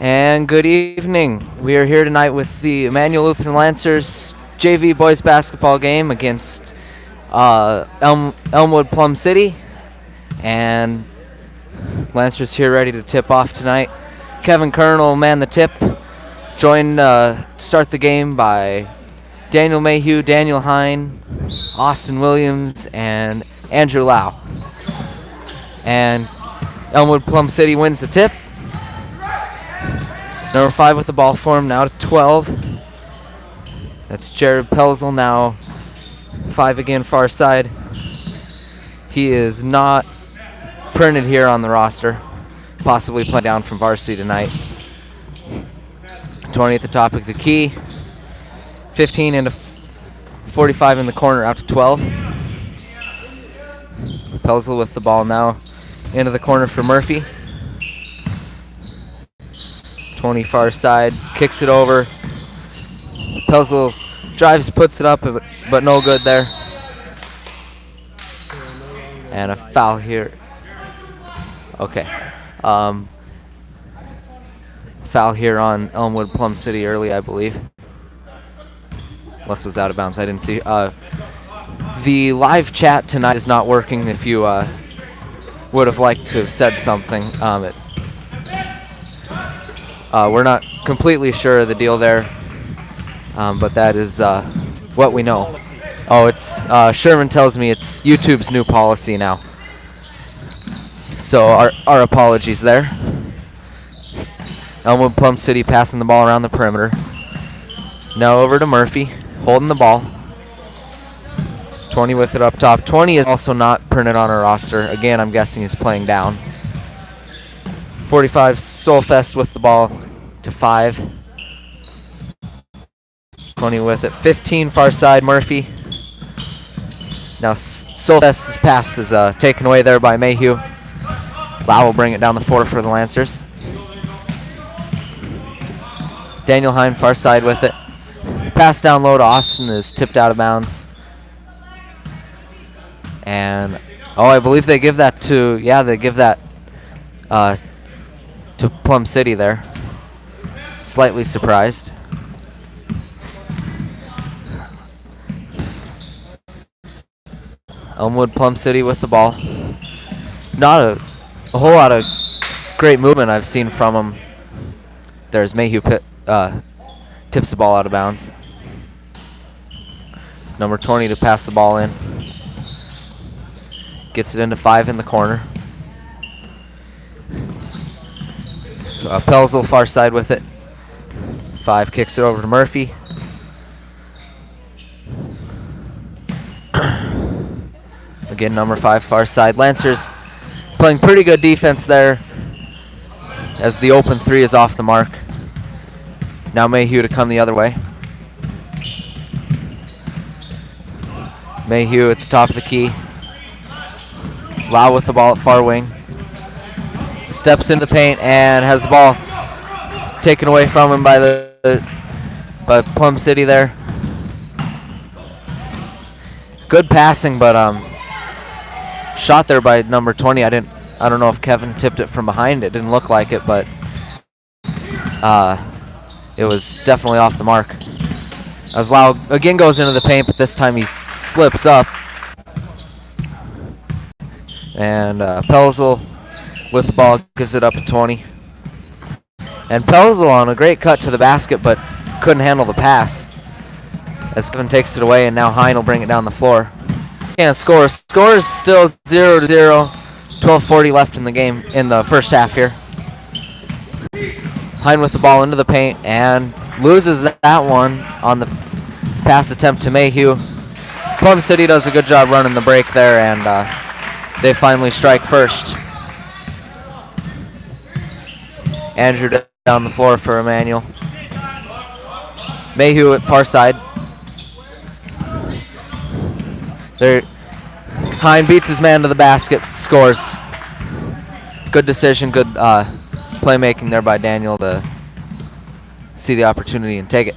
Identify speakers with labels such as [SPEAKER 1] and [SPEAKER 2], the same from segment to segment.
[SPEAKER 1] And good evening. We are here tonight with the Immanuel Lutheran Lancers JV boys basketball game against Elmwood-Plum City. And Lancers here ready to tip off tonight. Kevin Kern will man the tip. Joined to start the game by Daniel Mayhew, Daniel Hine, Austin Williams, and Andrew Lau. And Elmwood-Plum City wins the tip. Number 5 with the ball for him, now to 12. That's Jared Pelzel, now 5 again, far side. He is not printed here on the roster. Possibly playing down from Varsity tonight. 20 at the top of the key. 15 into 45 in the corner, out to 12. Pelzel with the ball now into the corner for Murphy. 20 far side, kicks it over. Pelzel drives, puts it up, but no good there. And a foul here. Okay. Foul here on Elmwood-Plum City early, I believe. Unless it was out of bounds, I didn't see. The live chat tonight is not working. If you would have liked to have said something, we're not completely sure of the deal there, but that is what we know. Oh, it's Sherman tells me it's YouTube's new policy now. So our apologies there. Elmwood-Plum City passing the ball around the perimeter. Now over to Murphy, holding the ball. 20 with it up top. 20 is also not printed on our roster. Again, I'm guessing he's playing down. 45 Solfest with the ball to 5. 20 with it. 15 far side Murphy. Now Solfest's pass is taken away there by Mayhew. Lau will bring it down the floor for the Lancers. Daniel Hine far side with it. Pass down low to Austin is tipped out of bounds. And I believe they give that to to Plum City there. Slightly surprised. Elmwood-Plum City with the ball. Not a whole lot of great movement I've seen from them. There's Mayhew tips the ball out of bounds. Number 20 to pass the ball in. Gets it into 5 in the corner. Pelzel far side with it. 5 kicks it over to Murphy. Again, number 5 far side. Lancers playing pretty good defense there as the open 3 is off the mark. Now Mayhew to come the other way. Mayhew at the top of the key. Lau with the ball at far wing. Steps into the paint and has the ball taken away from him by Plum City there. Good passing, but shot there by number 20. I don't know if Kevin tipped it from behind. It didn't look like it, but it was definitely off the mark. As Lau again goes into the paint, but this time he slips up. And Pelzel with the ball gives it up to 20. And Pelzel on a great cut to the basket, but couldn't handle the pass. As Kevin takes it away, and now Hine will bring it down the floor. Can't score. Score is still 0-0. 12:40 left in the game, in the first half here. Hine with the ball into the paint and loses that one on the pass attempt to Mayhew. Plum City does a good job running the break there, and they finally strike first. Andrew down the floor for Immanuel. Mayhew at far side. There, Hine beats his man to the basket, scores. Good decision, good playmaking there by Daniel to see the opportunity and take it.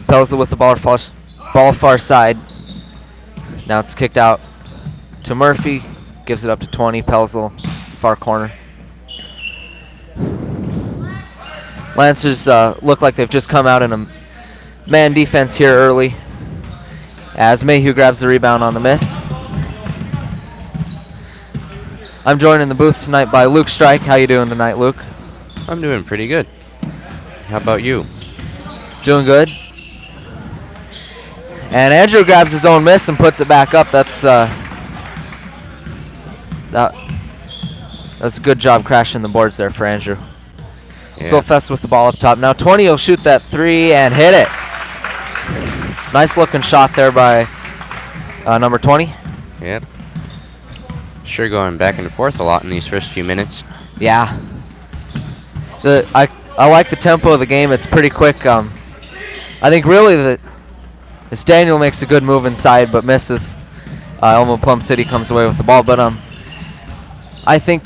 [SPEAKER 1] Pelzel with the ball far side. Now it's kicked out to Murphy. Gives it up to 20. Pelzel, far corner. Lancers look like they've just come out in a man defense here early as Mayhew grabs the rebound on the miss. I'm joined in the booth tonight by Luke Strike. How you doing tonight, Luke?
[SPEAKER 2] I'm doing pretty good. How about you?
[SPEAKER 1] Doing good. And Andrew grabs his own miss and puts it back up. That's a good job crashing the boards there for Andrew.
[SPEAKER 2] Yeah.
[SPEAKER 1] Solfest with the ball up top. Now 20 will shoot that three and hit it. Nice looking shot there by number 20.
[SPEAKER 2] Yep. Sure going back and forth a lot in these first few minutes.
[SPEAKER 1] Yeah. I like the tempo of the game. It's pretty quick. I think really it's Daniel makes a good move inside but misses. Elmwood-Plum City comes away with the ball. But I think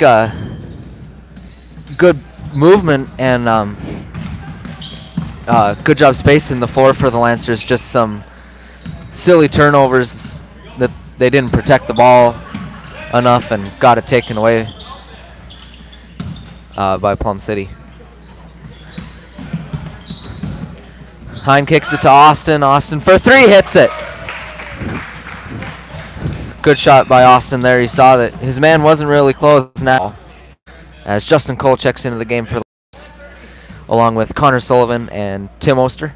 [SPEAKER 1] good movement and good job spacing the floor for the Lancers. Just some silly turnovers that they didn't protect the ball enough and got it taken away by Plum City. Hine kicks it to Austin. Austin for three, hits it. Good shot by Austin there. He saw that his man wasn't really close now. As Justin Cole checks into the game for the Lancers, along with Connor Sullivan and Tim Oster.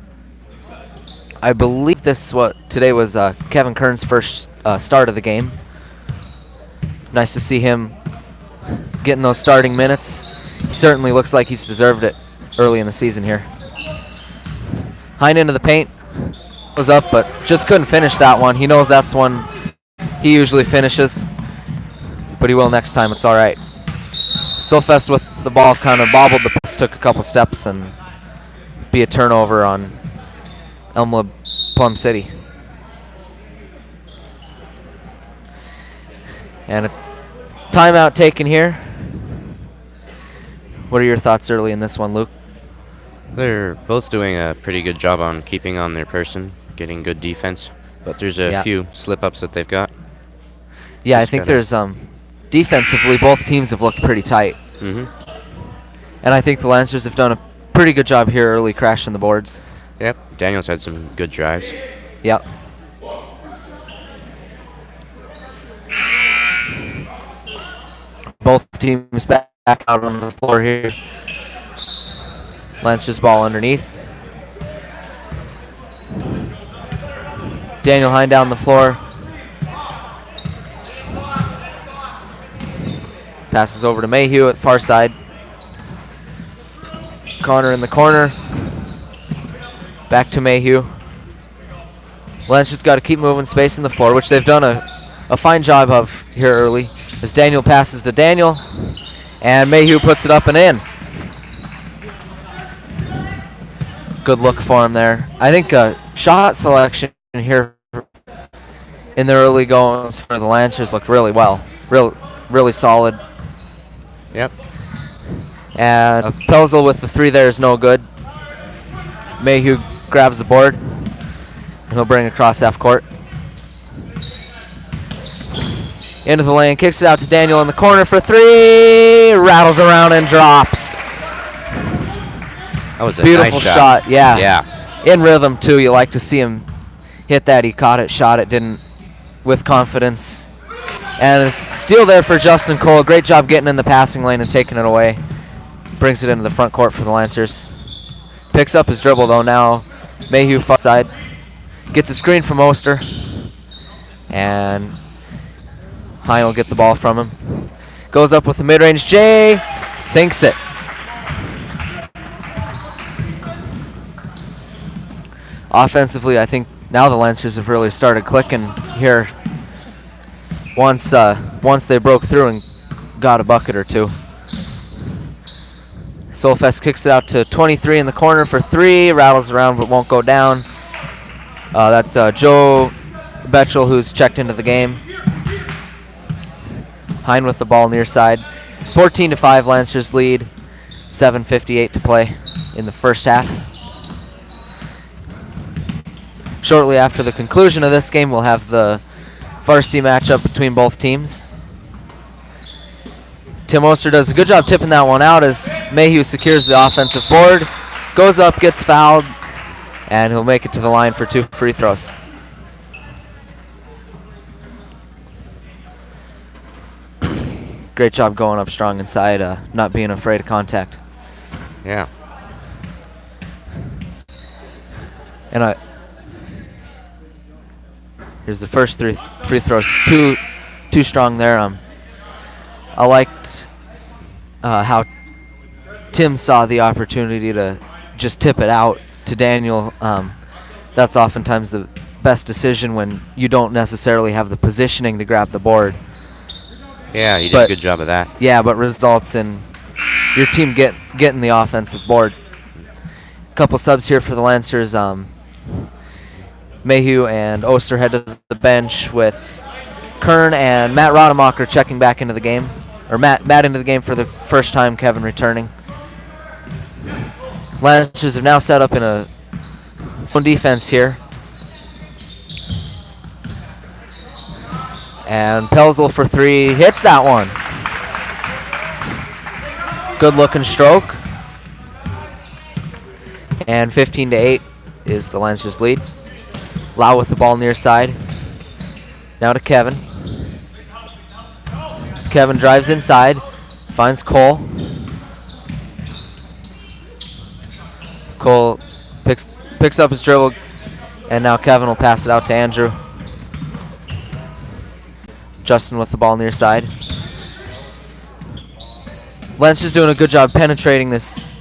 [SPEAKER 1] I believe today was Kevin Kern's first start of the game. Nice to see him getting those starting minutes. He certainly looks like he's deserved it early in the season here. Hine into the paint. Was up, but just couldn't finish that one. He knows that's one he usually finishes, but he will next time. It's all right. Solfest with the ball kind of bobbled the pass, took a couple steps, and be a turnover on Elmwood-Plum City. And a timeout taken here. What are your thoughts early in this one, Luke?
[SPEAKER 2] They're both doing a pretty good job on keeping on their person, getting good defense, but there's a few slip-ups that they've got.
[SPEAKER 1] Yeah, I think there's defensively both teams have looked pretty tight.
[SPEAKER 2] Mm-hmm.
[SPEAKER 1] And I think the Lancers have done a pretty good job here early crashing the boards.
[SPEAKER 2] Yep, Daniel's had some good drives.
[SPEAKER 1] Yep. Both teams back out on the floor here. Lancers ball underneath. Daniel Hine down the floor. Passes over to Mayhew at far side. Connor in the corner. Back to Mayhew. Lancers got to keep moving, spacing the floor, which they've done a fine job of here early. As Daniel passes to Daniel, and Mayhew puts it up and in. Good look for him there. I think shot selection here in the early goings for the Lancers looked really well. Really solid.
[SPEAKER 2] Yep.
[SPEAKER 1] And Pelzel with the three there is no good. Mayhew grabs the board. And he'll bring it across half court. Into the lane, kicks it out to Daniel in the corner for three. Rattles around and drops.
[SPEAKER 2] That was a
[SPEAKER 1] beautiful
[SPEAKER 2] nice shot.
[SPEAKER 1] Yeah.
[SPEAKER 2] Yeah.
[SPEAKER 1] In rhythm too. You like to see him hit that. He caught it, shot it, didn't with confidence. And a steal there for Justin Cole. Great job getting in the passing lane and taking it away. Brings it into the front court for the Lancers. Picks up his dribble though now. Mayhew far side. Gets a screen from Oster. And Hine will get the ball from him. Goes up with the mid-range J. Sinks it. Offensively, I think now the Lancers have really started clicking here once they broke through and got a bucket or two. Solfest kicks it out to 23 in the corner for three. Rattles around but won't go down. That's Joe Betchel who's checked into the game. Hine with the ball near side. 14-5 Lancers lead. 7:58 to play in the first half. Shortly after the conclusion of this game, we'll have the varsity matchup between both teams. Tim Oster does a good job tipping that one out as Mayhew secures the offensive board. goes up, gets fouled, and he'll make it to the line for 2 free throws. Great job going up strong inside, not being afraid of contact.
[SPEAKER 2] Yeah.
[SPEAKER 1] And here's the first 3 free throws. Too strong there. I liked how Tim saw the opportunity to just tip it out to Daniel. That's oftentimes the best decision when you don't necessarily have the positioning to grab the board.
[SPEAKER 2] Yeah, he did a good job of that.
[SPEAKER 1] Yeah, but results in your team getting the offensive board. Couple subs here for the Lancers. Mayhew and Oster head to the bench with Kern and Matt Rodemacher checking back into the game. Or Matt into the game for the first time, Kevin returning. Lancers have now set up in a zone defense here. And Pelzel for 3 hits that one. Good looking stroke. And 15-8 is the Lancers lead. Lau with the ball near side. Now to Kevin. Kevin drives inside, finds Cole. Cole picks up his dribble, and now Kevin will pass it out to Andrew. Justin with the ball near side. Lancers doing a good job penetrating this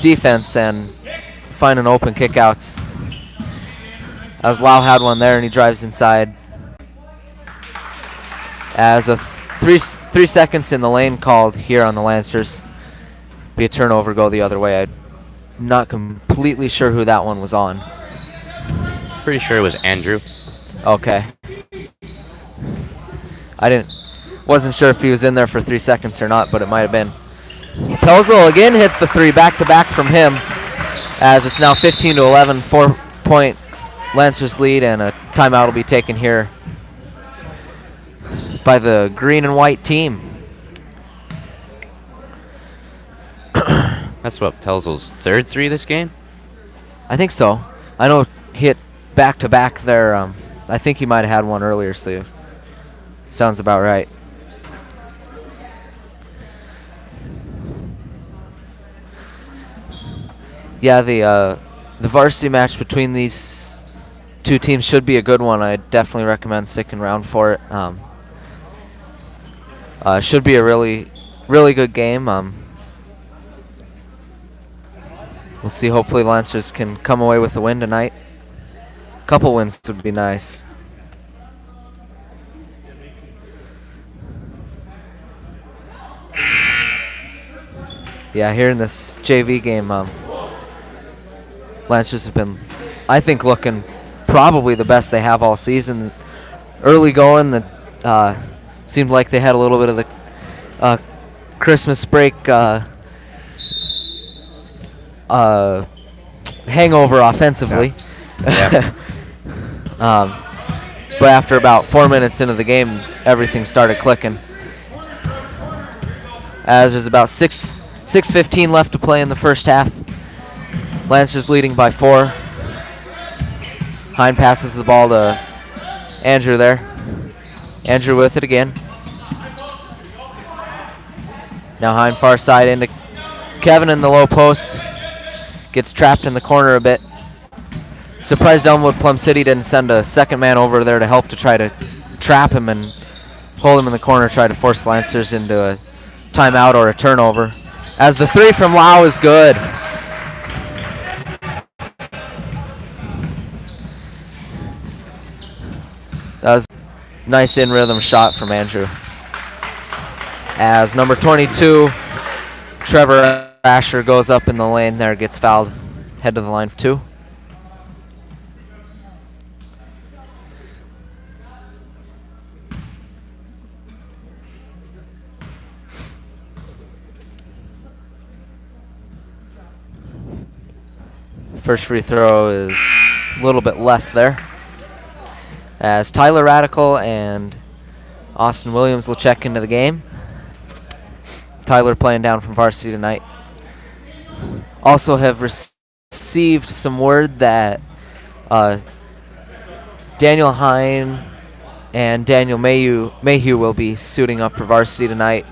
[SPEAKER 1] defense and finding open kickouts. As Lau had one there, and he drives inside. As a 3 seconds in the lane called here on the Lancers. Be a turnover, go the other way. I'm not completely sure who that one was on.
[SPEAKER 2] Pretty sure it was Andrew.
[SPEAKER 1] Okay. Wasn't sure if he was in there for 3 seconds or not, but it might have been. Pelzel again hits the 3 back-to-back from him, as it's now 15-11, 4-point Lancers lead, and a timeout will be taken here by the green and white team.
[SPEAKER 2] That's what, Pelzel's 3rd 3 this game?
[SPEAKER 1] I think so. I know he hit back-to-back there. I think he might have had one earlier, so sounds about right. Yeah, the varsity match between these 2 teams should be a good one. I definitely recommend sticking around for it. Should be a really good game. We'll see. Hopefully Lancers can come away with a win tonight. A couple wins would be nice. Yeah, here in this JV game, Lancers have been, I think, looking probably the best they have all season. Early going, that seemed like they had a little bit of the Christmas break hangover offensively.
[SPEAKER 2] Yeah.
[SPEAKER 1] But after about 4 minutes into the game, everything started clicking. As there's about 6:15 left to play in the first half. Lancers leading by 4. Hine passes the ball to Andrew there. Andrew with it again. Now Hine far side into Kevin in the low post. Gets trapped in the corner a bit. Surprised Elmwood-Plum City didn't send a second man over there to help to try to trap him and hold him in the corner, try to force Lancers into a timeout or a turnover. As the 3 from Lau is good. That was a nice in-rhythm shot from Andrew. As number 22, Trevor Asher, goes up in the lane there, gets fouled. Head to the line for 2. First free throw is a little bit left there. As Tyler Radical and Austin Williams will check into the game. Tyler playing down from varsity tonight. also have received some word that Daniel Hine and Daniel Mayhew will be suiting up for varsity tonight.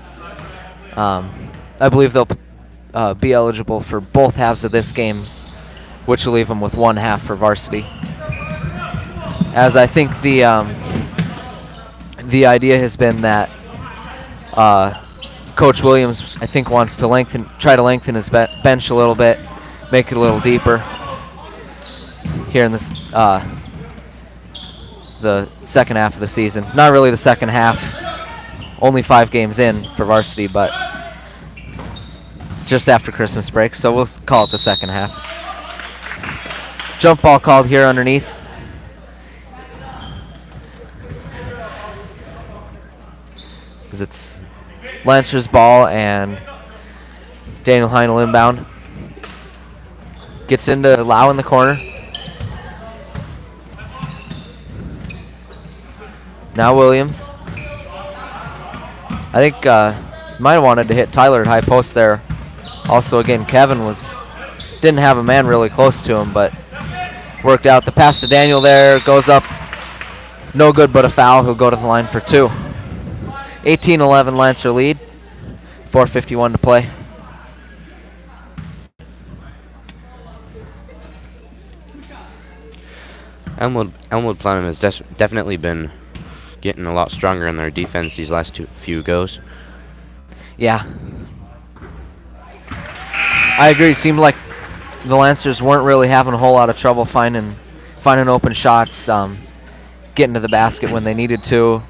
[SPEAKER 1] I believe they'll be eligible for both halves of this game, which will leave them with one half for varsity. As I think the idea has been that Coach Williams, I think, wants to try to lengthen his bench a little bit, make it a little deeper here in this the second half of the season. Not really the second half, only 5 games in for varsity, but just after Christmas break, so we'll call it the second half. Jump ball called here underneath. Because it's Lancer's ball and Daniel Heinel inbound. Gets into Lau in the corner. Now Williams. I think might have wanted to hit Tyler at high post there. Also, again, Kevin didn't have a man really close to him, but worked out. The pass to Daniel there goes up. No good, but a foul. He'll go to the line for 2. 18-11 Lancer lead. 4:51 to play.
[SPEAKER 2] Elmwood-Plum has definitely been getting a lot stronger in their defense these last few goes.
[SPEAKER 1] Yeah. I agree. It seemed like the Lancers weren't really having a whole lot of trouble finding open shots, getting to the basket when they needed to.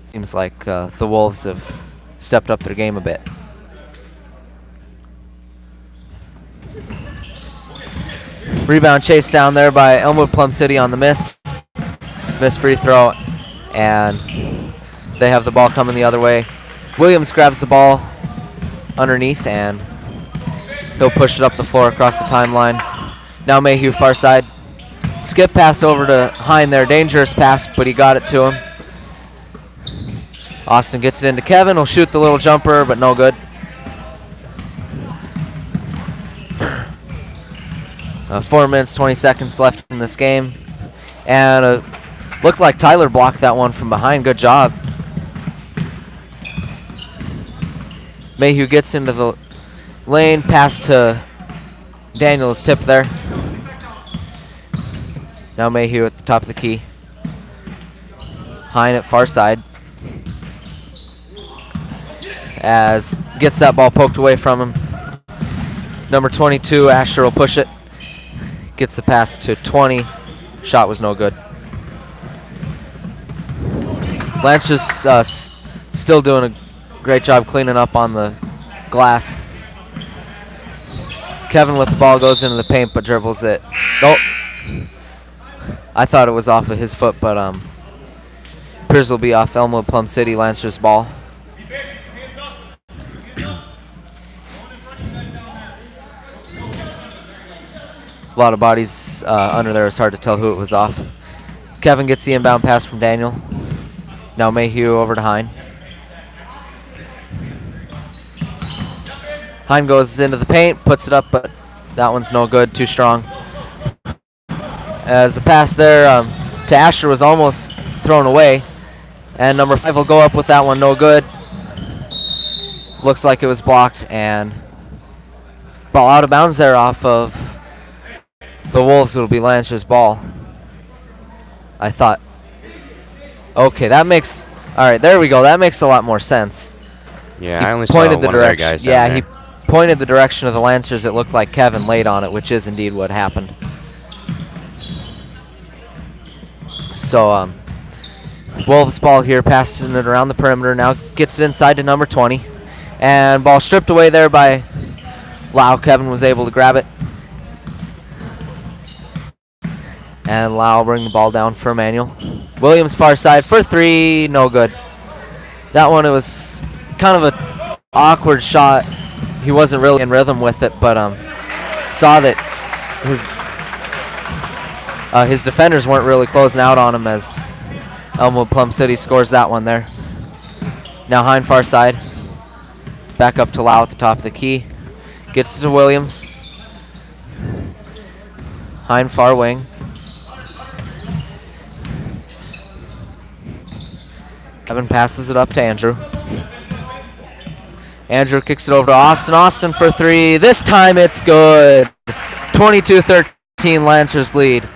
[SPEAKER 1] Seems like the Wolves have stepped up their game a bit. Rebound chased down there by Elmwood-Plum City on the miss. Missed free throw, and they have the ball coming the other way. Williams grabs the ball underneath, and he'll push it up the floor across the timeline. Now Mayhew far side. Skip pass over to Hine there. Dangerous pass, but he got it to him. Austin gets it into Kevin. He'll shoot the little jumper, but no good. 4 minutes, 20 seconds left in this game. And looked like Tyler blocked that one from behind. Good job. Mayhew gets into the lane. Pass to Daniel's tip there. Now Mayhew at the top of the key. Hine at far side. As gets that ball poked away from him. Number 22, Asher will push it. Gets the pass to 20. Shot was no good. Lancer's still doing a great job cleaning up on the glass. Kevin with the ball goes into the paint but dribbles it. Nope. I thought it was off of his foot, but appears will be off Elmwood-Plum City, Lancer's ball. A lot of bodies under there. It's hard to tell who it was off. Kevin gets the inbound pass from Daniel. Now Mayhew over to Hine. Hine goes into the paint, puts it up, but that one's no good, too strong. As the pass there to Asher was almost thrown away. And number 5 will go up with that one, no good. Looks like it was blocked, and ball out of bounds there off of the Wolves. It'll be Lancer's ball. I thought. Okay, that makes... All right, there we go. That makes a lot more sense.
[SPEAKER 2] Yeah, I only saw one of their guys down there.
[SPEAKER 1] He pointed the direction of the Lancers. It looked like Kevin laid on it, which is indeed what happened. So, Wolves ball here, passing it around the perimeter. Now gets it inside to number 20. And ball stripped away there by Lau. Kevin was able to grab it. And Lau bring the ball down for Immanuel. Williams far side for 3, no good. That one, it was kind of an awkward shot. He wasn't really in rhythm with it, but saw that his defenders weren't really closing out on him as Elmwood-Plum City scores that one there. Now Hine far side. Back up to Lau at the top of the key. Gets it to Williams. Hind far wing. Kevin passes it up to Andrew. Andrew kicks it over to Austin. Austin for three. This time it's good. 22-13 Lancers lead.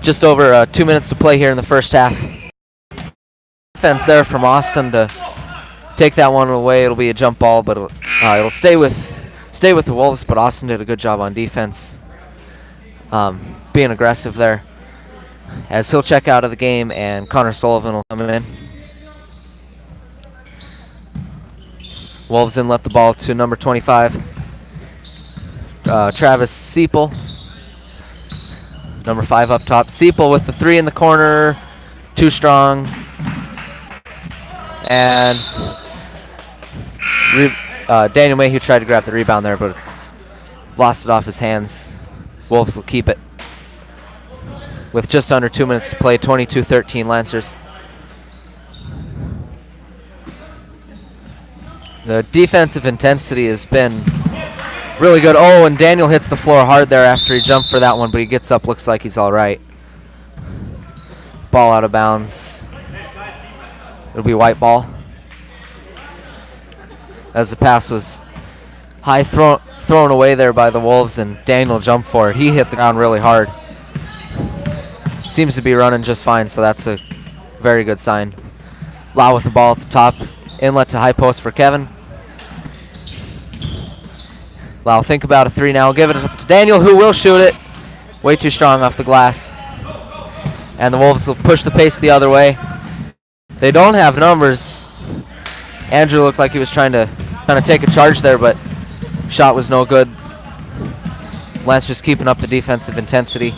[SPEAKER 1] Just over 2 minutes to play here in the first half. Defense there from Austin to take that one away. It'll be a jump ball, but it'll stay with the Wolves. But Austin did a good job on defense, being aggressive there. As he'll check out of the game, and Connor Sullivan will come in. Wolves in let the ball to number 25, Travis Seipel. Number 5 up top. Seipel with the 3 in the corner. Too strong. And Daniel Mayhew tried to grab the rebound there, but it's lost it off his hands. Wolves will keep it. With just under 2 minutes to play, 22-13 Lancers. The defensive intensity has been really good. Oh, and Daniel hits the floor hard there after he jumped for that one, but he gets up, looks like he's all right. Ball out of bounds. It'll be white ball. As the pass was high thrown away there by the Wolves, and Daniel jumped for it. He hit the ground really hard. Seems to be running just fine, so that's a very good sign. Lau with the ball at the top. Inlet to high post for Kevin. Lau think about a 3 now. Give it up to Daniel, who will shoot it. Way too strong off the glass. And the Wolves will push the pace the other way. They don't have numbers. Andrew looked like he was trying to kind of take a charge there, but shot was no good. Lancers keeping up the defensive intensity.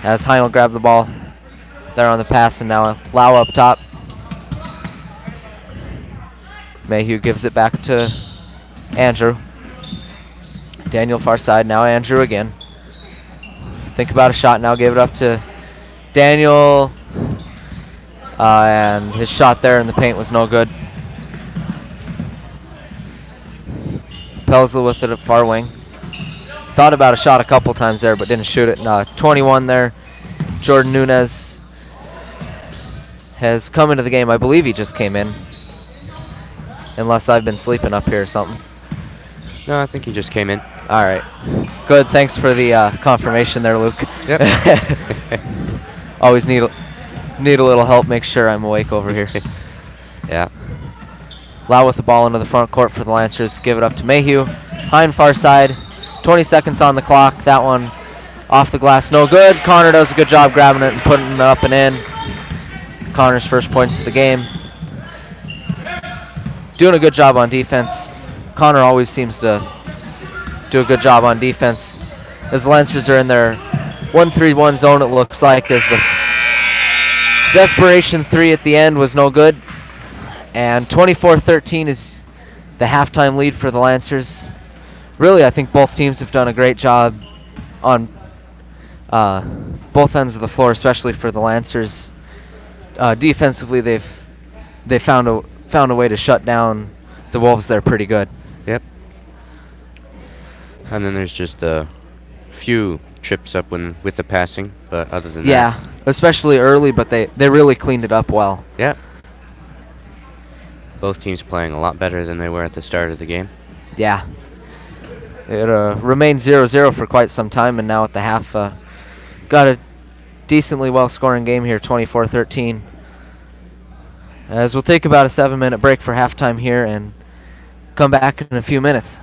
[SPEAKER 1] As Heinl grabbed the ball there on the pass, and now Lau up top. Mayhew gives it back to Andrew. Daniel far side, now Andrew again. Think about a shot now, gave it up to Daniel. And his shot there in the paint was no good. Pelzel with it at far wing. Thought about a shot a couple times there, but didn't shoot it. 21 there. Jordan Nunez has come into the game. I believe he just came in. Unless I've been sleeping up here or something.
[SPEAKER 2] No, I think he just came in.
[SPEAKER 1] All right. Good. Thanks for the confirmation there, Luke.
[SPEAKER 2] Yep.
[SPEAKER 1] Always need a little help. Make sure I'm awake over here.
[SPEAKER 2] Yeah.
[SPEAKER 1] Lau with the ball into the front court for the Lancers. Give it up to Mayhew. Hind far side. 20 seconds on the clock. That one off the glass. No good. Connor does a good job grabbing it and putting it up and in. Connor's first points of the game. Doing a good job on defense. Connor always seems to do a good job on defense. As the Lancers are in their 1-3-1 zone, it looks like, as the desperation 3 at the end was no good. And 24-13 is the halftime lead for the Lancers. Really, I think both teams have done a great job on both ends of the floor, especially for the Lancers. Defensively, they found a way to shut down the Wolves. They're pretty good.
[SPEAKER 2] Yep. And then there's just a few trips up with the passing, but other than that.
[SPEAKER 1] Yeah, especially early, but they really cleaned it up well.
[SPEAKER 2] Yeah. Both teams playing a lot better than they were at the start of the game.
[SPEAKER 1] Yeah. It remained 0-0 for quite some time, and now at the half, got a decently well-scoring game here, 24-13. As we'll take about a 7-minute break for halftime here and come back in a few minutes.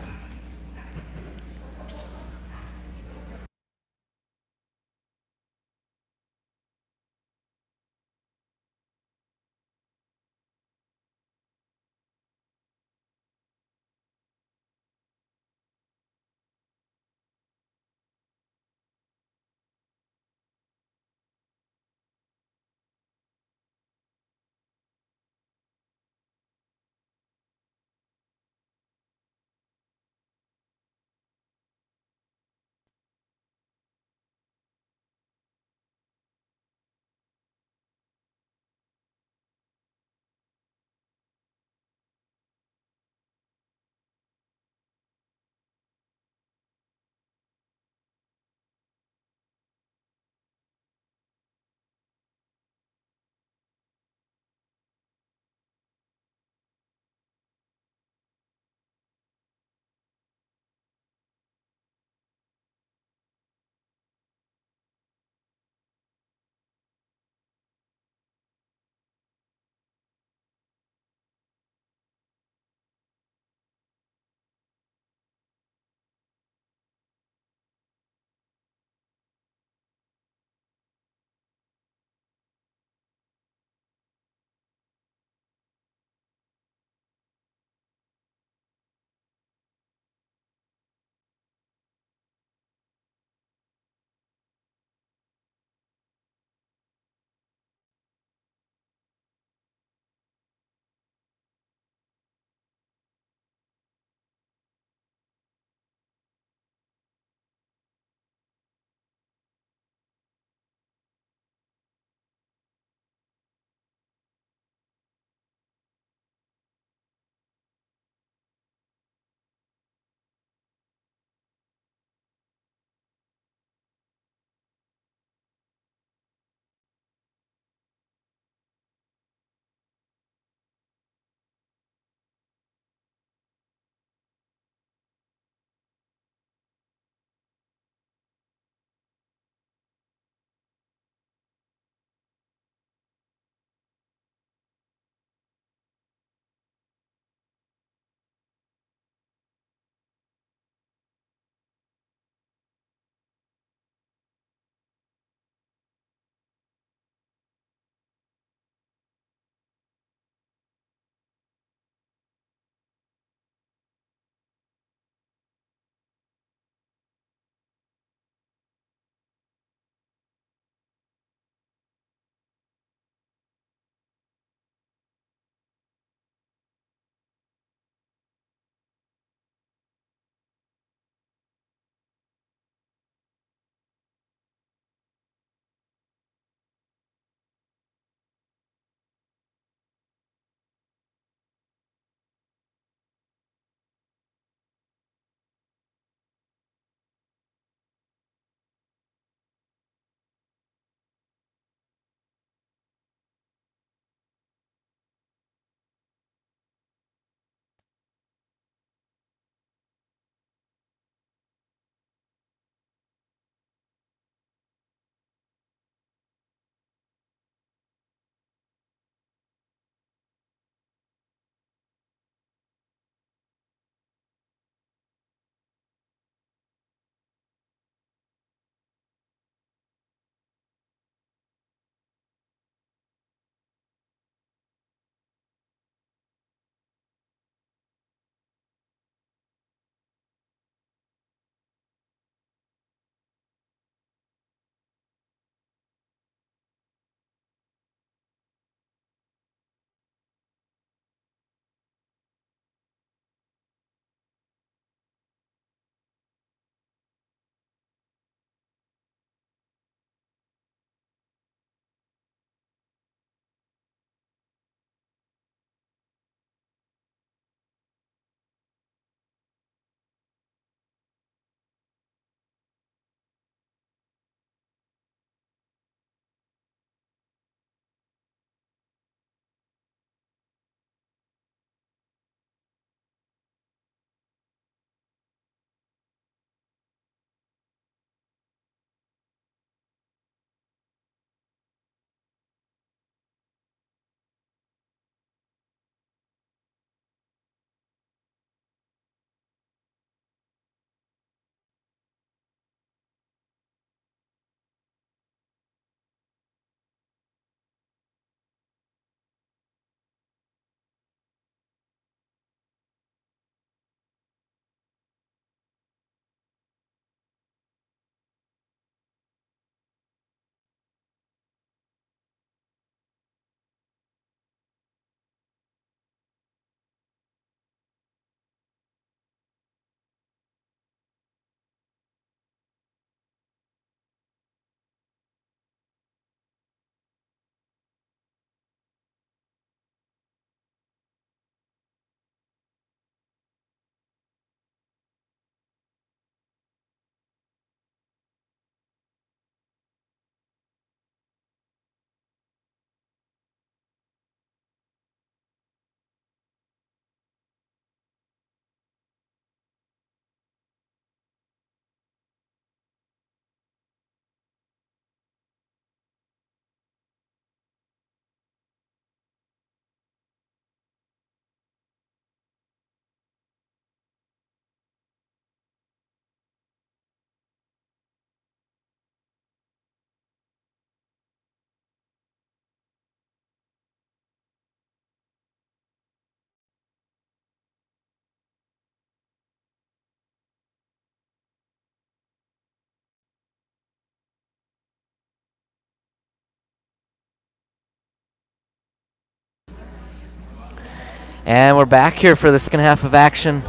[SPEAKER 1] And we're back here for the second half of action.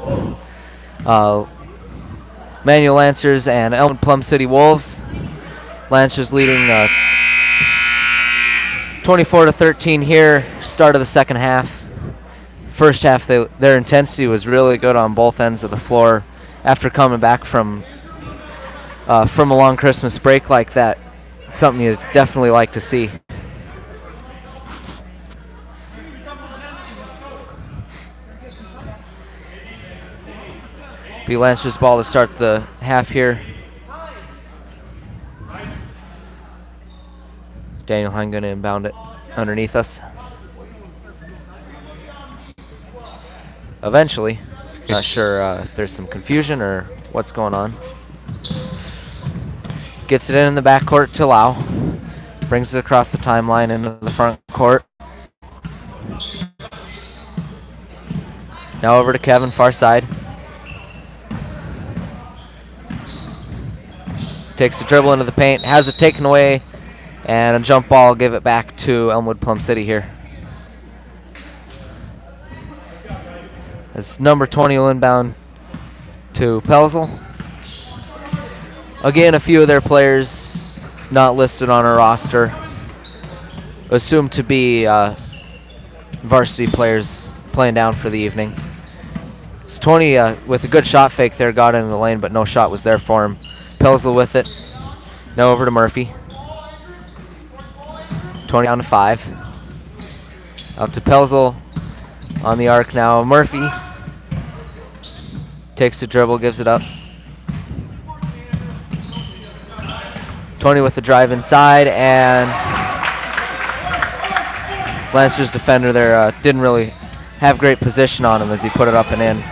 [SPEAKER 1] Immanuel Lancers and Elmwood-Plum City Wolves. Lancers leading 24-13 here, start of the second half. First half, their intensity was really good on both ends of the floor. After coming back from a long Christmas break like that, it's something you definitely like to see. Be Lancers ball to start the half here. Daniel Hine going to inbound it underneath us. Eventually. Not sure if there's some confusion or what's going on. Gets it in the backcourt to Lau. Brings it across the timeline into the front court. Now over to Kevin, far side. Takes a dribble into the paint, has it taken away, and a jump ball, give it back to Elmwood-Plum City here. As number 20 will inbound to Pelzel. Again, a few of their players not listed on our roster. Assumed to be varsity players playing down for the evening. It's 20 with a good shot fake there, got into the lane, but no shot was there for him. Pelzel with it. Now over to Murphy. 20 down to 5. Up to Pelzel on the arc now. Murphy takes the dribble, gives it up. 20 with the drive inside, and Lancers defender there didn't really have great position on him as he put it up and in.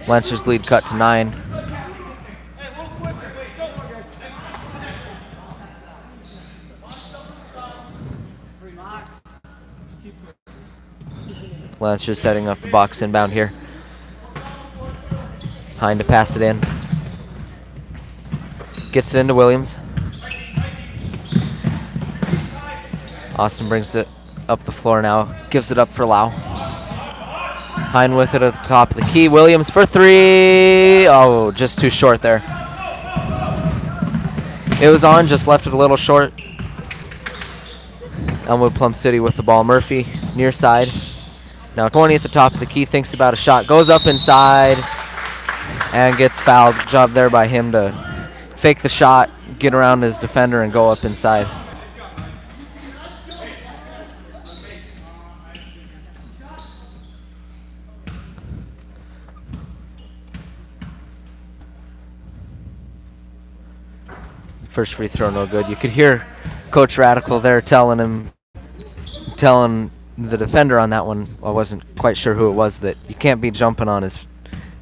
[SPEAKER 1] Lancers lead cut to 9. Lancers setting up the box inbound here. Hine to pass it in. Gets it into Williams. Austin brings it up the floor now. Gives it up for Lau. Hine with it at the top of the key. Williams for 3. Oh, just too short there. It was on, just left it a little short. Elmwood-Plum City with the ball. Murphy near side. Now 20 at the top of the key, thinks about a shot, goes up inside, and gets fouled. Job there by him to fake the shot, get around his defender, and go up inside. First free throw, no good. You could hear Coach Radical there telling the defender on that one, I wasn't quite sure who it was, that you can't be jumping on his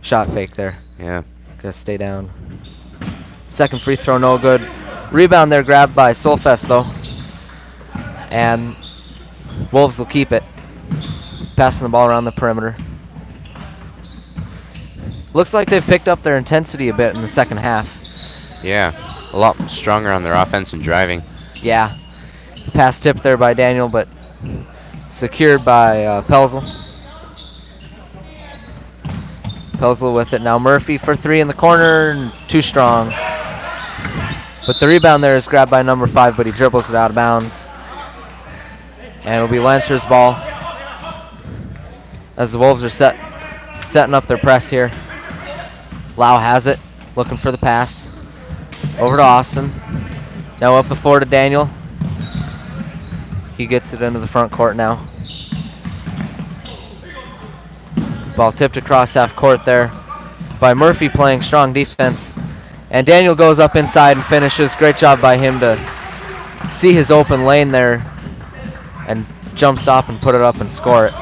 [SPEAKER 1] shot fake there.
[SPEAKER 2] Yeah.
[SPEAKER 1] Gotta stay down. Second free throw, no good. Rebound there grabbed by Solfest though. And Wolves will keep it. Passing the ball around the perimeter. Looks like they've picked up their intensity a bit in the second half.
[SPEAKER 2] Yeah, a lot stronger on their offense and driving.
[SPEAKER 1] Yeah. Pass tipped there by Daniel, but secured by Pelzel. Pelzel with it now. Murphy for 3 in the corner. Too strong. But the rebound there is grabbed by number 5, but he dribbles it out of bounds. And it'll be Lancers' ball as the Wolves are setting up their press here. Lau has it, looking for the pass. Over to Austin. Now up the floor to Daniel. He gets it into the front court now. Ball tipped across half court there by Murphy, playing strong defense. And Daniel goes up inside and finishes. Great job by him to see his open lane there and jump stop and put it up and score it.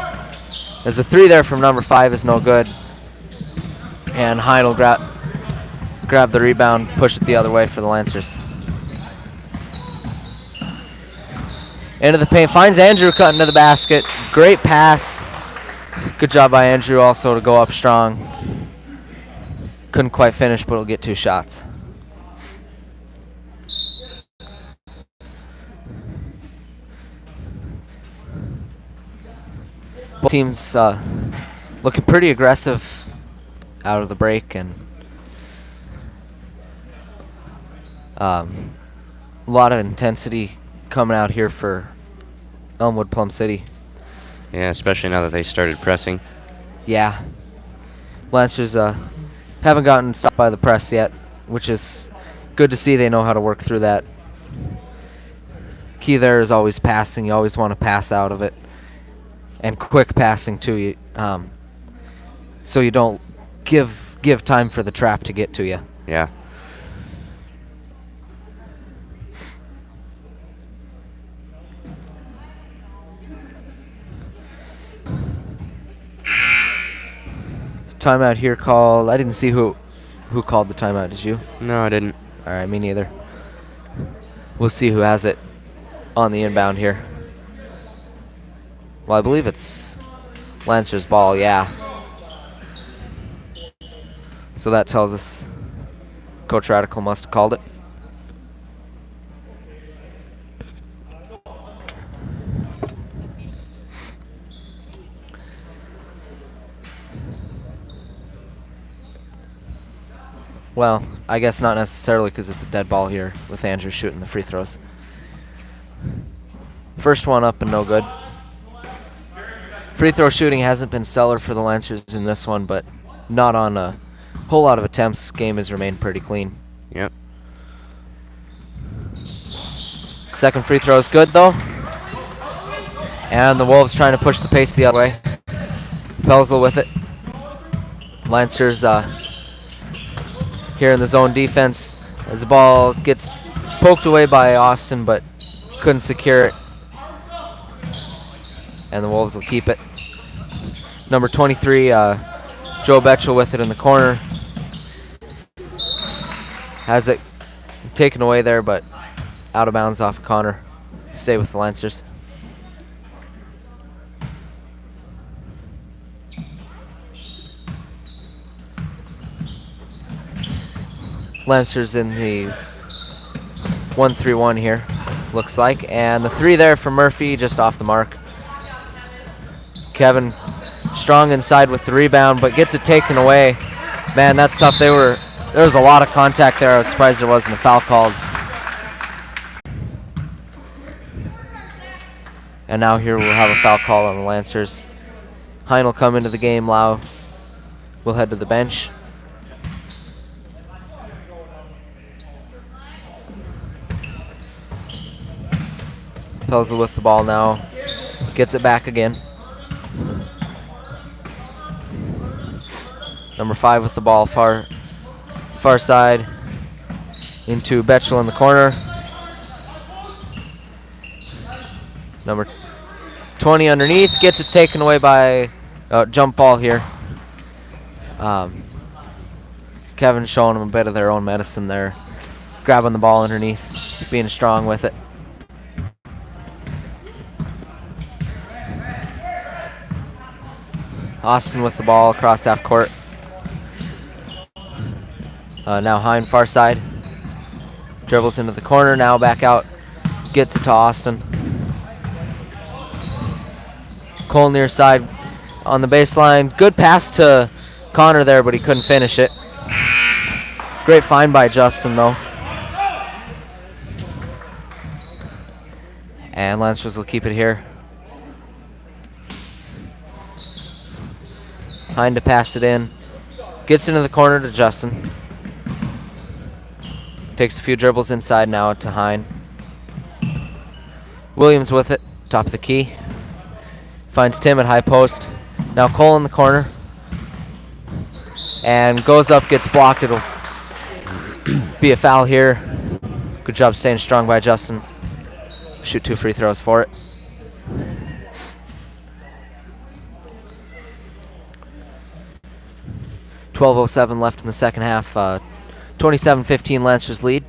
[SPEAKER 1] There's a 3 there from number 5 is no good. And Hine will grab the rebound, push it the other way for the Lancers. Into the paint, finds Andrew cutting to the basket. Great pass. Good job by Andrew also to go up strong. Couldn't quite finish, but he'll get 2 shots. Both teams looking pretty aggressive out of the break, and a lot of intensity coming out here for Elmwood-Plum City.
[SPEAKER 2] Yeah, especially now that they started pressing.
[SPEAKER 1] Yeah. Lancers haven't gotten stopped by the press yet, which is good to see. They know how to work through that. Key there is always passing. You always want to pass out of it. And quick passing, too. So you don't give time for the trap to get to you.
[SPEAKER 2] Yeah.
[SPEAKER 1] Timeout here called. I didn't see who called the timeout. Did you?
[SPEAKER 2] No, I didn't.
[SPEAKER 1] All right, me neither. We'll see who has it on the inbound here. Well, I believe it's Lancer's ball, yeah. So that tells us Coach Radical must have called it. Well, I guess not necessarily, because it's a dead ball here with Andrew shooting the free throws. First one up and no good. Free throw shooting hasn't been stellar for the Lancers in this one, but not on a whole lot of attempts. Game has remained pretty clean.
[SPEAKER 2] Yep.
[SPEAKER 1] Second free throw is good, though. And the Wolves trying to push the pace the other way. Pelsel with it. Lancers here in the zone defense as the ball gets poked away by Austin, but couldn't secure it. And the Wolves will keep it. Number 23, Joe Betchel with it in the corner. Has it taken away there, but out of bounds off Connor. Stay with the Lancers. Lancers in the 1-3-1 here, looks like. And the three there for Murphy, just off the mark. Kevin strong inside with the rebound, but gets it taken away. Man, that's tough. There was a lot of contact there. I was surprised there wasn't a foul called. And now here we'll have a foul call on the Lancers. Hein will come into the game. Lau will head to the bench. Pelsel with the ball now. Gets it back again. Number 5 with the ball, far side. Into Betchel in the corner. Number 20 underneath. Gets it taken away by jump ball here. Kevin showing them a bit of their own medicine there. Grabbing the ball underneath. Being strong with it. Austin with the ball across half court. Now Hein far side. Dribbles into the corner, now back out. Gets it to Austin. Cole near side on the baseline. Good pass to Connor there, but he couldn't finish it. Great find by Justin, though. And Lancers will keep it here. Hein to pass it in. Gets into the corner to Justin. Takes a few dribbles inside now to Hein. Williams with it, top of the key. Finds Tim at high post. Now Cole in the corner. And goes up, gets blocked. It'll be a foul here. Good job staying strong by Justin. Shoot 2 free throws for it. .12:07 left in the second half. 27-15 Lancers lead.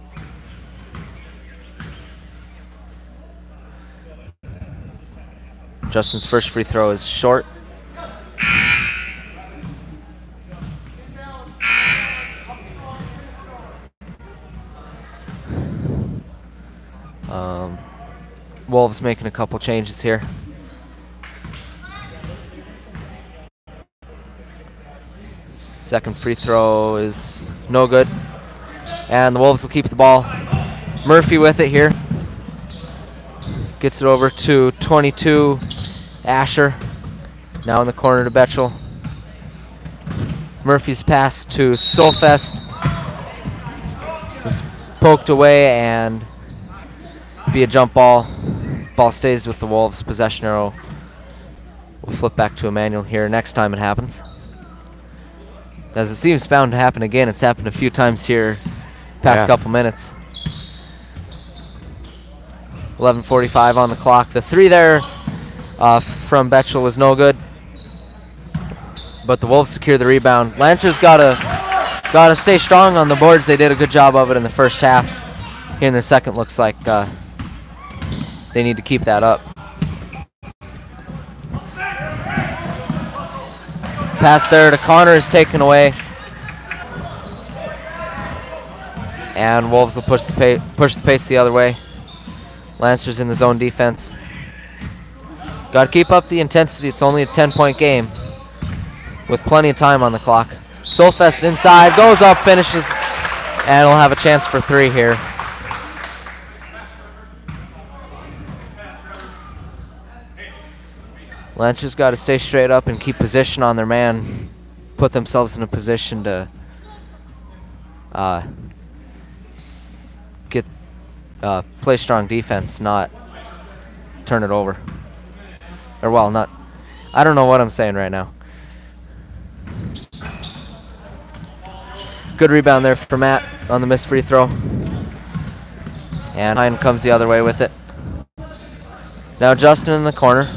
[SPEAKER 1] Justin's first free throw is short. Wolves making a couple changes here. Second free throw is no good. And the Wolves will keep the ball. Murphy with it here. Gets it over to 22, Asher. Now in the corner to Betchel. Murphy's pass to Solfest was poked away and be a jump ball. Ball stays with the Wolves. Possession arrow will flip back to Immanuel here next time it happens. As it seems bound to happen again. It's happened a few times here past couple minutes. 11:45 on the clock. The three there from Betchel was no good, but the Wolves secure the rebound. Lancers gotta stay strong on the boards. They did a good job of it in the first half. Here in the second, looks like they need to keep that up. Pass there to Connor is taken away. And Wolves will push the pace the other way. Lancers in the zone defense. Got to keep up the intensity. It's only a 10-point game with plenty of time on the clock. Solfest inside, goes up, finishes, and will have a chance for three here. Lancers got to stay straight up and keep position on their man. Put themselves in a position to play strong defense, not turn it over. Or well, not. I don't know what I'm saying right now. Good rebound there for Matt on the missed free throw. And Hine comes the other way with it. Now Justin in the corner.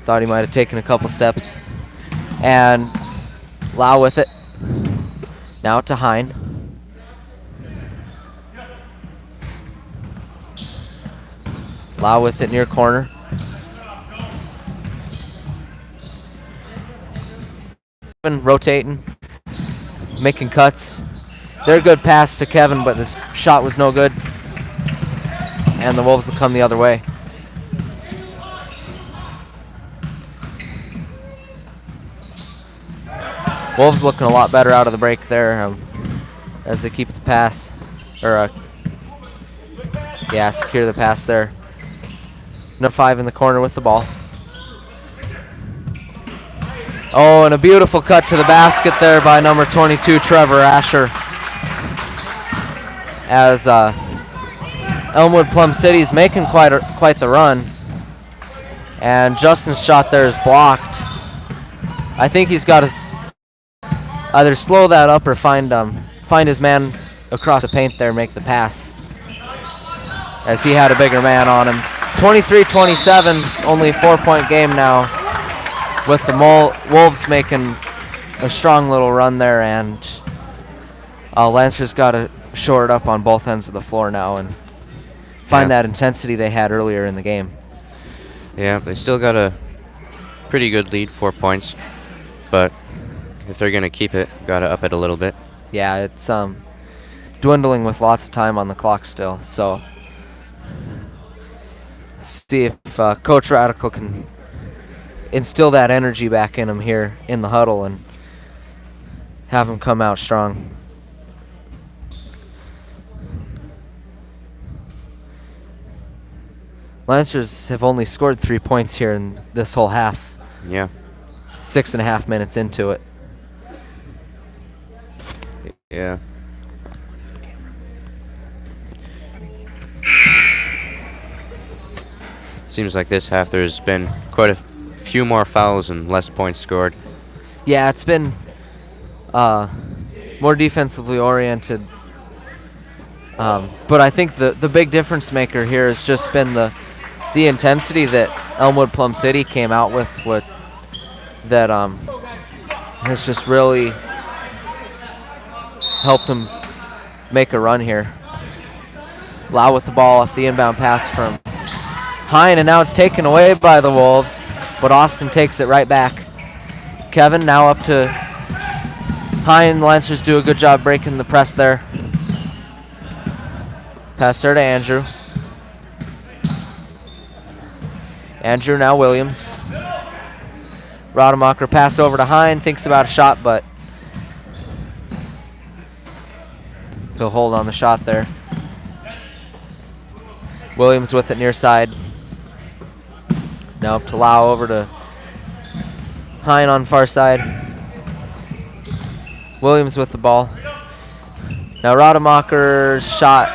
[SPEAKER 1] Thought he might have taken a couple steps. And Lau with it. Now to Hine. Lau with it near corner. Rotating. Making cuts. They're a good pass to Kevin, but this shot was no good. And the Wolves will come the other way. Wolves looking a lot better out of the break there as they keep the pass. Secure the pass there. Number 5 in the corner with the ball. Oh, and a beautiful cut to the basket there by number 22, Trevor Asher. As Elmwood-Plum City is making quite the run. And Justin's shot there is blocked. I think he's got to either slow that up or find his man across the paint there, make the pass, as he had a bigger man on him. 23-27, only a 4-point game now, with the Wolves making a strong little run there, and Lancers got to shore it up on both ends of the floor now and find that intensity they had earlier in the game.
[SPEAKER 2] Yeah, they still got a pretty good lead, 4 points, but if they're going to keep it, got to up it a little bit.
[SPEAKER 1] Yeah, it's dwindling with lots of time on the clock still, so see if Coach Radical can instill that energy back in him here in the huddle and have him come out strong. Lancers have only scored 3 points here in this whole half.
[SPEAKER 2] Yeah.
[SPEAKER 1] 6.5 minutes into it.
[SPEAKER 2] Yeah. Seems like this half there's been quite a few more fouls and less points scored.
[SPEAKER 1] Yeah, it's been more defensively oriented. But I think the big difference maker here has just been the intensity that Elmwood-Plum City came out with that has just really helped them make a run here. Lau with the ball off the inbound pass from Hine, and now it's taken away by the Wolves, but Austin takes it right back. Kevin now up to Hine. The Lancers do a good job breaking the press there. Pass there to Andrew. Andrew now Williams. Rademacher pass over to Hine, thinks about a shot, but he'll hold on the shot there. Williams with it near side. Now up to Lau, over to Hine on far side. Williams with the ball. Now Rademacher's shot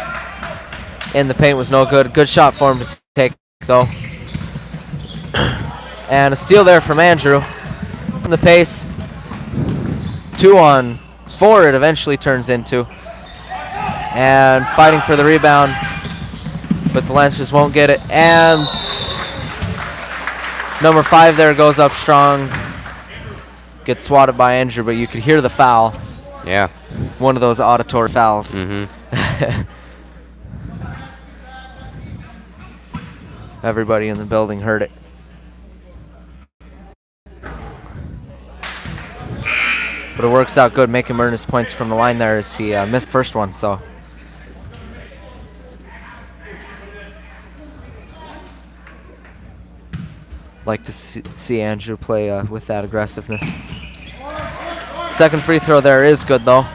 [SPEAKER 1] in the paint was no good. Good shot for him to take, though. And a steal there from Andrew. On the pace. 2-on-4 it eventually turns into. And fighting for the rebound, but the Lancers won't get it. And number 5 there goes up strong. Gets swatted by Andrew, but you could hear the foul.
[SPEAKER 2] Yeah.
[SPEAKER 1] One of those auditory fouls. Everybody in the building heard it. But it works out good, making him earn his points from the line there as he missed the first one, so. Like to see Andrew play with that aggressiveness. Second free throw there is good, though.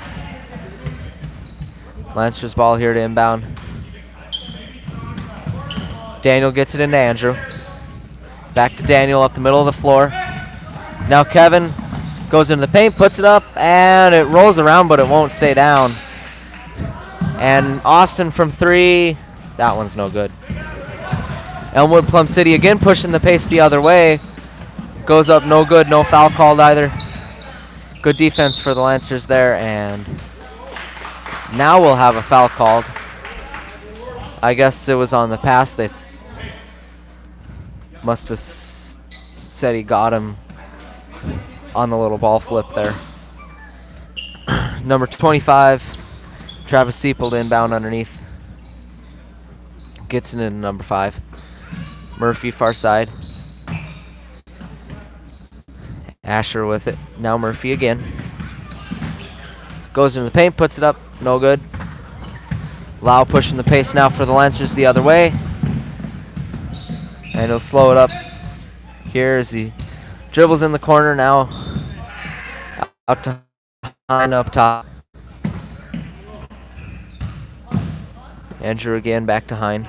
[SPEAKER 1] Lancers ball here to inbound. Daniel gets it into Andrew. Back to Daniel up the middle of the floor. Now Kevin goes into the paint, puts it up, and it rolls around, but it won't stay down. And Austin from 3, that one's no good. Elmwood-Plum City again pushing the pace the other way. Goes up, no good, no foul called either. Good defense for the Lancers there, and now we'll have a foul called. I guess it was on the pass. They must have said he got him on the little ball flip there. Number 25, Travis Seepold inbound underneath. Gets it into number 5. Murphy far side. Asher with it. Now Murphy again. Goes into the paint, puts it up. No good. Lau pushing the pace now for the Lancers the other way. And he'll slow it up here as he dribbles in the corner now. Out to Hine up top. Andrew again, back to Hine.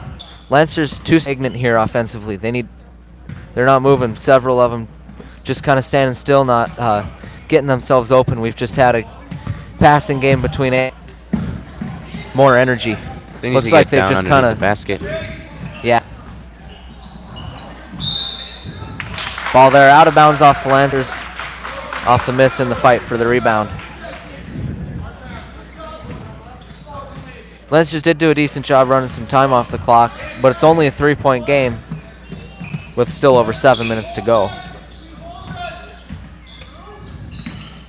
[SPEAKER 1] Lancers too stagnant here offensively. They're not moving. Several of them just kind of standing still, not getting themselves open. We've just had a passing game between more energy.
[SPEAKER 2] Looks like they've just kind of basket.
[SPEAKER 1] Yeah. Ball there, out of bounds off the Lancers. Off the miss in the fight for the rebound. Lancers did do a decent job running some time off the clock, but it's only a 3-point game with still over 7 minutes to go.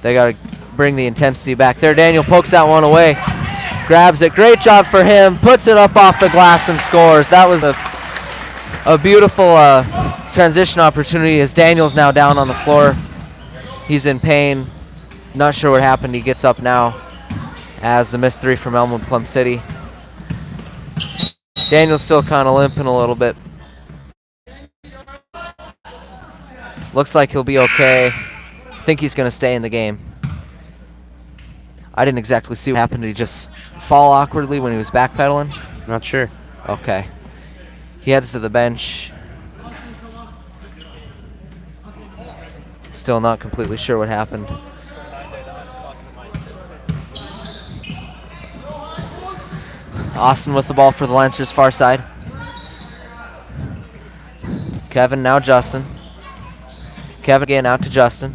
[SPEAKER 1] They got to bring the intensity back there. Daniel pokes that one away, grabs it. Great job for him. Puts it up off the glass and scores. That was a beautiful transition opportunity as Daniel's now down on the floor. He's in pain. Not sure what happened. He gets up now as the missed 3 from Elmwood-Plum City. Daniel's still kind of limping a little bit. Looks like he'll be okay. I think he's going to stay in the game. I didn't exactly see what happened. Did he just fall awkwardly when he was backpedaling?
[SPEAKER 2] Not sure.
[SPEAKER 1] Okay. He heads to the bench. Still not completely sure what happened. Austin with the ball for the Lancers far side. Kevin, now Justin. Kevin again out to Justin.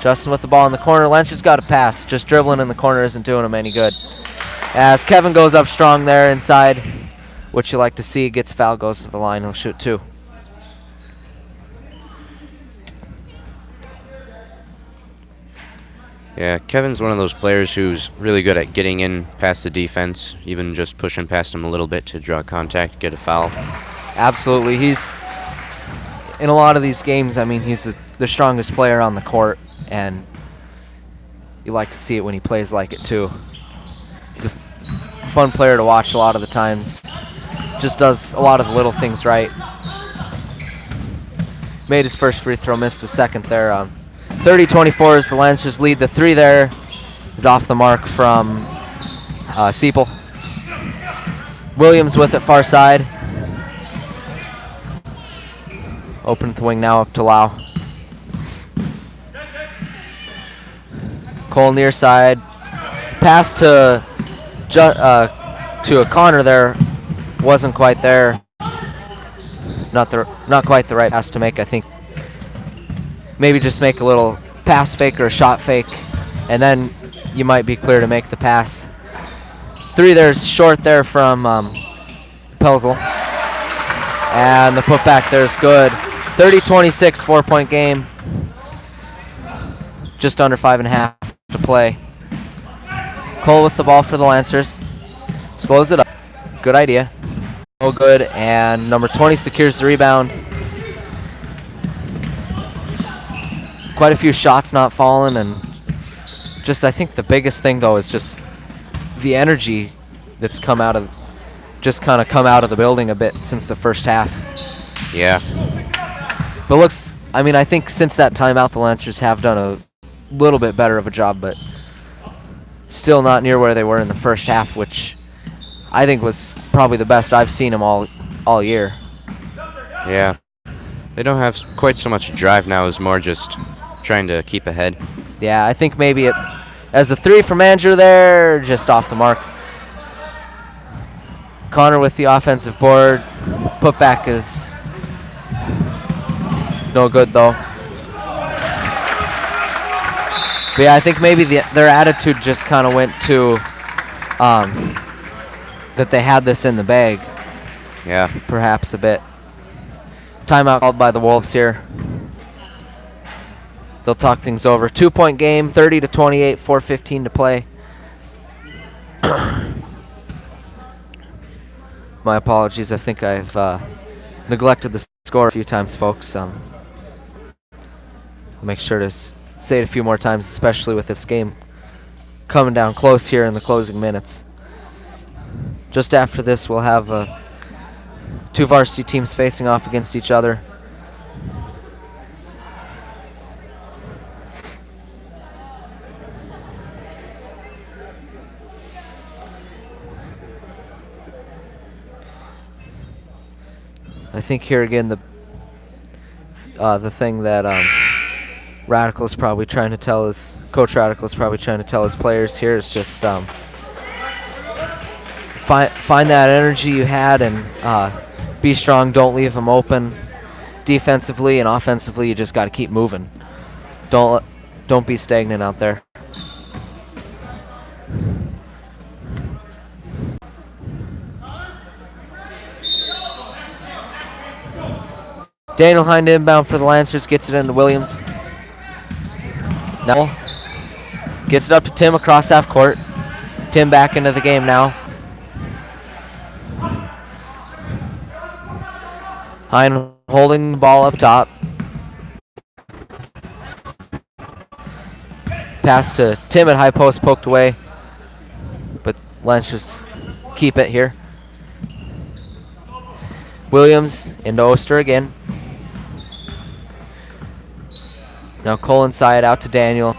[SPEAKER 1] Justin with the ball in the corner. Lancers got a pass. Just dribbling in the corner isn't doing him any good. As Kevin goes up strong there inside, which you like to see, gets foul, goes to the line. He'll shoot 2.
[SPEAKER 2] Yeah, Kevin's one of those players who's really good at getting in past the defense, even just pushing past him a little bit to draw contact, get a foul.
[SPEAKER 1] Absolutely. He's, in a lot of these games, I mean, he's the strongest player on the court, and you like to see it when he plays like it, too. He's a fun player to watch a lot of the times. Just does a lot of the little things right. made his first free throw, missed his second there. 30-24 as the Lancers lead. The three there is off the mark from Seipel. Williams with it far side. Open at the wing now up to Lau. Cole near side. Pass to a Connor there. Wasn't quite there. Not quite the right pass to make, I think. Maybe just make a little pass fake or a shot fake, and then you might be clear to make the pass. Three there's short there from Pelzel. And the putback there's good. 30-26, 4-point game. Just under 5.5 to play. Cole with the ball for the Lancers. Slows it up. Good idea. Oh, good. And number 20 secures the rebound. Quite a few shots not falling, and just I think the biggest thing though is just the energy that's come out of the building a bit since the first half.
[SPEAKER 2] Yeah.
[SPEAKER 1] But I think since that timeout, the Lancers have done a little bit better of a job, but still not near where they were in the first half, which I think was probably the best I've seen them all year.
[SPEAKER 2] Yeah. They don't have quite so much drive now. It's more just trying to keep ahead.
[SPEAKER 1] Yeah, I think maybe as the three from Andrew there, just off the mark. Connor with the offensive board. Putback is no good though. But yeah, I think maybe their attitude just kind of went to that they had this in the bag.
[SPEAKER 2] Yeah.
[SPEAKER 1] Perhaps a bit. Timeout called by the Wolves here. They'll talk things over. 2-point game, 30-28, 4:15 to play. My apologies. I think I've neglected the score a few times, folks. I'll make sure to say it a few more times, especially with this game coming down close here in the closing minutes. Just after this, we'll have two varsity teams facing off against each other. I think here again the thing that Radical's probably trying to tell Coach Radical's probably trying to tell his players here is just find that energy you had and be strong. Don't leave them open. Defensively and offensively, you just got to keep moving. Don't be stagnant out there. Daniel Hind inbound for the Lancers, gets it into Williams. Now gets it up to Tim across half court. Tim back into the game now. Hind holding the ball up top. Pass to Tim at high post, poked away. But Lancers keep it here. Williams into Oster again. Now Cole inside, out to Daniel.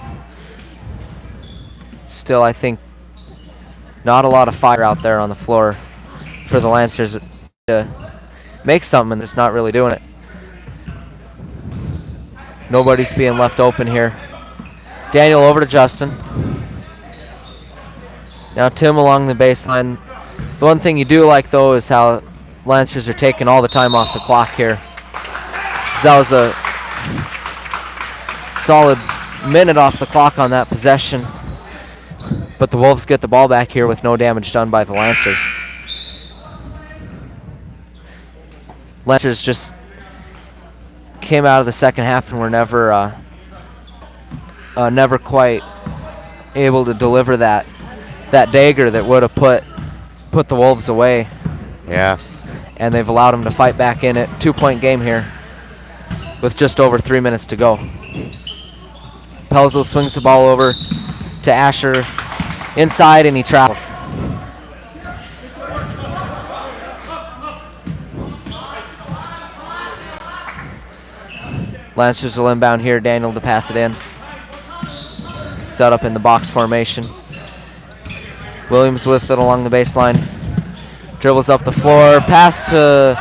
[SPEAKER 1] Still, I think, not a lot of fire out there on the floor for the Lancers to make something, and just not really doing it. Nobody's being left open here. Daniel over to Justin. Now Tim along the baseline. The one thing you do like, though, is how Lancers are taking all the time off the clock here. That was a solid minute off the clock on that possession. But the Wolves get the ball back here with no damage done by the Lancers. Lancers just came out of the second half and were never quite able to deliver that dagger that would have put the Wolves away.
[SPEAKER 2] Yeah.
[SPEAKER 1] And they've allowed them to fight back in it. 2-point game here with just over 3 minutes to go. Pelzel swings the ball over to Asher inside, and he travels. Lancers will inbound here. Daniel to pass it in. Set up in the box formation. Williams with it along the baseline. Dribbles up the floor. Pass to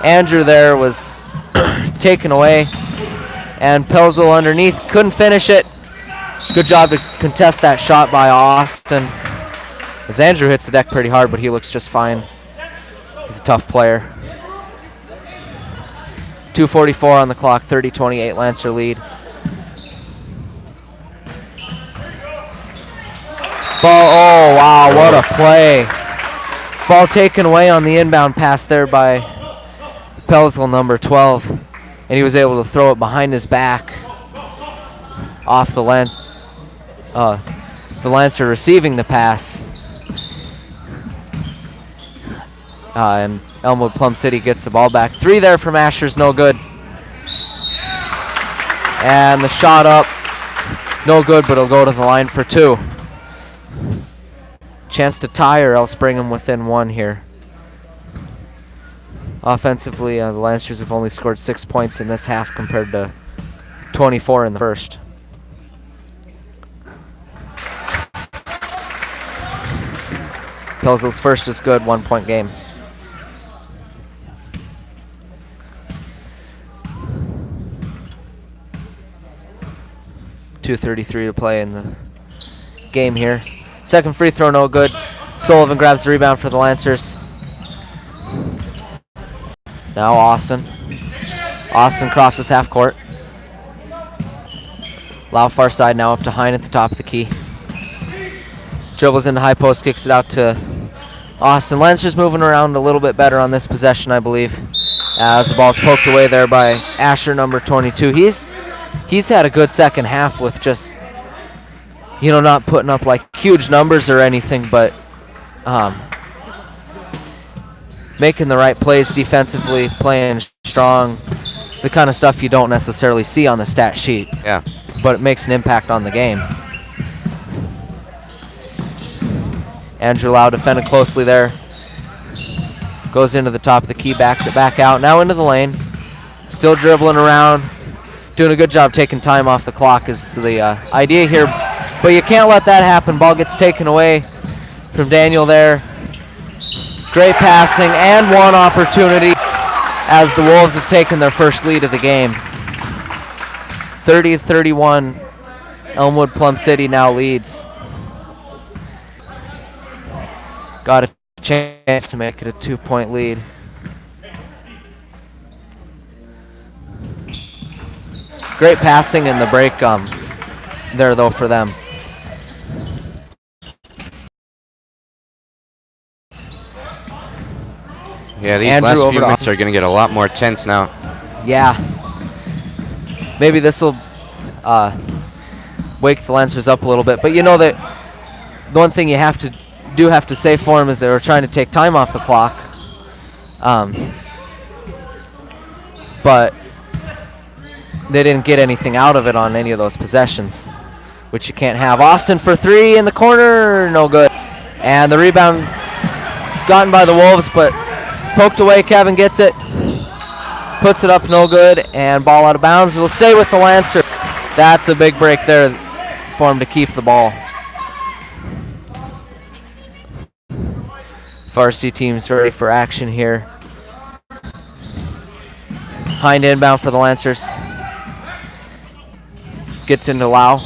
[SPEAKER 1] Andrew there was taken away. And Pelzel underneath. Couldn't finish it. Good job to contest that shot by Austin. As Andrew hits the deck pretty hard, but he looks just fine. He's a tough player. 2:44 on the clock, 30-28 Lancer lead. Ball, oh wow, what a play. Ball taken away on the inbound pass there by Pelzel, number 12. And he was able to throw it behind his back off the Lancer receiving the pass. And Elmwood-Plum City gets the ball back. 3 there from Asher's, no good. And the shot up, no good, but it'll go to the line for 2. Chance to tie or else bring them within 1 here. Offensively, the Lancers have only scored 6 points in this half compared to 24 in the first. Pelzel's first is good, 1-point game. .233 to play in the game here. Second free throw, no good. Sullivan grabs the rebound for the Lancers. Now Austin. Austin crosses half court. Lau far side now up to Hine at the top of the key. Dribbles into high post, kicks it out to Austin. Lancers moving around a little bit better on this possession, I believe, as the ball's poked away there by Asher, number 22. He's had a good second half with just, not putting up like huge numbers or anything, but making the right plays defensively, playing strong, the kind of stuff you don't necessarily see on the stat sheet.
[SPEAKER 2] Yeah.
[SPEAKER 1] But it makes an impact on the game. Andrew Lau defended closely there. Goes into the top of the key, backs it back out. Now into the lane. Still dribbling around. Doing a good job taking time off the clock is the idea here. But you can't let that happen. Ball gets taken away from Daniel there. Great passing and one opportunity as the Wolves have taken their first lead of the game. 30-31, Elmwood-Plum City now leads. Got a chance to make it a 2-point lead. Great passing in the break there though for them.
[SPEAKER 2] Yeah, these
[SPEAKER 1] Andrew
[SPEAKER 2] last
[SPEAKER 1] over
[SPEAKER 2] few
[SPEAKER 1] to
[SPEAKER 2] minutes are going to get a lot more tense now.
[SPEAKER 1] Yeah. Maybe this will wake the Lancers up a little bit. But you know that the one thing you have to say for them is they were trying to take time off the clock. But they didn't get anything out of it on any of those possessions, which you can't have. Austin for 3 in the corner, no good. And the rebound gotten by the Wolves, but poked away. Kevin gets it, puts it up, no good, and ball out of bounds. It'll stay with the Lancers. That's a big break there for him to keep the ball. Varsity team's ready for action here. Hind inbound for the Lancers. Gets into Lau.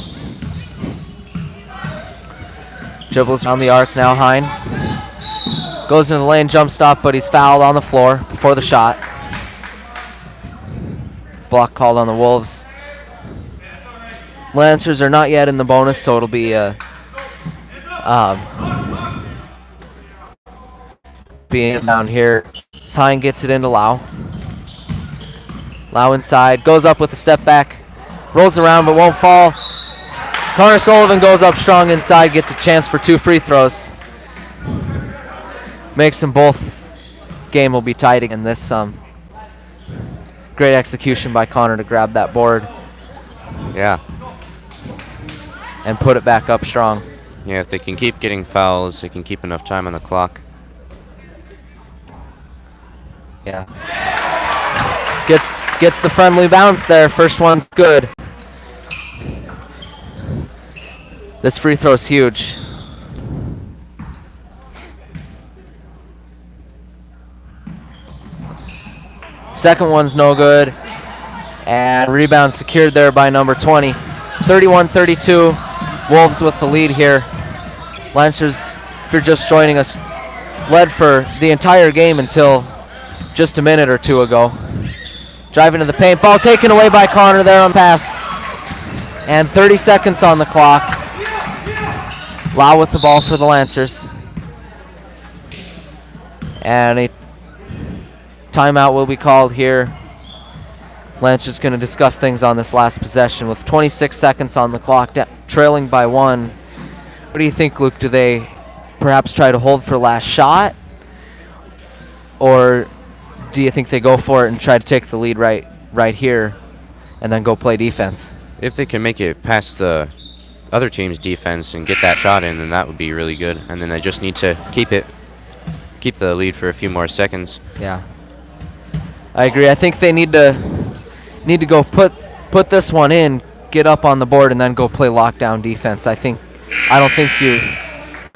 [SPEAKER 1] Dribbles around the arc now, Hind. Goes into the lane, jump stop, but he's fouled on the floor before the shot. Block called on the Wolves. Lancers are not yet in the bonus, so it'll be being down here. Hind gets it into Lau. Lau inside, goes up with a step back, rolls around but won't fall. Connor Sullivan goes up strong inside, gets a chance for 2 free throws. Makes them both. Game will be tight again. This great execution by Connor to grab that board.
[SPEAKER 2] Yeah.
[SPEAKER 1] And put it back up strong.
[SPEAKER 2] Yeah, if they can keep getting fouls, they can keep enough time on the clock.
[SPEAKER 1] Yeah. Gets the friendly bounce there. First one's good. This free throw's huge. Second one's no good. And rebound secured there by number 20. 31-32. Wolves with the lead here. Lancers, if you're just joining us, led for the entire game until just a minute or two ago. Driving to the paint. Ball taken away by Connor there on pass. And 30 seconds on the clock. Lau with the ball for the Lancers. And a timeout will be called here. Lancers going to discuss things on this last possession with 26 seconds on the clock, trailing by 1. What do you think, Luke? Do they perhaps try to hold for last shot? Or do you think they go for it and try to take the lead right here and then go play defense?
[SPEAKER 2] If they can make it past the other team's defense and get that shot in, then that would be really good. And then they just need to keep the lead for a few more seconds.
[SPEAKER 1] Yeah, I agree. I think they need to go put this one in, get up on the board, and then go play lockdown defense. I don't think you,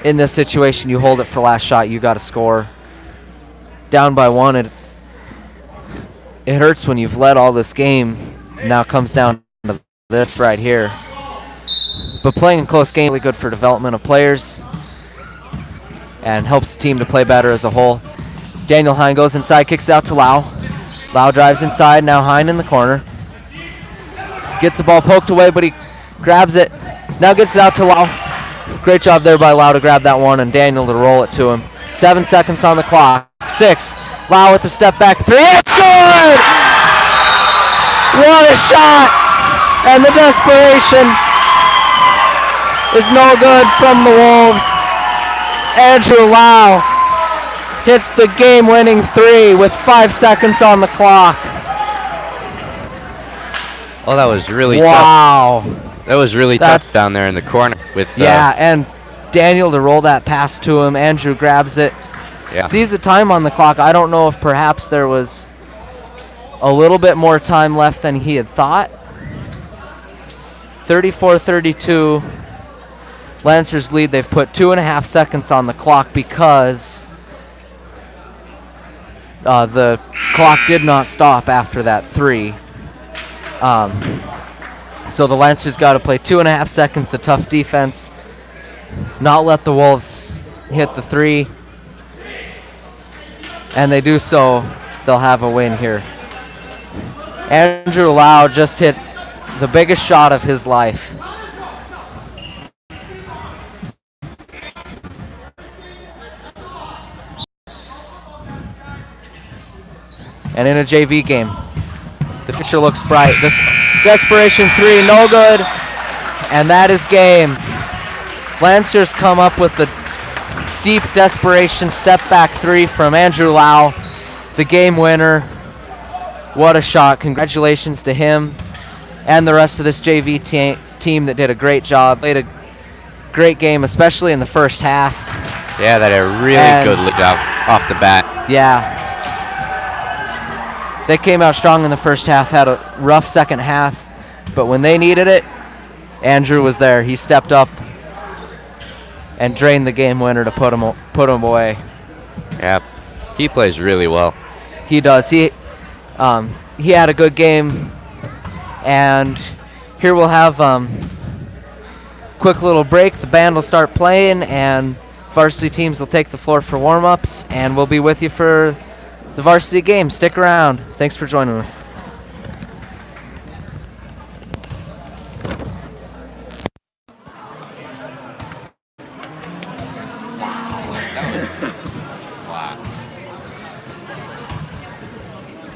[SPEAKER 1] in this situation, you hold it for last shot. You got to score. Down by 1, it hurts when you've led all this game. Now it comes down to this right here. But playing a close game is really good for development of players and helps the team to play better as a whole. Daniel Hine goes inside, kicks it out to Lau. Lau drives inside, now Hine in the corner. Gets the ball poked away, but he grabs it. Now gets it out to Lau. Great job there by Lau to grab that one and Daniel to roll it to him. 7 seconds on the clock. 6. Lau with a step back 3. It's good! What a shot! And the desperation is no good from the Wolves. Andrew Lau hits the game-winning 3 with 5 seconds on the clock.
[SPEAKER 2] Oh, that was really tough.
[SPEAKER 1] Wow.
[SPEAKER 2] That was really tough down there in the corner.
[SPEAKER 1] Yeah, and Daniel to roll that pass to him. Andrew grabs it.
[SPEAKER 2] Yeah.
[SPEAKER 1] Sees the time on the clock. I don't know if perhaps there was a little bit more time left than he had thought. 34-32. Lancers lead. They've put 2.5 seconds on the clock because the clock did not stop after that 3. So the Lancers got to play 2.5 seconds of tough defense, not let the Wolves hit the 3, and they do so, they'll have a win here. Andrew Lau just hit the biggest shot of his life. And in a JV game, the future looks bright. The desperation 3, no good. And that is game. Lancers come up with the deep desperation step back 3 from Andrew Lau, the game winner. What a shot. Congratulations to him and the rest of this JV team that did a great job. Played a great game, especially in the first half.
[SPEAKER 2] Yeah, that had a really good lead out off the bat.
[SPEAKER 1] Yeah. They came out strong in the first half, had a rough second half, but when they needed it, Andrew was there. He stepped up and drained the game winner to put him away.
[SPEAKER 2] Yeah, he plays really well.
[SPEAKER 1] He does. He had a good game, and here we'll have quick little break. The band will start playing, and varsity teams will take the floor for warm-ups, and we'll be with you for the varsity game. Stick around. Thanks for joining us.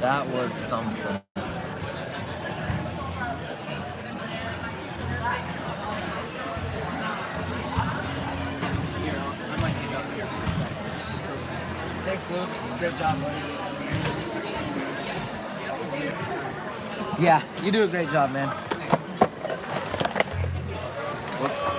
[SPEAKER 1] That was something. Thanks, Luke. Great job, buddy. Yeah, you do a great job, man. Whoops.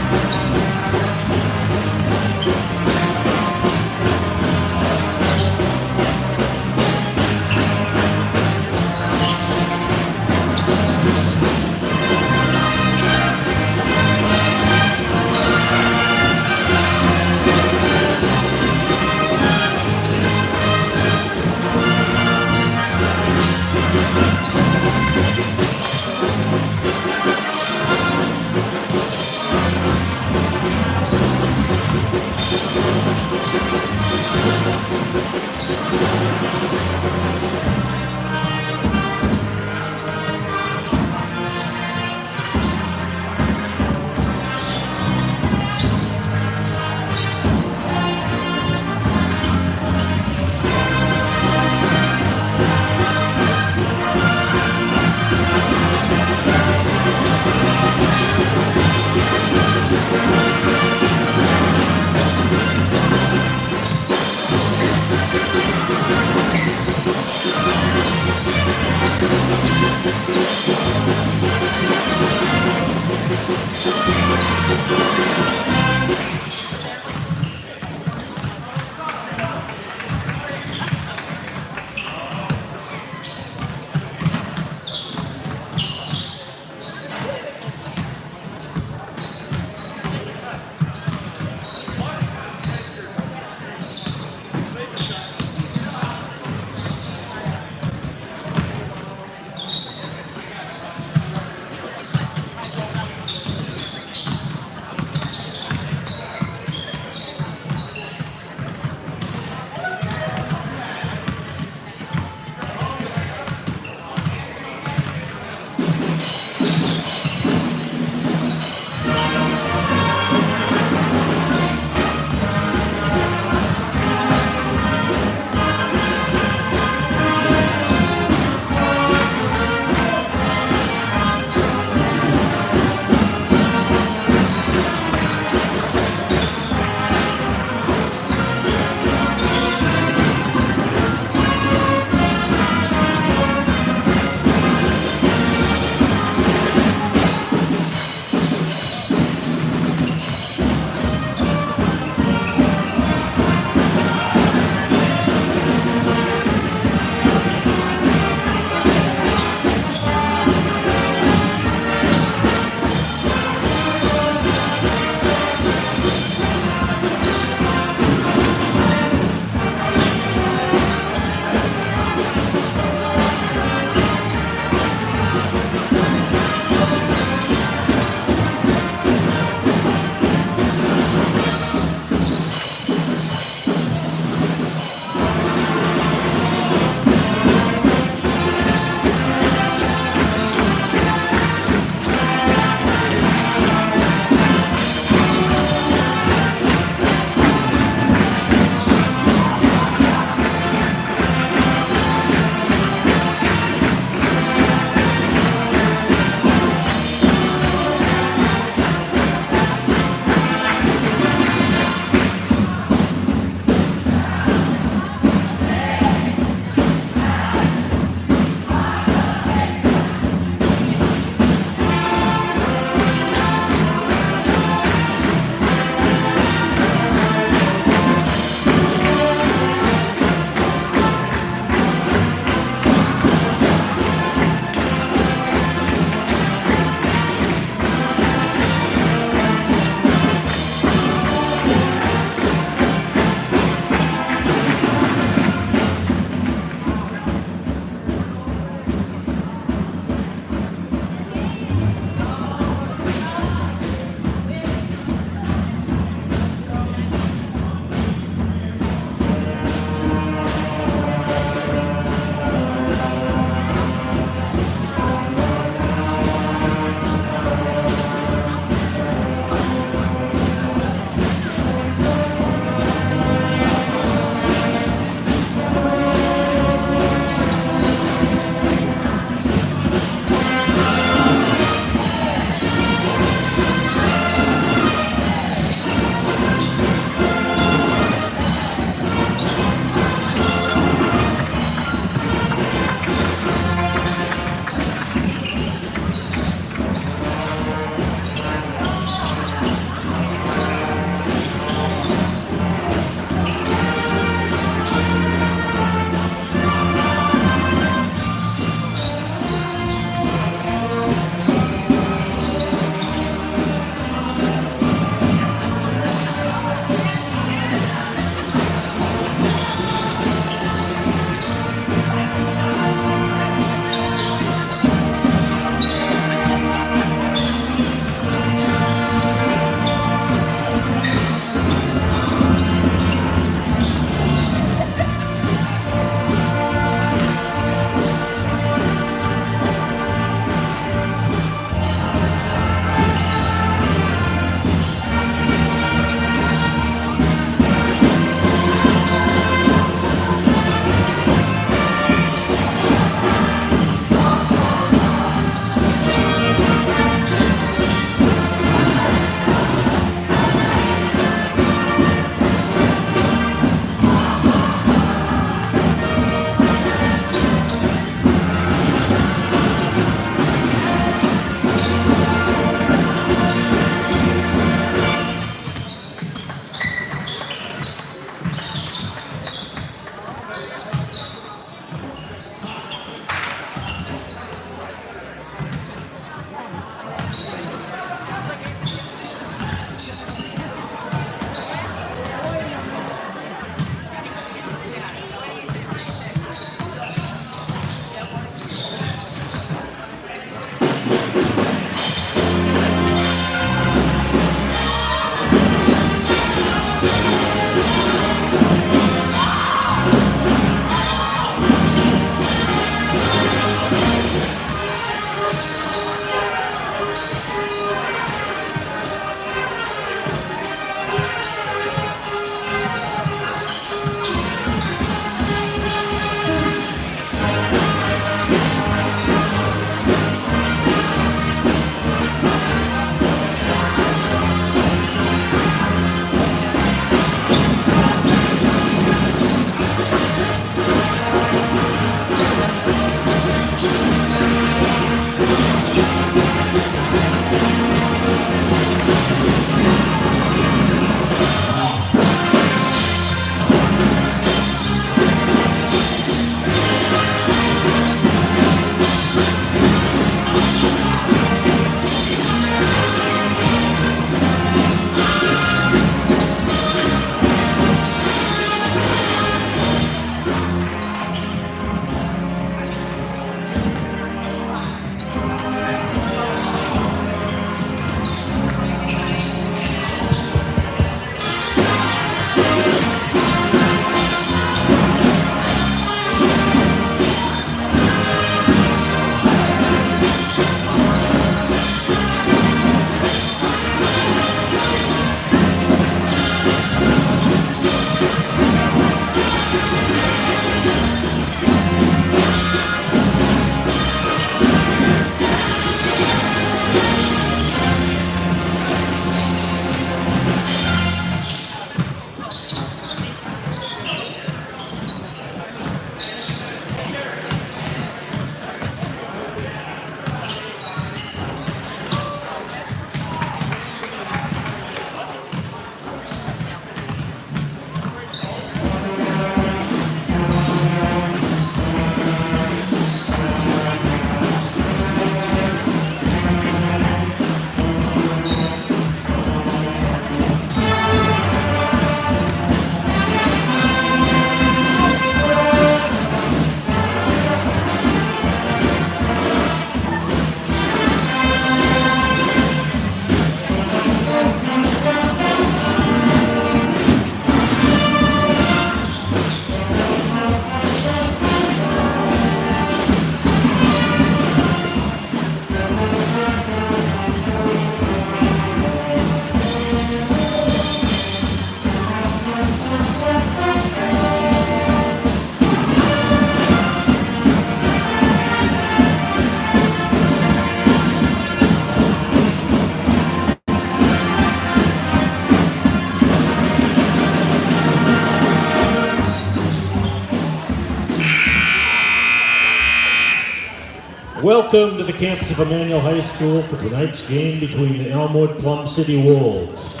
[SPEAKER 3] Welcome to the campus of Immanuel High School for tonight's game between the Elmwood-Plum City Wolves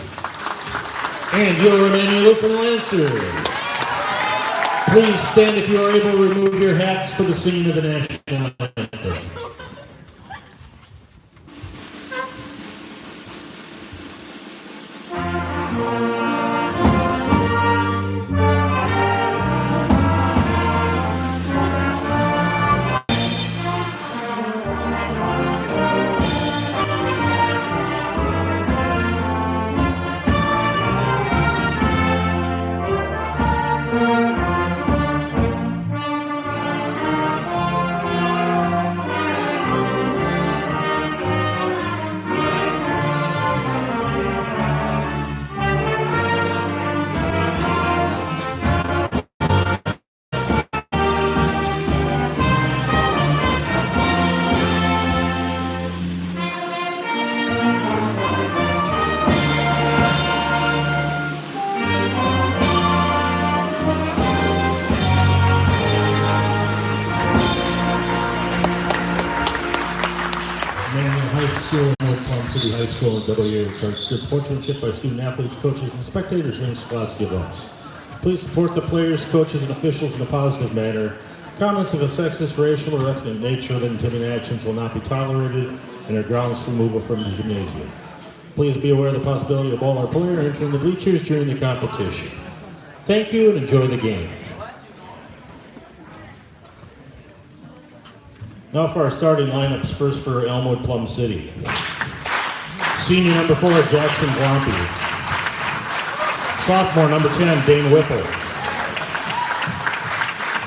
[SPEAKER 3] and your Immanuel-Plum Lancers. Please stand if you are able to remove your hats for the singing of the national anthem. Elmwood-Plum City High School and W encourage good sportsmanship by student athletes, coaches, and spectators during scholastic events. Please support the players, coaches, and officials in a positive manner. Comments of a sexist, racial, or ethnic nature of intimidating actions will not be tolerated and are grounds for removal from the gymnasium. Please be aware of the possibility of all our players entering the bleachers during the competition. Thank you and enjoy the game. Now for our starting lineups, first for Elmwood-Plum City. Senior number 4, Jackson Blompy. Sophomore number 10, Dane Whipple.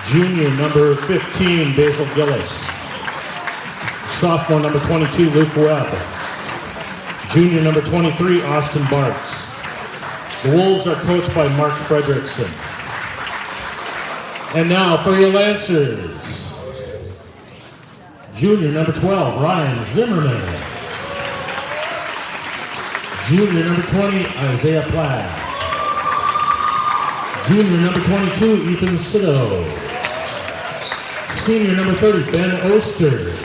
[SPEAKER 3] Junior number 15, Basil Gillis. Sophomore number 22, Luke Webb. Junior number 23, Austin Bartz. The Wolves are coached by Mark Fredrickson. And now for your Lancers. Junior number 12, Ryan Zimmerman. Junior number 20, Isaiah Platt. Junior number 22, Ethan Sito. Senior number 30, Ben Oster.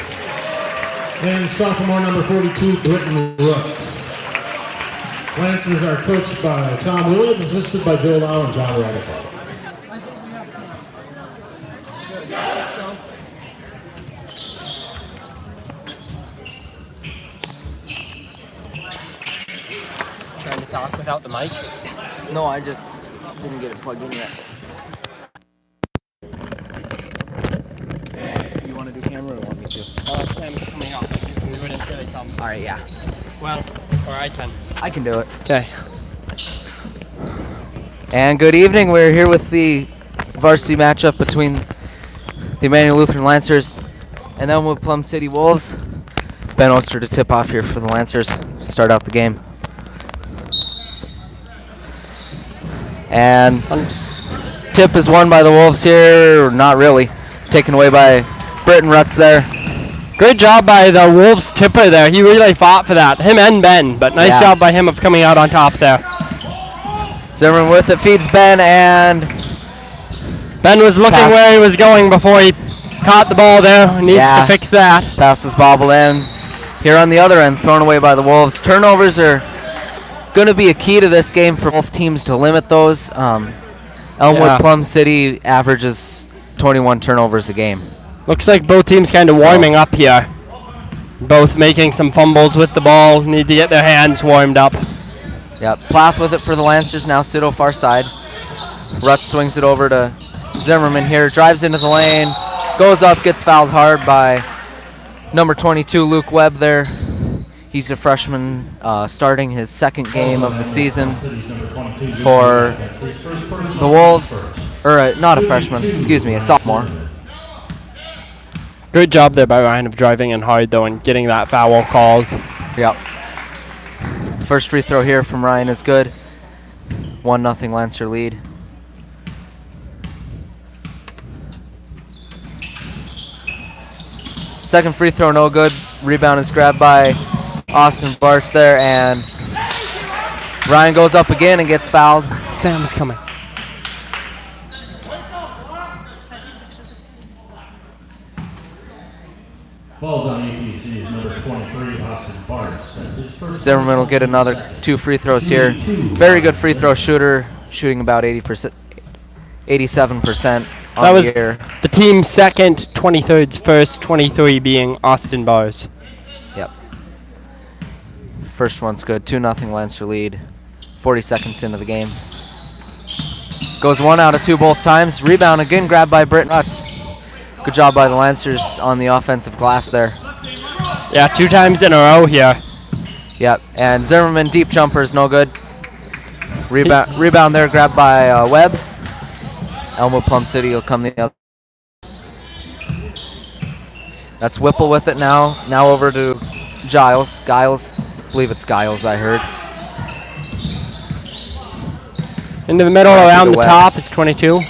[SPEAKER 3] And sophomore number 42, Britton Rooks. Lancers are coached by Tom Williams, assisted by Joe Lau and John Radical.
[SPEAKER 4] Trying to talk without the mics?
[SPEAKER 1] No, I just didn't get it plugged in yet. You want to do camera or want me to?
[SPEAKER 4] Sam's coming up. We'll do it until he comes.
[SPEAKER 1] Alright, yeah.
[SPEAKER 4] Well, or I can.
[SPEAKER 1] I can do it.
[SPEAKER 4] Okay.
[SPEAKER 1] And good evening. We're here with the varsity matchup between the Immanuel Lutheran Lancers and Elmwood-Plum City Wolves. Ben Oster to tip off here for the Lancers to start out the game. And tip is won by the Wolves here, or not really. Taken away by Britton Rutz there.
[SPEAKER 4] Great job by the Wolves tipper there. He really fought for that. Him and Ben, but nice job by him of coming out on top there.
[SPEAKER 1] Zimmerman with it, feeds Ben, and
[SPEAKER 4] Ben was looking where he was going before he caught the ball there. Needs to fix that.
[SPEAKER 1] Passes bobbled in. Here on the other end, thrown away by the Wolves. Turnovers are going to be a key to this game for both teams to limit those. Elmwood-Plum City averages 21 turnovers a game.
[SPEAKER 4] Looks like both teams kind of warming up here. Both making some fumbles with the ball. Need to get their hands warmed up.
[SPEAKER 1] Yep, Plath with it for the Lancers, now Sito far side. Rutz swings it over to Zimmerman here, drives into the lane, goes up, gets fouled hard by number 22, Luke Webb there. He's a freshman starting his second game of the season for the Wolves. Or not a freshman, excuse me, a sophomore.
[SPEAKER 4] Good job there by Ryan of driving in hard though and getting that foul called.
[SPEAKER 1] Yep. First free throw here from Ryan is good. 1-0 Lancer lead. Second free throw no good. Rebound is grabbed by Austin Bartz there, and Ryan goes up again and gets fouled.
[SPEAKER 4] Sam's coming.
[SPEAKER 3] Falls on APC's number 23, Austin Barnes. That's his first
[SPEAKER 1] Zimmerman will get another 2 free throws here. Very good free throw shooter, shooting about 80%, 87% on
[SPEAKER 4] That was
[SPEAKER 1] the year.
[SPEAKER 4] the team's second, 23rd's first, 23 being Austin Bars.
[SPEAKER 1] Yep. First one's good. 2-0 Lancer lead. 40 seconds into the game. Goes 1 out of 2 both times. Rebound again grabbed by Britt Rutz. Good job by the Lancers on the offensive glass there.
[SPEAKER 4] Yeah, 2 times in a row here.
[SPEAKER 1] Yep. And Zimmerman deep jumper is no good. Rebound there grabbed by Webb. Elmwood-Plum City will come the other. That's Whipple with it now. Now over to Giles. I believe it's Giles, I heard.
[SPEAKER 4] Into the middle,
[SPEAKER 1] Back
[SPEAKER 4] around
[SPEAKER 1] to
[SPEAKER 4] the
[SPEAKER 1] Webb.
[SPEAKER 4] top, it's 22.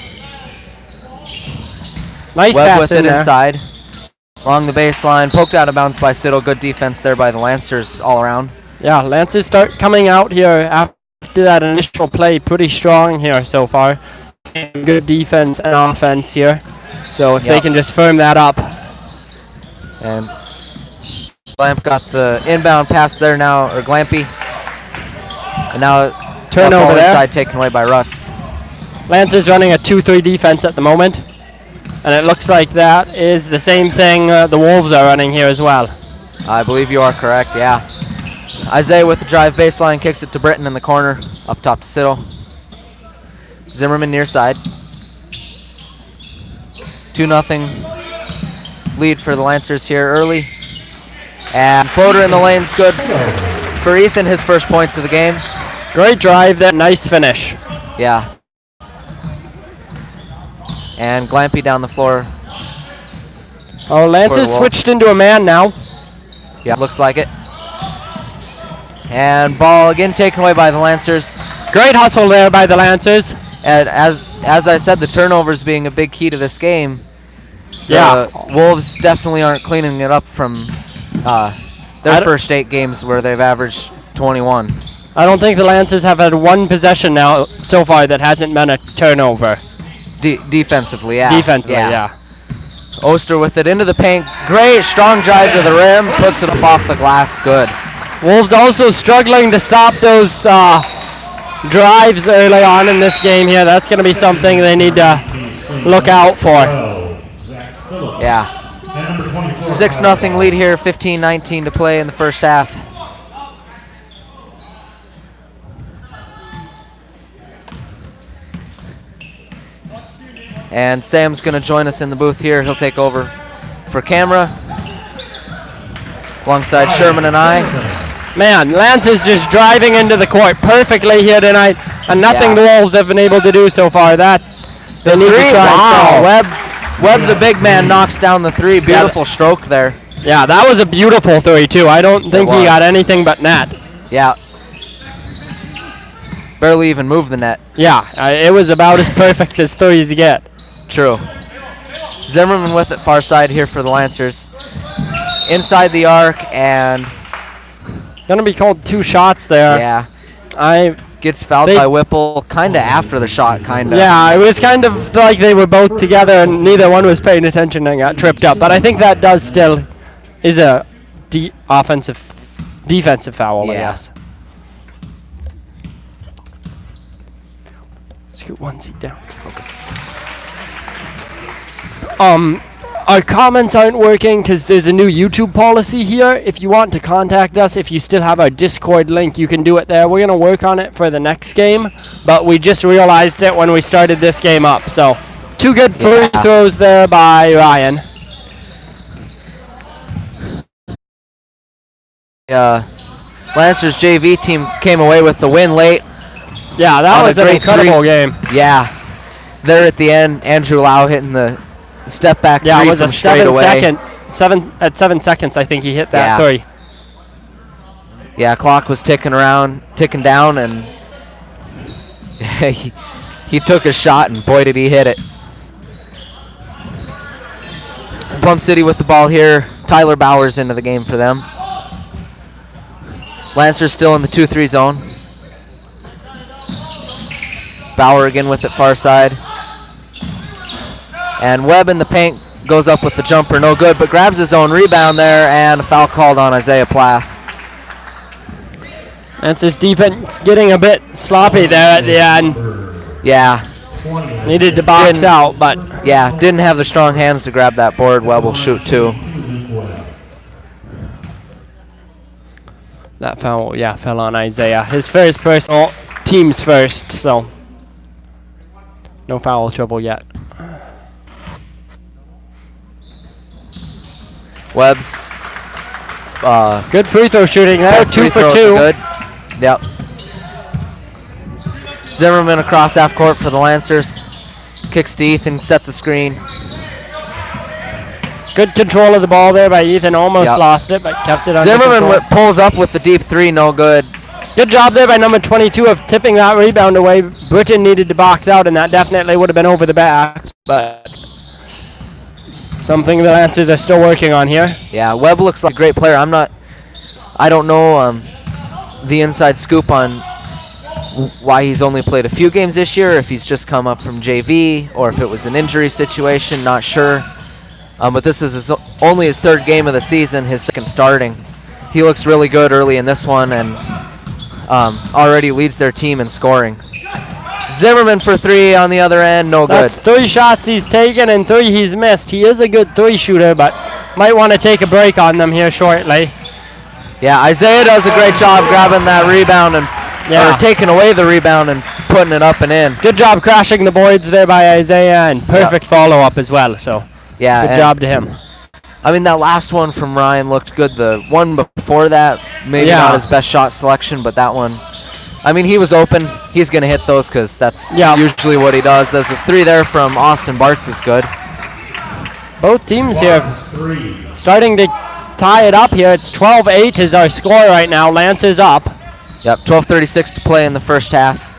[SPEAKER 4] Nice
[SPEAKER 1] Webb
[SPEAKER 4] pass
[SPEAKER 1] with
[SPEAKER 4] in
[SPEAKER 1] it
[SPEAKER 4] there.
[SPEAKER 1] inside. Along the baseline. Poked out of bounds by Siddle. Good defense there by the Lancers all around.
[SPEAKER 4] Yeah, Lancers start coming out here after that initial play pretty strong here so far. Good defense and offense here. So if they
[SPEAKER 1] Yep.
[SPEAKER 4] can just firm that up.
[SPEAKER 1] And Glamp got the inbound pass there now, or Glampy. And now
[SPEAKER 4] Turnover
[SPEAKER 1] ball
[SPEAKER 4] there.
[SPEAKER 1] inside taken away by Rutz.
[SPEAKER 4] Lancers running a 2-3 defense at the moment. And it looks like that is the same thing the Wolves are running here as well.
[SPEAKER 1] I believe you are correct, yeah. Isaiah with the drive baseline, kicks it to Britton in the corner, up top to Siddle. Zimmerman near side. 2-0 lead for the Lancers here early. And floater in the lane's good for Ethan, his first points of the game.
[SPEAKER 4] Great drive there, nice finish.
[SPEAKER 1] Yeah. And Glampy down the floor.
[SPEAKER 4] Oh, Lancers
[SPEAKER 1] Wolves.
[SPEAKER 4] switched into a man now.
[SPEAKER 1] Yeah, looks like it. And ball again taken away by the Lancers.
[SPEAKER 4] Great hustle there by the Lancers.
[SPEAKER 1] And as I said, the turnovers being a big key to this game.
[SPEAKER 4] Yeah.
[SPEAKER 1] The Wolves definitely aren't cleaning it up from their first 8 games where they've averaged 21.
[SPEAKER 4] I don't think the Lancers have had one possession now so far that hasn't been a turnover.
[SPEAKER 1] Defensively, yeah.
[SPEAKER 4] Defensively, yeah.
[SPEAKER 1] Oster with it into the paint. Great, strong drive to the rim. Puts it up off the glass. Good.
[SPEAKER 4] Wolves also struggling to stop those drives early on in this game here. That's going to be something they need to look out for.
[SPEAKER 1] Yeah. 6-0 lead here. 15-19 to play in the first half. And Sam's going to join us in the booth here. He'll take over for camera alongside Sherman and I.
[SPEAKER 4] Man, Lance is just driving into the court perfectly here tonight, and nothing the Wolves have been able to do so far. That they need to try and solve.
[SPEAKER 1] Webb, the big man, knocks down the 3. Beautiful stroke there.
[SPEAKER 4] Yeah, that was a beautiful 3 too. I don't think he got anything but net.
[SPEAKER 1] Yeah. Barely even moved the net.
[SPEAKER 4] Yeah, it was about as perfect as 3s get.
[SPEAKER 1] True. Zimmerman with it far side here for the Lancers. Inside the arc and
[SPEAKER 4] Gonna be called 2 shots there.
[SPEAKER 1] yeah. Gets fouled by Whipple kind of after the shot, kind of.
[SPEAKER 4] Yeah, it was kind of like they were both together and neither one was paying attention and got tripped up. But I think that does still is a defensive foul, I guess. Let's get 1 seat down. Our comments aren't working because there's a new YouTube policy here. If you want to contact us, if you still have our Discord link, you can do it there. We're going to work on it for the next game, but we just realized it when we started this game up. So, 2 good free throws there by Ryan.
[SPEAKER 1] Lancers JV team came away with the win late.
[SPEAKER 4] Yeah, that was an incredible game.
[SPEAKER 1] Yeah. There at the end, Andrew Lau hitting the step back 3
[SPEAKER 4] it was
[SPEAKER 1] from
[SPEAKER 4] a
[SPEAKER 1] straight away.
[SPEAKER 4] 7 seconds, I think he hit that 3.
[SPEAKER 1] Yeah, clock was ticking down, and he took a shot, and boy did he hit it. Plum City with the ball here. Tyler Bowers into the game for them. Lancers still in the 2-3 zone. Bauer again with it far side. And Webb in the paint goes up with the jumper, no good, but grabs his own rebound there, and a foul called on Isaiah Plath.
[SPEAKER 4] That's his defense getting a bit sloppy there at the end.
[SPEAKER 1] Yeah.
[SPEAKER 4] Needed to box out, but
[SPEAKER 1] yeah, didn't have the strong hands to grab that board. Webb will shoot two.
[SPEAKER 4] That foul, fell on Isaiah. His first personal, team's first, so no foul trouble yet.
[SPEAKER 1] Webb's
[SPEAKER 4] good free throw shooting there, 2 for 2.
[SPEAKER 1] Good. Yep. Zimmerman across half court for the Lancers. Kicks to Ethan, sets a screen.
[SPEAKER 4] Good control of the ball there by Ethan. Almost lost it, but kept it under
[SPEAKER 1] Zimmerman
[SPEAKER 4] control.
[SPEAKER 1] pulls up with the deep three, no good.
[SPEAKER 4] Good job there by number 22 of tipping that rebound away. Britton needed to box out, and that definitely would have been over the back, but something the Lancers are still working on here.
[SPEAKER 1] Yeah, Webb looks like a great player. I don't know the inside scoop on why he's only played a few games this year, if he's just come up from JV, or if it was an injury situation, not sure. But this is only his third game of the season, his second starting. He looks really good early in this one and already leads their team in scoring. Zimmerman for three on the other end, no good.
[SPEAKER 4] That's 3 shots he's taken and 3 he's missed. He is a good 3 shooter, but might want to take a break on them here shortly.
[SPEAKER 1] Yeah, Isaiah does a great job grabbing that rebound and or taking away the rebound and putting it up and in.
[SPEAKER 4] Good job crashing the boards there by Isaiah, and perfect follow-up as well. So
[SPEAKER 1] yeah,
[SPEAKER 4] good job to him.
[SPEAKER 1] I mean, that last one from Ryan looked good. The one before that, maybe not his best shot selection, but that one, I mean, he was open. He's going to hit those because that's usually what he does. There's a 3 there from Austin Bartz is good.
[SPEAKER 4] Both teams here starting to tie it up here. It's 12-8 is our score right now. Lancers up.
[SPEAKER 1] Yep, 12:36 to play in the first half.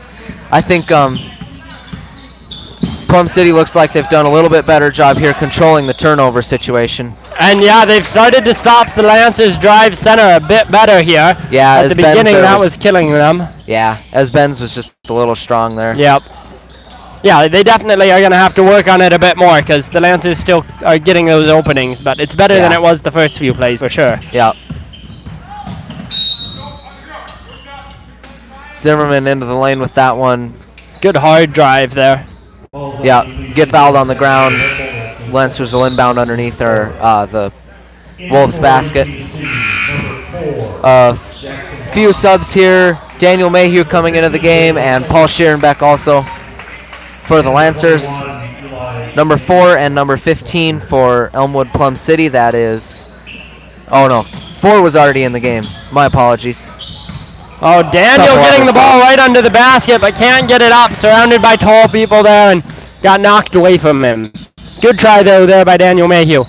[SPEAKER 1] I think Plum City looks like they've done a little bit better job here controlling the turnover situation.
[SPEAKER 4] And they've started to stop the Lancers drive center a bit better here.
[SPEAKER 1] Yeah,
[SPEAKER 4] at the beginning that was killing them.
[SPEAKER 1] Yeah, as Ben's was just a little strong there.
[SPEAKER 4] Yep. Yeah, they definitely are going to have to work on it a bit more because the Lancers still are getting those openings, but it's better than it was the first few plays for sure.
[SPEAKER 1] Yeah. Zimmerman into the lane with that one.
[SPEAKER 4] Good hard drive there.
[SPEAKER 1] Yeah, get fouled on the ground. Lancers will inbound underneath the Wolves basket. Few subs here. Daniel Mayhew coming into the game, and Paul Schierenbeck also for the Lancers. Number 4 and number 15 for Elmwood-Plum City. That is... Oh, no. 4 was already in the game. My apologies.
[SPEAKER 4] Oh, Daniel getting the ball right under the basket, but can't get it up. Surrounded by tall people there and got knocked away from him. Good try, though, there by Daniel Mayhew.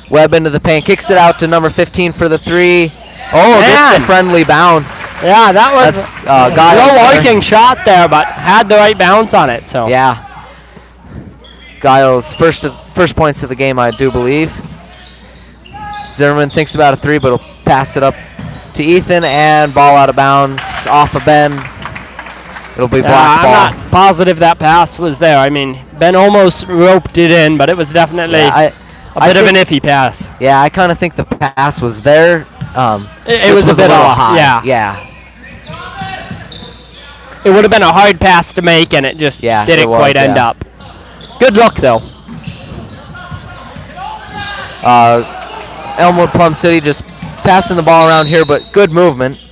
[SPEAKER 1] Webb into the paint. Kicks it out to number 15 for the 3. Oh, gets the friendly bounce.
[SPEAKER 4] Yeah, that was a low-arcing shot there, but had the right bounce on it. So
[SPEAKER 1] yeah. Giles' first points of the game, I do believe. Zimmerman thinks about a 3, but he'll pass it up to Ethan, and ball out of bounds off of Ben. It'll be black ball.
[SPEAKER 4] I'm not positive that pass was there. I mean, Ben almost roped it in, but it was definitely a bit of an iffy pass.
[SPEAKER 1] Yeah, I kind of think the pass was there.
[SPEAKER 4] It was a bit off.
[SPEAKER 1] High.
[SPEAKER 4] Yeah. It would have been a hard pass to make, and it just didn't quite end up. Good luck, though.
[SPEAKER 1] Elmwood-Plum City just passing the ball around here, but good movement.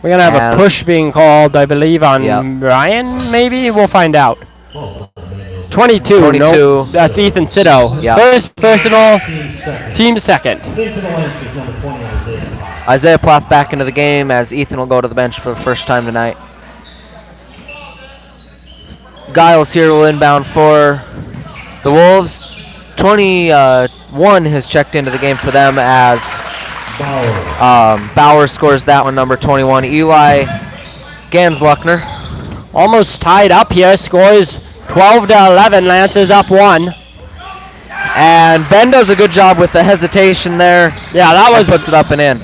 [SPEAKER 4] We're going to have a push being called, I believe, on Ryan, maybe? We'll find out. 22. Nope, that's Ethan Sito.
[SPEAKER 1] Yep.
[SPEAKER 4] First personal, team second.
[SPEAKER 1] Isaiah Plath back into the game as Ethan will go to the bench for the first time tonight. Giles here will inbound for the Wolves. 21 has checked into the game for them as Bauer scores that one, number 21. Eli Gansluckner.
[SPEAKER 4] Almost tied up here, scores 12-11, Lancers up 1.
[SPEAKER 1] And Ben does a good job with the hesitation there.
[SPEAKER 4] Yeah, that was...
[SPEAKER 1] puts it up and in.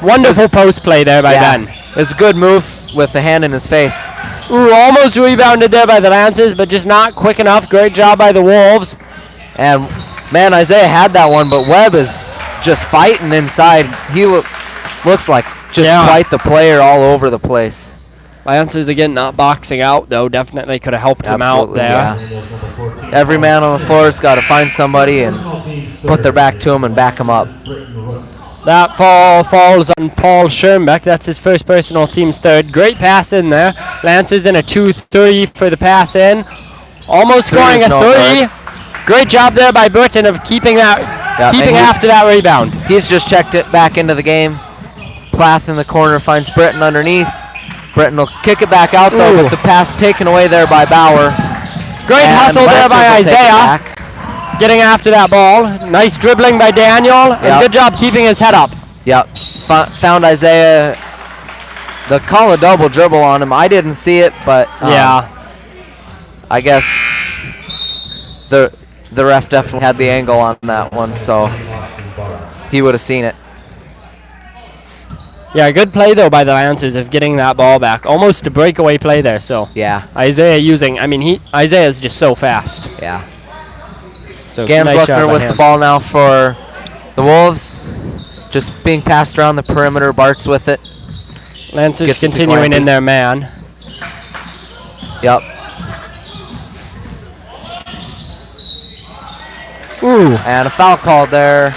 [SPEAKER 4] Wonderful post play there by
[SPEAKER 1] Yeah.
[SPEAKER 4] Ben.
[SPEAKER 1] It's a good move with the hand in his face.
[SPEAKER 4] Ooh, almost rebounded there by the Lancers, but just not quick enough. Great job by the Wolves.
[SPEAKER 1] And man, Isaiah had that one, but Webb is just fighting inside. He looks like just quite the player all over the place.
[SPEAKER 4] Lancers again not boxing out though. Definitely could have helped him out there.
[SPEAKER 1] Yeah. Every man on the floor has got to find somebody and put their back to him and back him up.
[SPEAKER 4] That falls on Paul Schoenbeck. That's his first personal, team's third. Great pass in there. Lancers in a 2-3 for the pass in. Almost scoring a three. Great job there by Burton of keeping after that rebound.
[SPEAKER 1] He's just checked it back into the game. Plath in the corner finds Britton underneath. Britton will kick it back out though, but the pass taken away there by Bauer.
[SPEAKER 4] Great hustle there by Isaiah. Getting after that ball. Nice dribbling by Daniel. And good job keeping his head up.
[SPEAKER 1] Yep. Found Isaiah. The call a double dribble on him. I didn't see it, but I guess the ref definitely had the angle on that one, so he would have seen it.
[SPEAKER 4] Yeah, good play though by the Lancers of getting that ball back. Almost a breakaway play there. So
[SPEAKER 1] yeah,
[SPEAKER 4] Isaiah's just so fast.
[SPEAKER 1] Yeah.
[SPEAKER 4] So
[SPEAKER 1] Gansluckner with the ball now for the Wolves. Just being passed around the perimeter. Bart's with it.
[SPEAKER 4] Lancers continuing in their man.
[SPEAKER 1] Yep.
[SPEAKER 4] Ooh.
[SPEAKER 1] And a foul called there.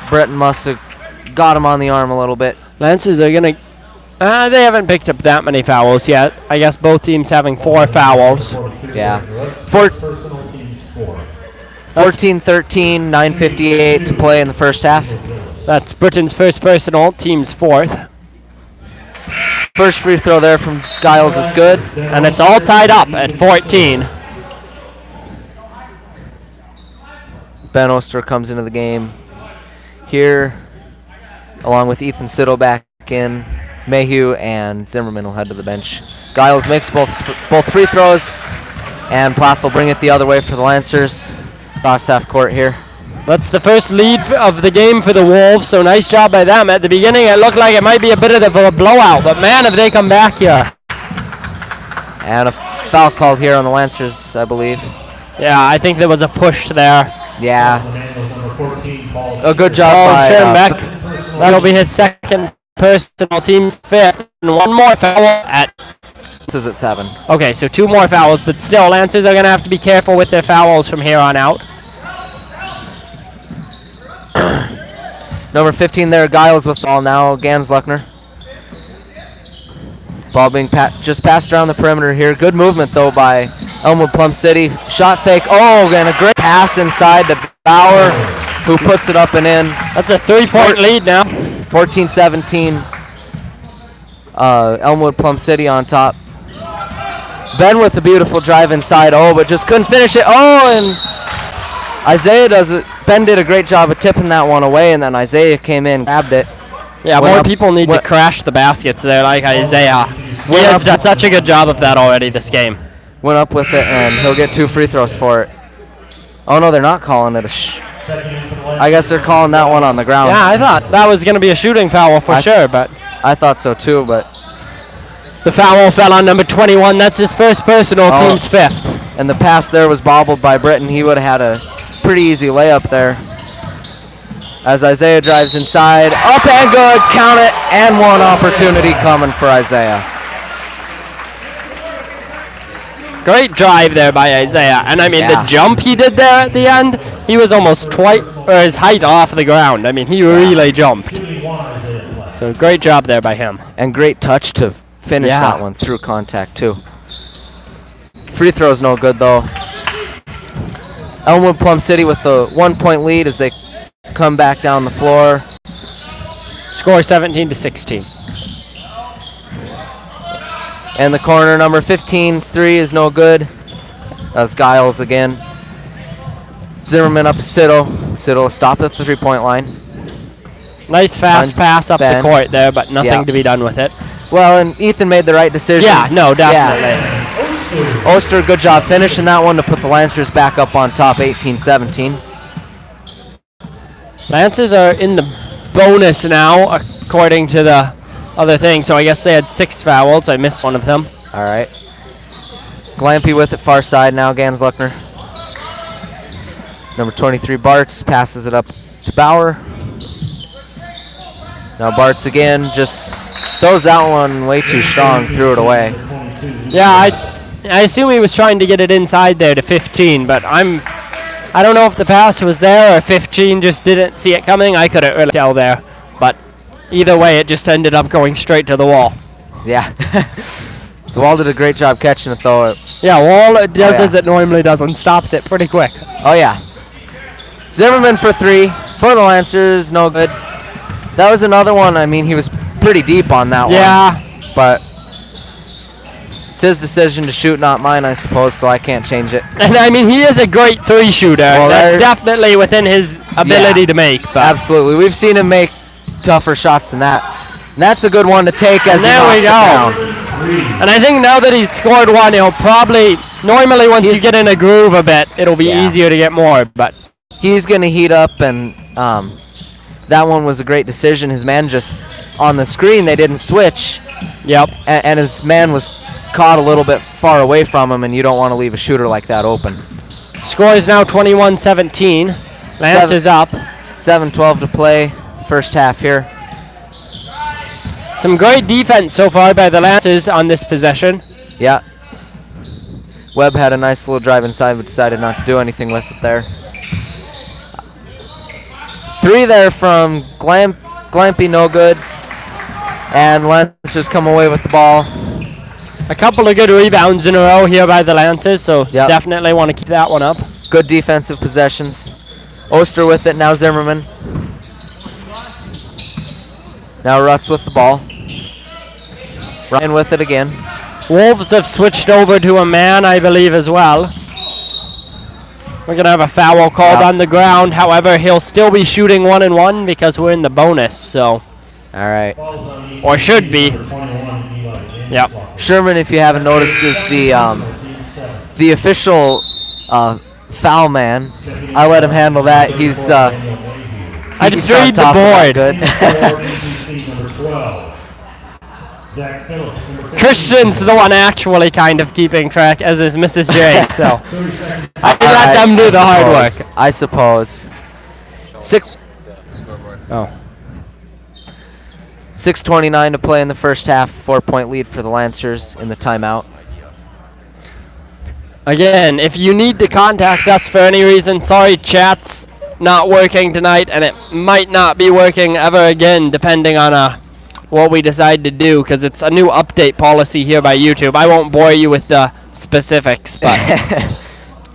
[SPEAKER 1] Britton must have got him on the arm a little bit.
[SPEAKER 4] Lancers are going to... they haven't picked up that many fouls yet. I guess both teams having 4 fouls.
[SPEAKER 1] Yeah. 14-13, 9:58 to play in the first half.
[SPEAKER 4] That's Britton's first personal, team's 4th.
[SPEAKER 1] First free throw there from Giles is good.
[SPEAKER 4] And it's all tied up at 14.
[SPEAKER 1] Ben Oster comes into the game here, along with Ethan Siddle back in. Mayhew and Zimmerman will head to the bench. Giles makes both free throws, and Plath will bring it the other way for the Lancers. Last half court here.
[SPEAKER 4] That's the first lead of the game for the Wolves, so nice job by them. At the beginning, it looked like it might be a bit of a blowout, but man, have they come back here.
[SPEAKER 1] And a foul called here on the Lancers, I believe.
[SPEAKER 4] Yeah, I think there was a push there.
[SPEAKER 1] Yeah. A good job by
[SPEAKER 4] Schoenbeck. That'll be his second personal, team's 5th, and one more foul at...
[SPEAKER 1] This is at 7.
[SPEAKER 4] Okay, so 2 more fouls, but still, Lancers are going to have to be careful with their fouls from here on out.
[SPEAKER 1] Number 15 there, Giles with the ball now, Gansluckner. Ball being just passed around the perimeter here. Good movement, though, by Elmwood-Plum City. Shot fake. Oh, and a great pass inside to Bauer, who puts it up and in.
[SPEAKER 4] That's a 3-point lead now.
[SPEAKER 1] 14-17. Elmwood-Plum City on top. Ben with a beautiful drive inside. Oh, but just couldn't finish it. Oh, and Isaiah does it. Ben did a great job of tipping that one away, and then Isaiah came in, grabbed it.
[SPEAKER 4] Yeah, more people need to crash the baskets there like Isaiah. He has done such a good job of that already this game.
[SPEAKER 1] Went up with it, and he'll get 2 free throws for it. Oh, no, they're not calling it a I guess they're calling that one on the ground.
[SPEAKER 4] Yeah, I thought that was going to be a shooting foul for sure, but...
[SPEAKER 1] I thought so, too, but...
[SPEAKER 4] The foul fell on number 21. That's his first personal, team's 5th.
[SPEAKER 1] And the pass there was bobbled by Britton. He would have had a pretty easy layup there. As Isaiah drives inside. Up and good. Count it. And one opportunity coming for Isaiah.
[SPEAKER 4] Great drive there by Isaiah. And I mean, the jump he did there at the end, he was almost his height off the ground. I mean, he really jumped. So great job there by him.
[SPEAKER 1] And great touch to finish that one through contact, too. Free throw's no good, though. Elmwood-Plum City with a 1-point lead as they come back down the floor.
[SPEAKER 4] Score 17-16.
[SPEAKER 1] And the corner, number 15's 3 is no good. That's Giles again. Zimmerman up to Siddle. Siddle stopped at the 3-point line.
[SPEAKER 4] Nice fast pass up the court there, but nothing to be done with it.
[SPEAKER 1] Well, and Ethan made the right decision.
[SPEAKER 4] Yeah, no, definitely.
[SPEAKER 1] Yeah. Oster, good job finishing that one to put the Lancers back up on top, 18-17.
[SPEAKER 4] Lancers are in the bonus now, a according to the other thing. So I guess they had 6 fouls. I missed one of them.
[SPEAKER 1] All right. Glampy with it, far side now, Gansluckner. Number 23, Bartz, passes it up to Bauer. Now Bartz again, just throws that one way too strong, threw it away.
[SPEAKER 4] Yeah, I assume he was trying to get it inside there to 15, but I don't know if the pass was there or 15 just didn't see it coming. I couldn't really tell there, but either way, it just ended up going straight to the wall.
[SPEAKER 1] Yeah. The wall did a great job catching it, though.
[SPEAKER 4] Yeah, wall it does as it normally does and stops it pretty quick.
[SPEAKER 1] Oh, yeah. Zimmerman for 3. For the Lancers, no good. That was another one. I mean, he was pretty deep on that one.
[SPEAKER 4] Yeah.
[SPEAKER 1] But it's his decision to shoot, not mine, I suppose, so I can't change it.
[SPEAKER 4] And I mean, he is a great 3 shooter.
[SPEAKER 1] Well,
[SPEAKER 4] that's definitely within his ability to make. But
[SPEAKER 1] absolutely. We've seen him make tougher shots than that. And that's a good one to take as he knocks it down.
[SPEAKER 4] And I think now that he's scored one, he'll probably, normally once you get in a groove a bit, it'll be easier to get more. But
[SPEAKER 1] he's going to heat up, and that one was a great decision. His man just, on the screen, they didn't switch.
[SPEAKER 4] Yep.
[SPEAKER 1] And his man was caught a little bit far away from him, and you don't want to leave a shooter like that open.
[SPEAKER 4] Score is now 21-17. Lancers up.
[SPEAKER 1] 7:12 to play, first half here.
[SPEAKER 4] Some great defense so far by the Lancers on this possession.
[SPEAKER 1] Yeah. Webb had a nice little drive inside, but decided not to do anything with it there. 3 there from Glampy, no good. And Lancers come away with the ball.
[SPEAKER 4] A couple of good rebounds in a row here by the Lancers, so definitely want to keep that one up.
[SPEAKER 1] Good defensive possessions. Oster with it, now Zimmerman. Now Rutz with the ball. Ryan with it again.
[SPEAKER 4] Wolves have switched over to a man, I believe, as well. We're going to have a foul called on the ground. However, he'll still be shooting 1-1 because we're in the bonus, so.
[SPEAKER 1] All right.
[SPEAKER 4] Or should be. Yep.
[SPEAKER 1] Sherman, if you haven't noticed, is the official foul man. I let him handle that. He's
[SPEAKER 4] I just read the board. Christian's the one actually kind of keeping track, as is Mrs. J. So I can let them do the hard work.
[SPEAKER 1] I suppose. 6:29 to play in the first half. 4-point lead for the Lancers in the timeout.
[SPEAKER 4] Again, if you need to contact us for any reason, sorry, chat's not working tonight, and it might not be working ever again, depending on what we decide to do, because it's a new update policy here by YouTube. I won't bore you with the specifics, but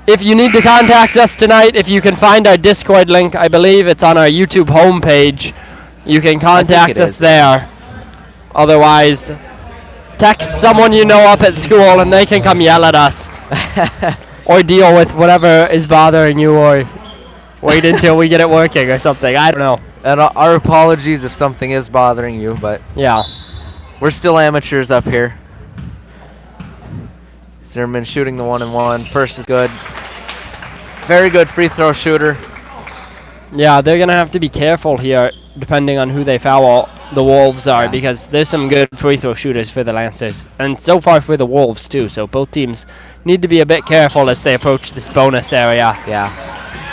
[SPEAKER 4] if you need to contact us tonight, if you can find our Discord link, I believe it's on our YouTube homepage. You can contact us there. Otherwise, text someone you know up at school and they can come yell at us. Or deal with whatever is bothering you, or wait until we get it working or something. I don't know.
[SPEAKER 1] And our apologies if something is bothering you, but
[SPEAKER 4] yeah,
[SPEAKER 1] we're still amateurs up here. Zimmerman shooting the 1-1. First is good. Very good free throw shooter.
[SPEAKER 4] Yeah, they're going to have to be careful here, depending on who they foul the Wolves are, because there's some good free throw shooters for the Lancers. And so far for the Wolves, too. So both teams need to be a bit careful as they approach this bonus area.
[SPEAKER 1] Yeah.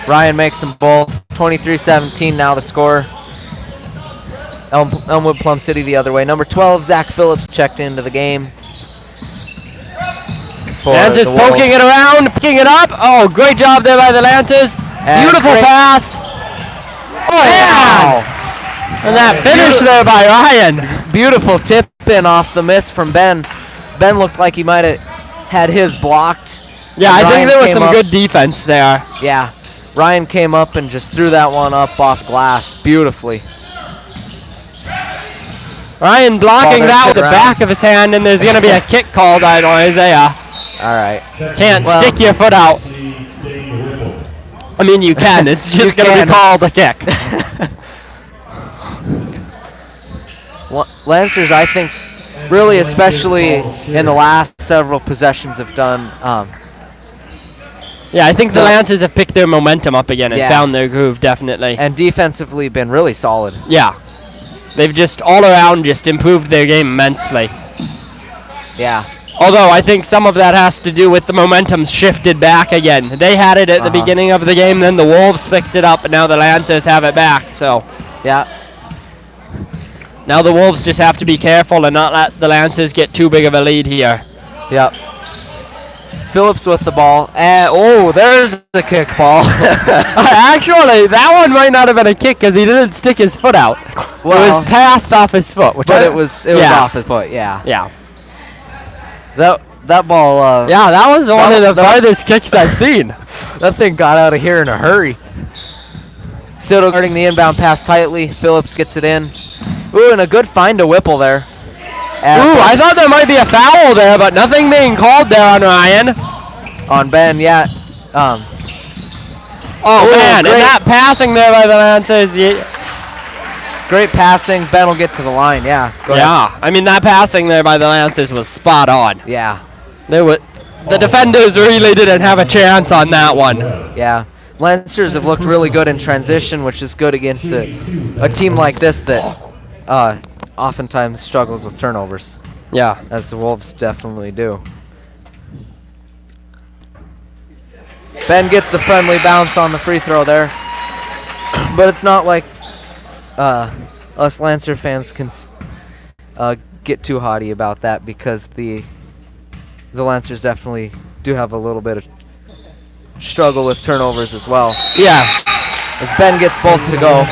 [SPEAKER 1] Ryan makes them both. 23-17 now the score. Elmwood-Plum City the other way. Number 12, Zach Phillips, checked into the game.
[SPEAKER 4] Lancers poking it around, picking it up. Oh, great job there by the Lancers. Beautiful pass. Oh, wow. And that finish there by Ryan.
[SPEAKER 1] Beautiful tip in off the miss from Ben. Ben looked like he might have had his blocked.
[SPEAKER 4] Yeah, I think there was some good defense there.
[SPEAKER 1] Yeah. Ryan came up and just threw that one up off glass beautifully.
[SPEAKER 4] Ryan blocking that with the back of his hand, and there's going to be a kick called on Isaiah.
[SPEAKER 1] All right.
[SPEAKER 4] Can't stick your foot out. I mean, you can. It's just going to be called a kick.
[SPEAKER 1] Lancers, I think, really, especially in the last several possessions, have done.
[SPEAKER 4] Yeah, I think the Lancers have picked their momentum up again and found their groove, definitely.
[SPEAKER 1] And defensively been really solid.
[SPEAKER 4] Yeah. They've just all around just improved their game immensely.
[SPEAKER 1] Yeah.
[SPEAKER 4] Although I think some of that has to do with the momentum shifted back again. They had it at the beginning of the game, then the Wolves picked it up, and now the Lancers have it back. So
[SPEAKER 1] Yeah.
[SPEAKER 4] now the Wolves just have to be careful and not let the Lancers get too big of a lead here.
[SPEAKER 1] Yep. Phillips with the ball. And, there's the kick ball.
[SPEAKER 4] Actually, that one might not have been a kick because he didn't stick his foot out.
[SPEAKER 1] Well,
[SPEAKER 4] it was passed off his foot, which
[SPEAKER 1] but it was off his foot. Yeah.
[SPEAKER 4] Yeah.
[SPEAKER 1] That ball.
[SPEAKER 4] Yeah, that was one of the farthest kicks I've seen.
[SPEAKER 1] That thing got out of here in a hurry. Cito guarding the inbound pass tightly. Phillips gets it in. Ooh, and a good find to Whipple there.
[SPEAKER 4] Ooh, I thought there might be a foul there, but nothing being called there on Ryan.
[SPEAKER 1] On Ben, yeah.
[SPEAKER 4] Oh, man, and that passing there by the Lancers.
[SPEAKER 1] Great passing. Ben will get to the line, yeah. Go ahead.
[SPEAKER 4] I mean, that passing there by the Lancers was spot on.
[SPEAKER 1] Yeah.
[SPEAKER 4] The defenders really didn't have a chance on that one.
[SPEAKER 1] Yeah. Lancers have looked really good in transition, which is good against a team like this that oftentimes struggles with turnovers,
[SPEAKER 4] Yeah.
[SPEAKER 1] as the Wolves definitely do. Ben gets the friendly bounce on the free throw there, but it's not like us Lancer fans can get too haughty about that, because the Lancers definitely do have a little bit of struggle with turnovers as well.
[SPEAKER 4] Yeah.
[SPEAKER 1] As Ben gets both to go.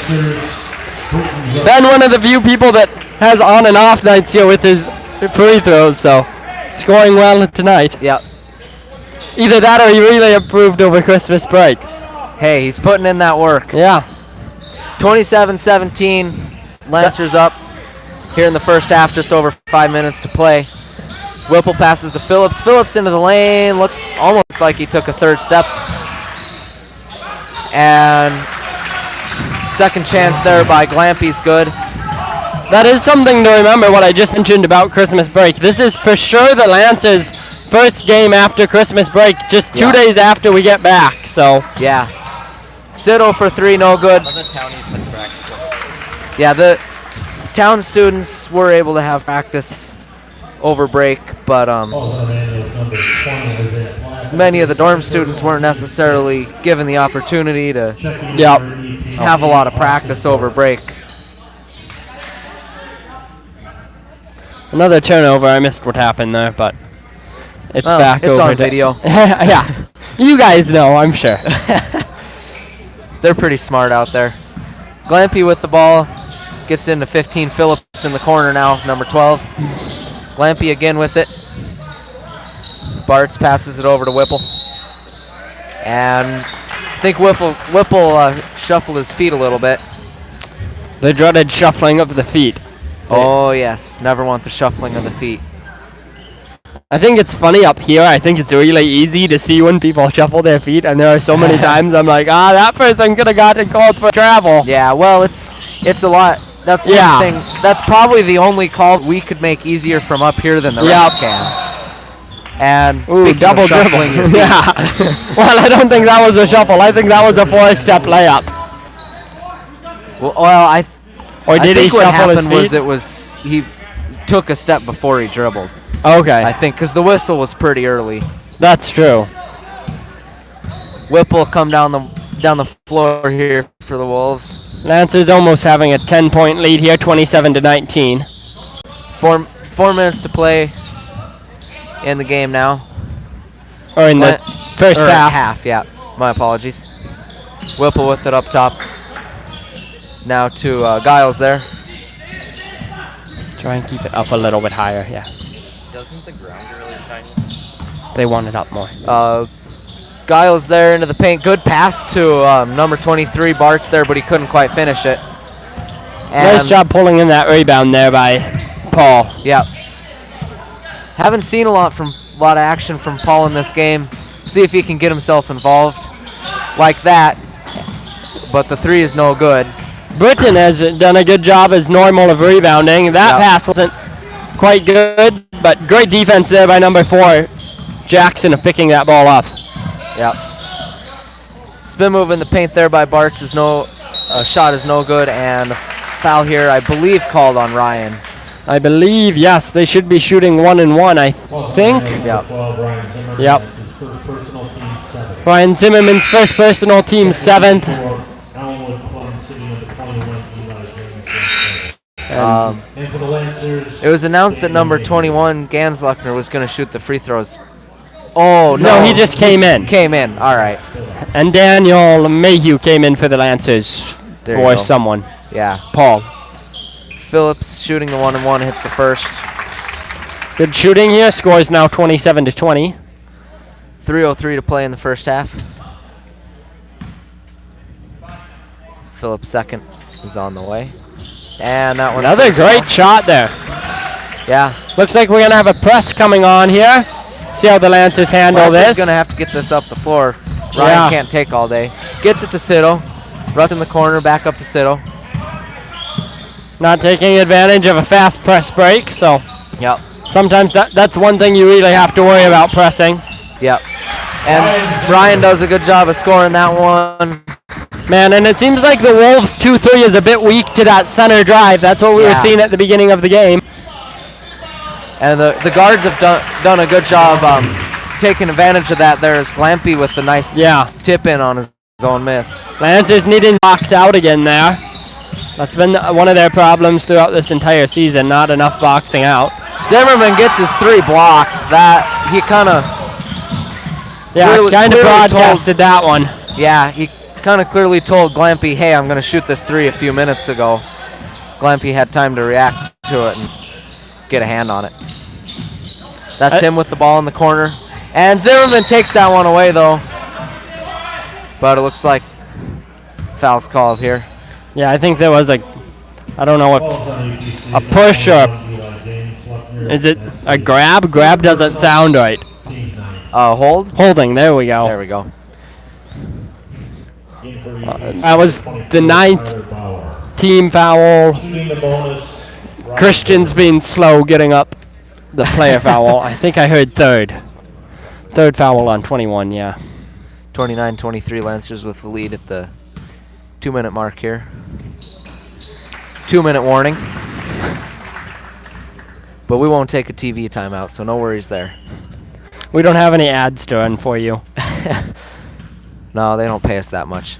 [SPEAKER 4] Ben, one of the few people that has on and off nights here with his free throws, so scoring well tonight.
[SPEAKER 1] Yep.
[SPEAKER 4] Either that or he really improved over Christmas break.
[SPEAKER 1] Hey, he's putting in that work.
[SPEAKER 4] Yeah.
[SPEAKER 1] 27-17. Lancers up here in the first half, just over 5 minutes to play. Whipple passes to Phillips. Phillips into the lane. Looked almost like he took a third step. And second chance there by Glampy's good.
[SPEAKER 4] That is something to remember, what I just mentioned about Christmas break. This is for sure the Lancers' first game after Christmas break, just 2 days after we get back. So
[SPEAKER 1] Yeah. Cito for three, no good. Yeah, the town students were able to have practice over break, but many of the dorm students weren't necessarily given the opportunity to have a lot of practice over break.
[SPEAKER 4] another turnover. I missed what happened there, but it's back
[SPEAKER 1] it's
[SPEAKER 4] over
[SPEAKER 1] on video.
[SPEAKER 4] Yeah, you guys know, I'm sure.
[SPEAKER 1] They're pretty smart out there. Glampy with the ball. Gets into 15. Phillips in the corner now, number 12. Glampy again with it. Bartz passes it over to Whipple. And I think Whipple shuffled his feet a little bit.
[SPEAKER 4] The dreaded shuffling of the feet.
[SPEAKER 1] Oh, yes. Never want the shuffling of the feet.
[SPEAKER 4] I think it's funny up here. I think it's really easy to see when people shuffle their feet, and there are so many times I'm like, that person could have gotten called for travel.
[SPEAKER 1] Yeah, well, it's a lot. That's one thing. That's probably the only call we could make easier from up here than the refs can. And speaking
[SPEAKER 4] double
[SPEAKER 1] of shuffling your feet,
[SPEAKER 4] Yeah. Well, I don't think that was a shuffle. I think that was a 4-step layup.
[SPEAKER 1] I
[SPEAKER 4] Did he
[SPEAKER 1] think what
[SPEAKER 4] shuffle his
[SPEAKER 1] happened
[SPEAKER 4] feet?
[SPEAKER 1] was he took a step before he dribbled.
[SPEAKER 4] Okay.
[SPEAKER 1] I think because the whistle was pretty early.
[SPEAKER 4] That's true.
[SPEAKER 1] Whipple come down the floor here for the Wolves.
[SPEAKER 4] Lancers almost having a 10-point lead here, 27-19.
[SPEAKER 1] 4 minutes to play in the game now.
[SPEAKER 4] Or in the first half.
[SPEAKER 1] Half, yeah. My apologies. Whipple with it up top. Now to Giles there.
[SPEAKER 4] Try and keep it up a little bit higher, yeah.
[SPEAKER 2] Doesn't the ground get really shiny?
[SPEAKER 4] They want it up more.
[SPEAKER 1] Giles there into the paint. Good pass to number 23, Bartz there, but he couldn't quite finish it.
[SPEAKER 4] Nice job pulling in that rebound there by Paul.
[SPEAKER 1] Yeah. Haven't seen a lot of action from Paul in this game. See if he can get himself involved like that. But the three is no good.
[SPEAKER 4] Britton has done a good job as normal of rebounding. That pass wasn't quite good, but great defense there by number 4, Jackson, of picking that ball up.
[SPEAKER 1] Yep. Spin move in the paint there by Bartz is shot is no good, and foul here, I believe, called on Ryan.
[SPEAKER 4] I believe, yes, they should be shooting 1-1, I think.
[SPEAKER 1] Yep.
[SPEAKER 4] Yep. Ryan Zimmerman's first personal, team 7th.
[SPEAKER 3] Elmwood-Plum sitting at the 21 and for the Lancers,
[SPEAKER 1] It was announced that number 21, Gansluckner, was going to shoot the free throws. Oh,
[SPEAKER 4] No, he just came in.
[SPEAKER 1] Came in. All right.
[SPEAKER 4] And Daniel Mayhew came in for the Lancers
[SPEAKER 1] There you
[SPEAKER 4] for
[SPEAKER 1] go.
[SPEAKER 4] someone.
[SPEAKER 1] Yeah.
[SPEAKER 4] Paul.
[SPEAKER 1] Phillips shooting the 1-1, hits the first.
[SPEAKER 4] Good shooting here. Scores now 27-20.
[SPEAKER 1] 3:03 to play in the first half. Phillips' second is on the way. And that one's
[SPEAKER 4] Another great shot there.
[SPEAKER 1] Yeah.
[SPEAKER 4] Looks like we're going to have a press coming on here. See how the Lancers handle
[SPEAKER 1] Lancers
[SPEAKER 4] this.
[SPEAKER 1] going to have to get this up the floor. Ryan
[SPEAKER 4] Yeah.
[SPEAKER 1] can't take all day. Gets it to Siddle. Right in the corner, back up to Siddle.
[SPEAKER 4] Not taking advantage of a fast press break, so
[SPEAKER 1] Yep.
[SPEAKER 4] sometimes that's one thing you really have to worry about pressing.
[SPEAKER 1] Yep. And Ryan does a good job of scoring that one.
[SPEAKER 4] Man, and it seems like the Wolves 2-3 is a bit weak to that center drive. That's what we were
[SPEAKER 1] Yeah.
[SPEAKER 4] seeing at the beginning of the game.
[SPEAKER 1] And the guards have done a good job taking advantage of that. There's Glampy with the nice tip in on his own miss.
[SPEAKER 4] Lancers needing to box out again there. That's been one of their problems throughout this entire season, not enough boxing out.
[SPEAKER 1] Zimmerman gets his 3 blocked. That he kind of
[SPEAKER 4] kind of broadcasted that one.
[SPEAKER 1] Yeah, he kind of clearly told Glampy, "Hey, I'm going to shoot this 3 a few minutes ago." Glampy had time to react to it and get a hand on it. That's him with the ball in the corner, and Zimmerman takes that one away though. But it looks like foul's called here.
[SPEAKER 4] Yeah, I think there was a push or is it a grab? Grab doesn't sound right.
[SPEAKER 1] Hold?
[SPEAKER 4] Holding, there we go.
[SPEAKER 1] There we go.
[SPEAKER 4] That was the 9th team foul. Christian's been slow getting up the player foul. I think I heard third. Third foul on 21, yeah.
[SPEAKER 1] 29-23 Lancers with the lead at the 2-minute mark here. 2-minute warning. But we won't take a TV timeout, so no worries there.
[SPEAKER 4] We don't have any ads to run for you.
[SPEAKER 1] No, they don't pay us that much.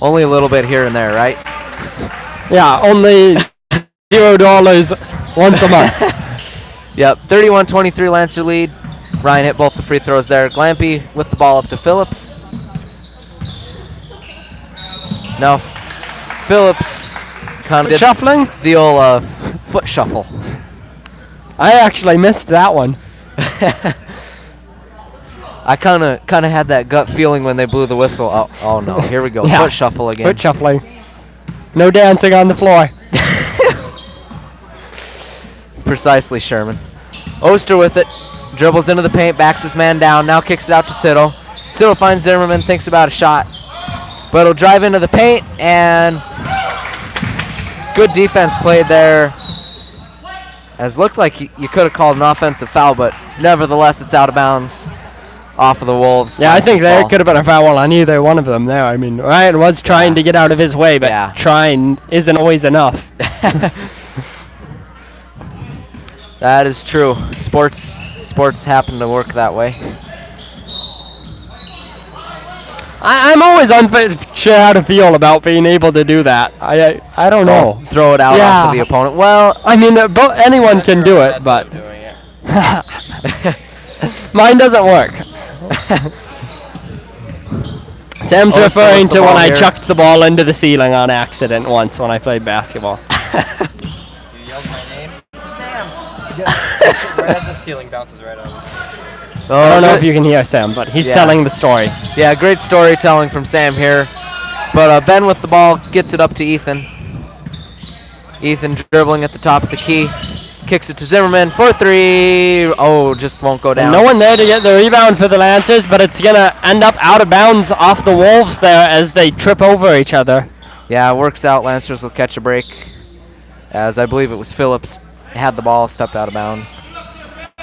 [SPEAKER 1] Only a little bit here and there, right?
[SPEAKER 4] Yeah, only $0 once a month.
[SPEAKER 1] Yep, 31-23 Lancer lead. Ryan hit both the free throws there. Glampy with the ball up to Phillips. Now, Phillips kind of did
[SPEAKER 4] Shuffling?
[SPEAKER 1] the old foot shuffle.
[SPEAKER 4] I actually missed that one.
[SPEAKER 1] I kind of had that gut feeling when they blew the whistle. Oh no, here we go.
[SPEAKER 4] Yeah.
[SPEAKER 1] Foot shuffle again.
[SPEAKER 4] Foot shuffling. No dancing on the floor.
[SPEAKER 1] Precisely, Sherman. Oster with it. Dribbles into the paint, backs his man down, now kicks it out to Siddle. Siddle finds Zimmerman, thinks about a shot. But he'll drive into the paint, and good defense played there. As looked like you could have called an offensive foul, but nevertheless it's out of bounds off of the Wolves.
[SPEAKER 4] Yeah, I think there
[SPEAKER 1] ball.
[SPEAKER 4] could have been a foul on either one of them there. I mean, Ryan was trying to get out of his way, but trying isn't always enough.
[SPEAKER 1] That is true. Sports happen to work that way.
[SPEAKER 4] I'm always unsure how to feel about being able to do that. I don't know.
[SPEAKER 1] Throw it out off of the opponent. Well,
[SPEAKER 4] I mean, anyone can do it, but mine doesn't work. Sam's referring to when I chucked the ball into the ceiling on accident once when I played basketball.
[SPEAKER 5] You yelled my name? Sam! Right at the ceiling, bounces right over.
[SPEAKER 4] I don't know if you can hear Sam, but he's telling the story.
[SPEAKER 1] Yeah, great storytelling from Sam here. But Ben with the ball gets it up to Ethan. Ethan dribbling at the top of the key. Kicks it to Zimmerman for 3. Oh, just won't go down.
[SPEAKER 4] And no one there to get the rebound for the Lancers, but it's going to end up out of bounds off the Wolves there as they trip over each other.
[SPEAKER 1] Yeah, it works out. Lancers will catch a break. As I believe it was Phillips had the ball, stepped out of bounds.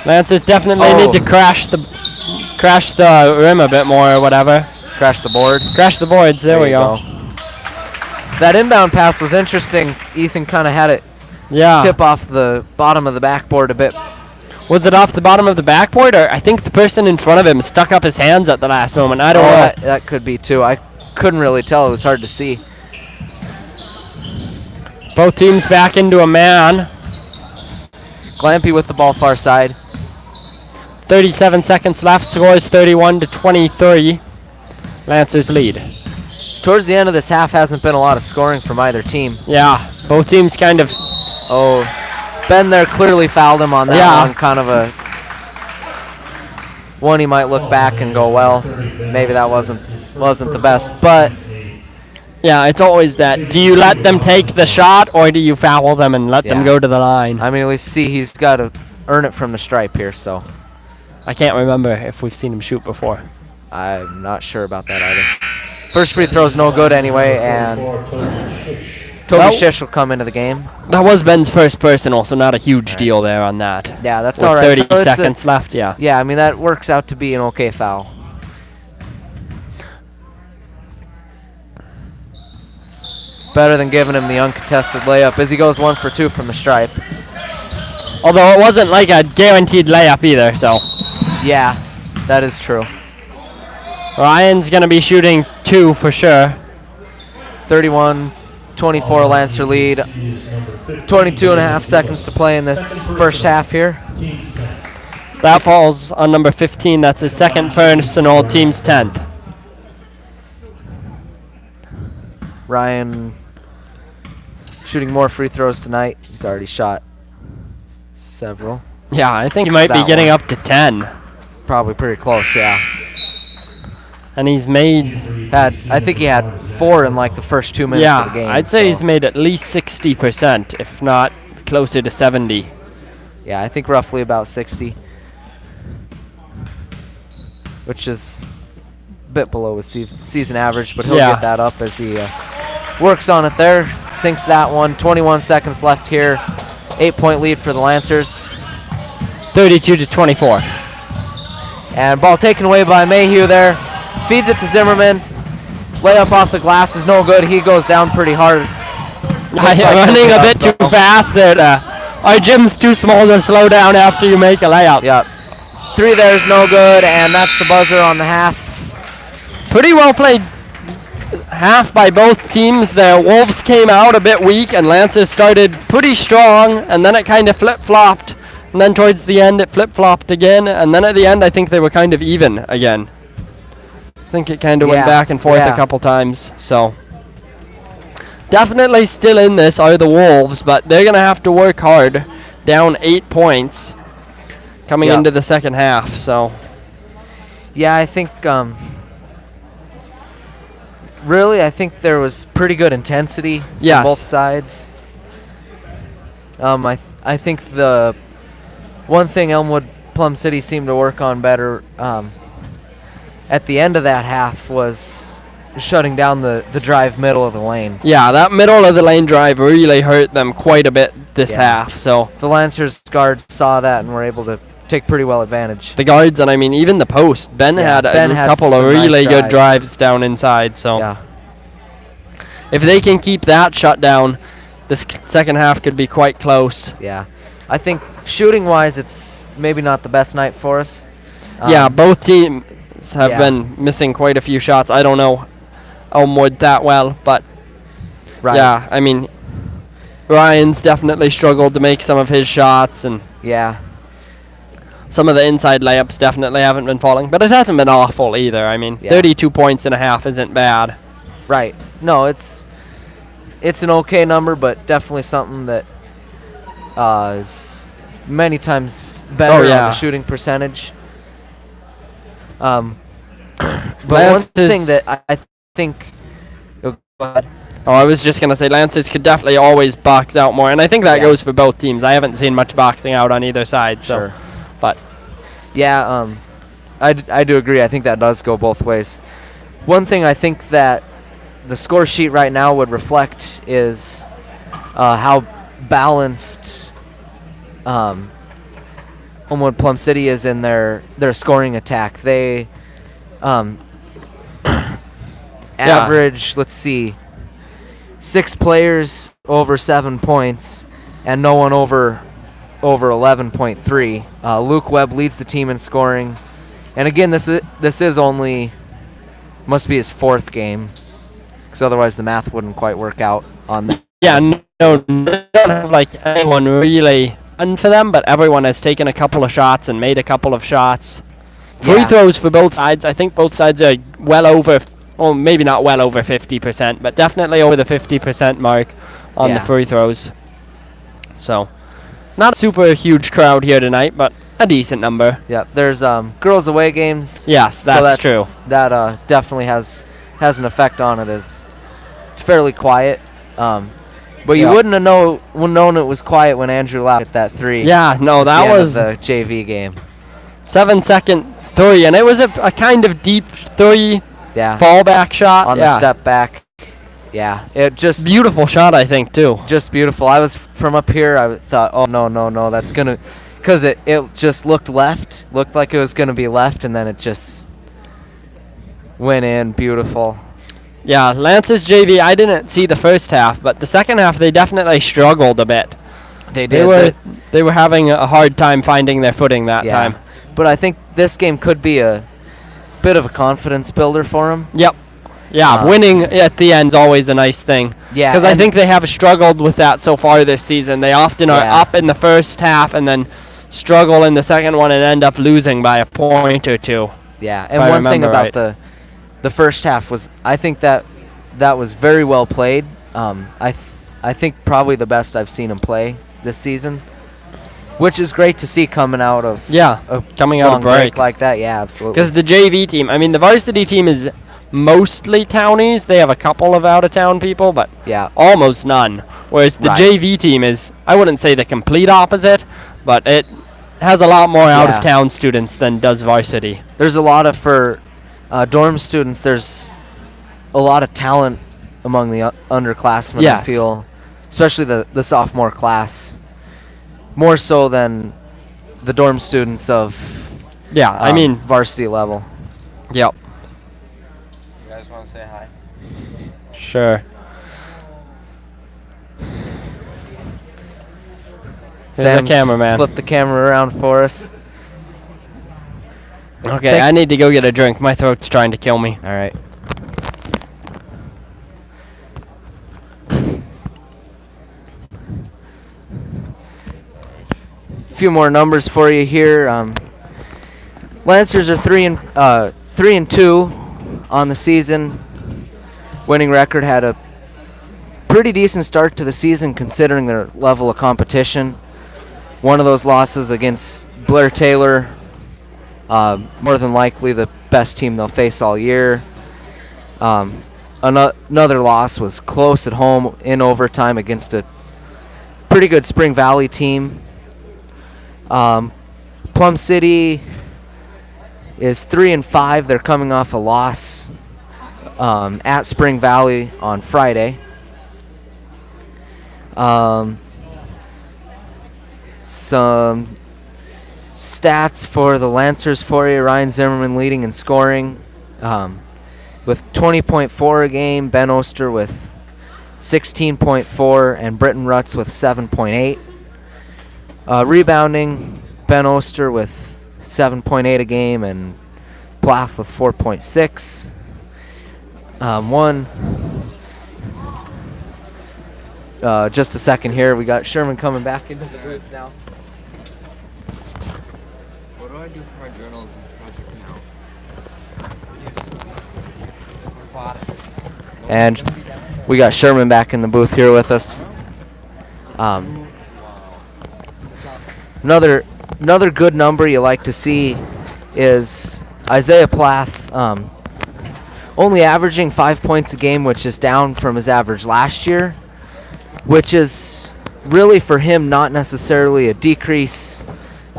[SPEAKER 4] Lancers definitely need to crash the rim a bit more or whatever.
[SPEAKER 1] Crash the board.
[SPEAKER 4] Crash the boards. There we go.
[SPEAKER 1] That inbound pass was interesting. Ethan kind of had it
[SPEAKER 4] Yeah.
[SPEAKER 1] tip off the bottom of the backboard a bit.
[SPEAKER 4] Was it off the bottom of the backboard, or I think the person in front of him stuck up his hands at the last moment? I don't know.
[SPEAKER 1] That could be too. I couldn't really tell. It was hard to see.
[SPEAKER 4] Both teams back into a man.
[SPEAKER 1] Glampy with the ball far side.
[SPEAKER 4] 37 seconds left. Scores 31-23. Lancers lead.
[SPEAKER 1] Towards the end of this half, hasn't been a lot of scoring from either team.
[SPEAKER 4] Yeah, both teams kind of.
[SPEAKER 1] Oh, Ben there clearly fouled him on that one. Kind of a one he might look back and go, well, maybe that wasn't the best. But
[SPEAKER 4] Yeah, it's always that. Do you let them take the shot, or do you foul them and let them go to the line?
[SPEAKER 1] I mean, at least see he's got to earn it from the stripe here. So
[SPEAKER 4] I can't remember if we've seen him shoot before.
[SPEAKER 1] I'm not sure about that either. First free throw's no good anyway, and Toby Shish will come into the game.
[SPEAKER 4] That was Ben's first personal, so not a huge deal there on that.
[SPEAKER 1] Yeah, that's
[SPEAKER 4] With
[SPEAKER 1] all right.
[SPEAKER 4] 30 seconds left, yeah.
[SPEAKER 1] Yeah, I mean, that works out to be an okay foul. Better than giving him the uncontested layup as he goes 1 for 2 from the stripe.
[SPEAKER 4] Although it wasn't like a guaranteed layup either, so.
[SPEAKER 1] Yeah, that is true.
[SPEAKER 4] Ryan's going to be shooting 2 for sure.
[SPEAKER 1] 31-24 Lancer lead. 22 and a half seconds to play in this first half here.
[SPEAKER 4] That falls on number 15. That's his second personal, team's 10th.
[SPEAKER 1] Ryan shooting more free throws tonight. He's already shot several.
[SPEAKER 4] Yeah, I think he
[SPEAKER 1] This
[SPEAKER 4] might
[SPEAKER 1] is
[SPEAKER 4] be
[SPEAKER 1] that
[SPEAKER 4] getting
[SPEAKER 1] one.
[SPEAKER 4] up to 10.
[SPEAKER 1] Probably pretty close, yeah.
[SPEAKER 4] And he's made.
[SPEAKER 1] I think he had 4 in like the first 2 minutes of the game.
[SPEAKER 4] I'd say
[SPEAKER 1] so
[SPEAKER 4] he's made at least 60%, if not closer to 70.
[SPEAKER 1] Yeah, I think roughly about 60. Which is a bit below his season average, but he'll get that up as he works on it there. Sinks that one. 21 seconds left here. 8-point lead for the Lancers.
[SPEAKER 4] 32-24.
[SPEAKER 1] And ball taken away by Mayhew there. Feeds it to Zimmerman. Layup off the glass is no good. He goes down pretty hard.
[SPEAKER 4] Running a bit too fast there. Our gym's too small to slow down after you make a layup.
[SPEAKER 1] Yep. 3 there's no good, and that's the buzzer on the half.
[SPEAKER 4] Pretty well played half by both teams there. Wolves came out a bit weak, and Lancers started pretty strong, and then it kind of flip-flopped. And then towards the end, it flip-flopped again, and then at the end, I think they were kind of even again. I think it kind of went back and forth a couple times, so. Definitely still in this are the Wolves, but they're going to have to work hard. Down 8 points coming into the second half, so.
[SPEAKER 1] Yeah, I think, really, I think there was pretty good intensity on both sides. I think the one thing Elmwood-Plum City seemed to work on better at the end of that half was shutting down the drive middle of the lane.
[SPEAKER 4] Yeah, that middle of the lane drive really hurt them quite a bit this half. So
[SPEAKER 1] the Lancers guards saw that and were able to take pretty well advantage.
[SPEAKER 4] The guards, and I mean even the post. Ben had a couple of really good drives down inside. So if they can keep that shut down, this second half could be quite close.
[SPEAKER 1] Yeah, I think shooting-wise, it's maybe not the best night for us.
[SPEAKER 4] Yeah, both teams have been missing quite a few shots. I don't know Elmwood that well, but yeah, I mean, Ryan's definitely struggled to make some of his shots, and some of the inside layups definitely haven't been falling, but it hasn't been awful either. I mean, 32 points and a half isn't bad.
[SPEAKER 1] Right. No, it's an okay number, but definitely something that is many times better on the shooting percentage. But one thing that I think. Oh, go ahead.
[SPEAKER 4] Oh, I was just gonna say Lancers could definitely always box out more, and I think that goes for both teams. I haven't seen much boxing out on either side, so. But
[SPEAKER 1] yeah, I do agree. I think that does go both ways. One thing I think that the score sheet right now would reflect is how balanced Elmwood-Plum City is in their scoring attack. They average, let's see, 6 players over 7 points, and no one over 11.3. Luke Webb leads the team in scoring, and again, this is only must be his 4th game, because otherwise the math wouldn't quite work out on that.
[SPEAKER 4] Yeah, no, they don't have like anyone really done for them, but everyone has taken a couple of shots and made a couple of shots. Free
[SPEAKER 1] Yeah.
[SPEAKER 4] throws for both sides. I think both sides are well over, well, maybe not well over 50%, but definitely over the 50% mark on the
[SPEAKER 1] Yeah.
[SPEAKER 4] free throws. So, not a super huge crowd here tonight, but a decent number.
[SPEAKER 1] Yep, there's girls away games.
[SPEAKER 4] Yes,
[SPEAKER 1] So
[SPEAKER 4] that's true.
[SPEAKER 1] That definitely has an effect on it. As it's fairly quiet, but you
[SPEAKER 4] Yeah.
[SPEAKER 1] wouldn't have known it was quiet when Andrew Lau hit that 3.
[SPEAKER 4] Yeah, no,
[SPEAKER 1] at the
[SPEAKER 4] that
[SPEAKER 1] end of
[SPEAKER 4] was
[SPEAKER 1] the JV game.
[SPEAKER 4] 7-second 3, and it was a kind of deep 3
[SPEAKER 1] Yeah,
[SPEAKER 4] fallback shot.
[SPEAKER 1] on
[SPEAKER 4] yeah.
[SPEAKER 1] the step back. Yeah, it just
[SPEAKER 4] Beautiful shot, I think, too.
[SPEAKER 1] just beautiful. I was from up here. I thought, oh no, that's gonna, because it just looked like it was gonna be left, and then it just went in beautiful.
[SPEAKER 4] Yeah, Lance's JV, I didn't see the first half, but the second half they definitely struggled a bit.
[SPEAKER 1] They
[SPEAKER 4] They were having a hard time finding their footing that
[SPEAKER 1] yeah.
[SPEAKER 4] time.
[SPEAKER 1] But I think this game could be a bit of a confidence builder for him.
[SPEAKER 4] Yep. Yeah, winning at the end's always a nice thing.
[SPEAKER 1] Yeah,
[SPEAKER 4] Because I
[SPEAKER 1] and-
[SPEAKER 4] think they have struggled with that so far this season. They often are
[SPEAKER 1] Yeah.
[SPEAKER 4] up in the first half and then struggle in the second one and end up losing by a point or two.
[SPEAKER 1] Yeah,
[SPEAKER 4] If
[SPEAKER 1] and
[SPEAKER 4] I
[SPEAKER 1] one thing
[SPEAKER 4] remember
[SPEAKER 1] about
[SPEAKER 4] right.
[SPEAKER 1] the first half was I think that was very well played. I think probably the best I've seen him play this season, which is great to see coming out of
[SPEAKER 4] Yeah,
[SPEAKER 1] a
[SPEAKER 4] coming out
[SPEAKER 1] long
[SPEAKER 4] of break.
[SPEAKER 1] like that. Yeah, absolutely.
[SPEAKER 4] Because the JV team, I mean, the varsity team is mostly townies. They have a couple of out-of-town people, but
[SPEAKER 1] Yeah,
[SPEAKER 4] almost none. Whereas the
[SPEAKER 1] Right.
[SPEAKER 4] JV team is, I wouldn't say the complete opposite, but it has a lot more out-of-town students than does varsity.
[SPEAKER 1] there's a lot of for dorm students. There's a lot of talent among the underclassmen. I
[SPEAKER 4] Yes.
[SPEAKER 1] feel, especially the sophomore class, more so than the dorm students of
[SPEAKER 4] Yeah, I mean,
[SPEAKER 1] varsity level.
[SPEAKER 4] yep,
[SPEAKER 5] You guys want to say hi?
[SPEAKER 4] sure. There's a
[SPEAKER 1] Sam's
[SPEAKER 4] cameraman.
[SPEAKER 1] Flip the camera around for us.
[SPEAKER 4] Okay, I need to go get a drink. My throat's trying to kill me.
[SPEAKER 1] All right. A few more numbers for you here. Lancers are 3-2 on the season. Winning record had a pretty decent start to the season considering their level of competition. One of those losses against Blair Taylor, more than likely the best team they'll face all year. Another loss was close at home in overtime against a pretty good Spring Valley team. Plum City is 3-5. They're coming off a loss at Spring Valley on Friday. Some stats for the Lancers for you. Ryan Zimmerman leading in scoring with 20.4 a game. Ben Oster with 16.4 and Britton Rutz with 7.8. Rebounding, Ben Oster with 7.8 a game and Plath with 4.6. Just a second here. We got Sherman coming back into the booth now.
[SPEAKER 5] What do I do for my journalism project now? Robotics.
[SPEAKER 1] And we got Sherman back in the booth here with us. Another good number you like to see is Isaiah Plath only averaging 5 points a game, which is down from his average last year, which is really for him not necessarily a decrease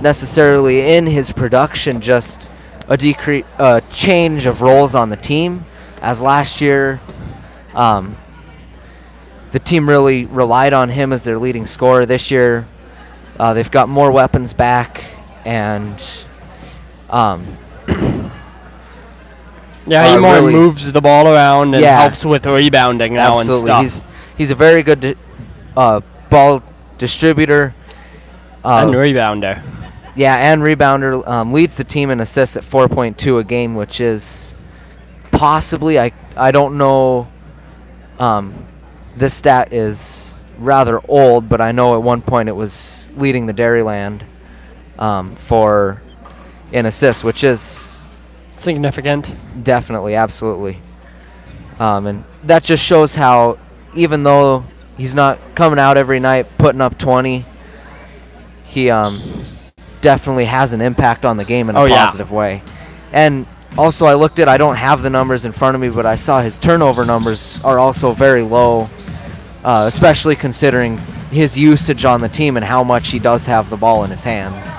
[SPEAKER 1] necessarily in his production, just a change of roles on the team. As last year, the team really relied on him as their leading scorer. This year, they've got more weapons back, and
[SPEAKER 4] Yeah, he more
[SPEAKER 1] really
[SPEAKER 4] moves the ball around and
[SPEAKER 1] Yeah.
[SPEAKER 4] helps with rebounding now
[SPEAKER 1] absolutely
[SPEAKER 4] and stuff.
[SPEAKER 1] he's a very good ball distributor.
[SPEAKER 4] And rebounder.
[SPEAKER 1] Yeah, and rebounder. Leads the team in assists at 4.2 a game, which is possibly, I don't know, this stat is rather old, but I know at one point it was leading the Dairyland in assists, which is
[SPEAKER 4] significant.
[SPEAKER 1] Definitely, absolutely. And that just shows how, even though he's not coming out every night putting up 20, he definitely has an impact on the game in a positive way. And also, I don't have the numbers in front of me, but I saw his turnover numbers are also very low, especially considering his usage on the team and how much he does have the ball in his hands.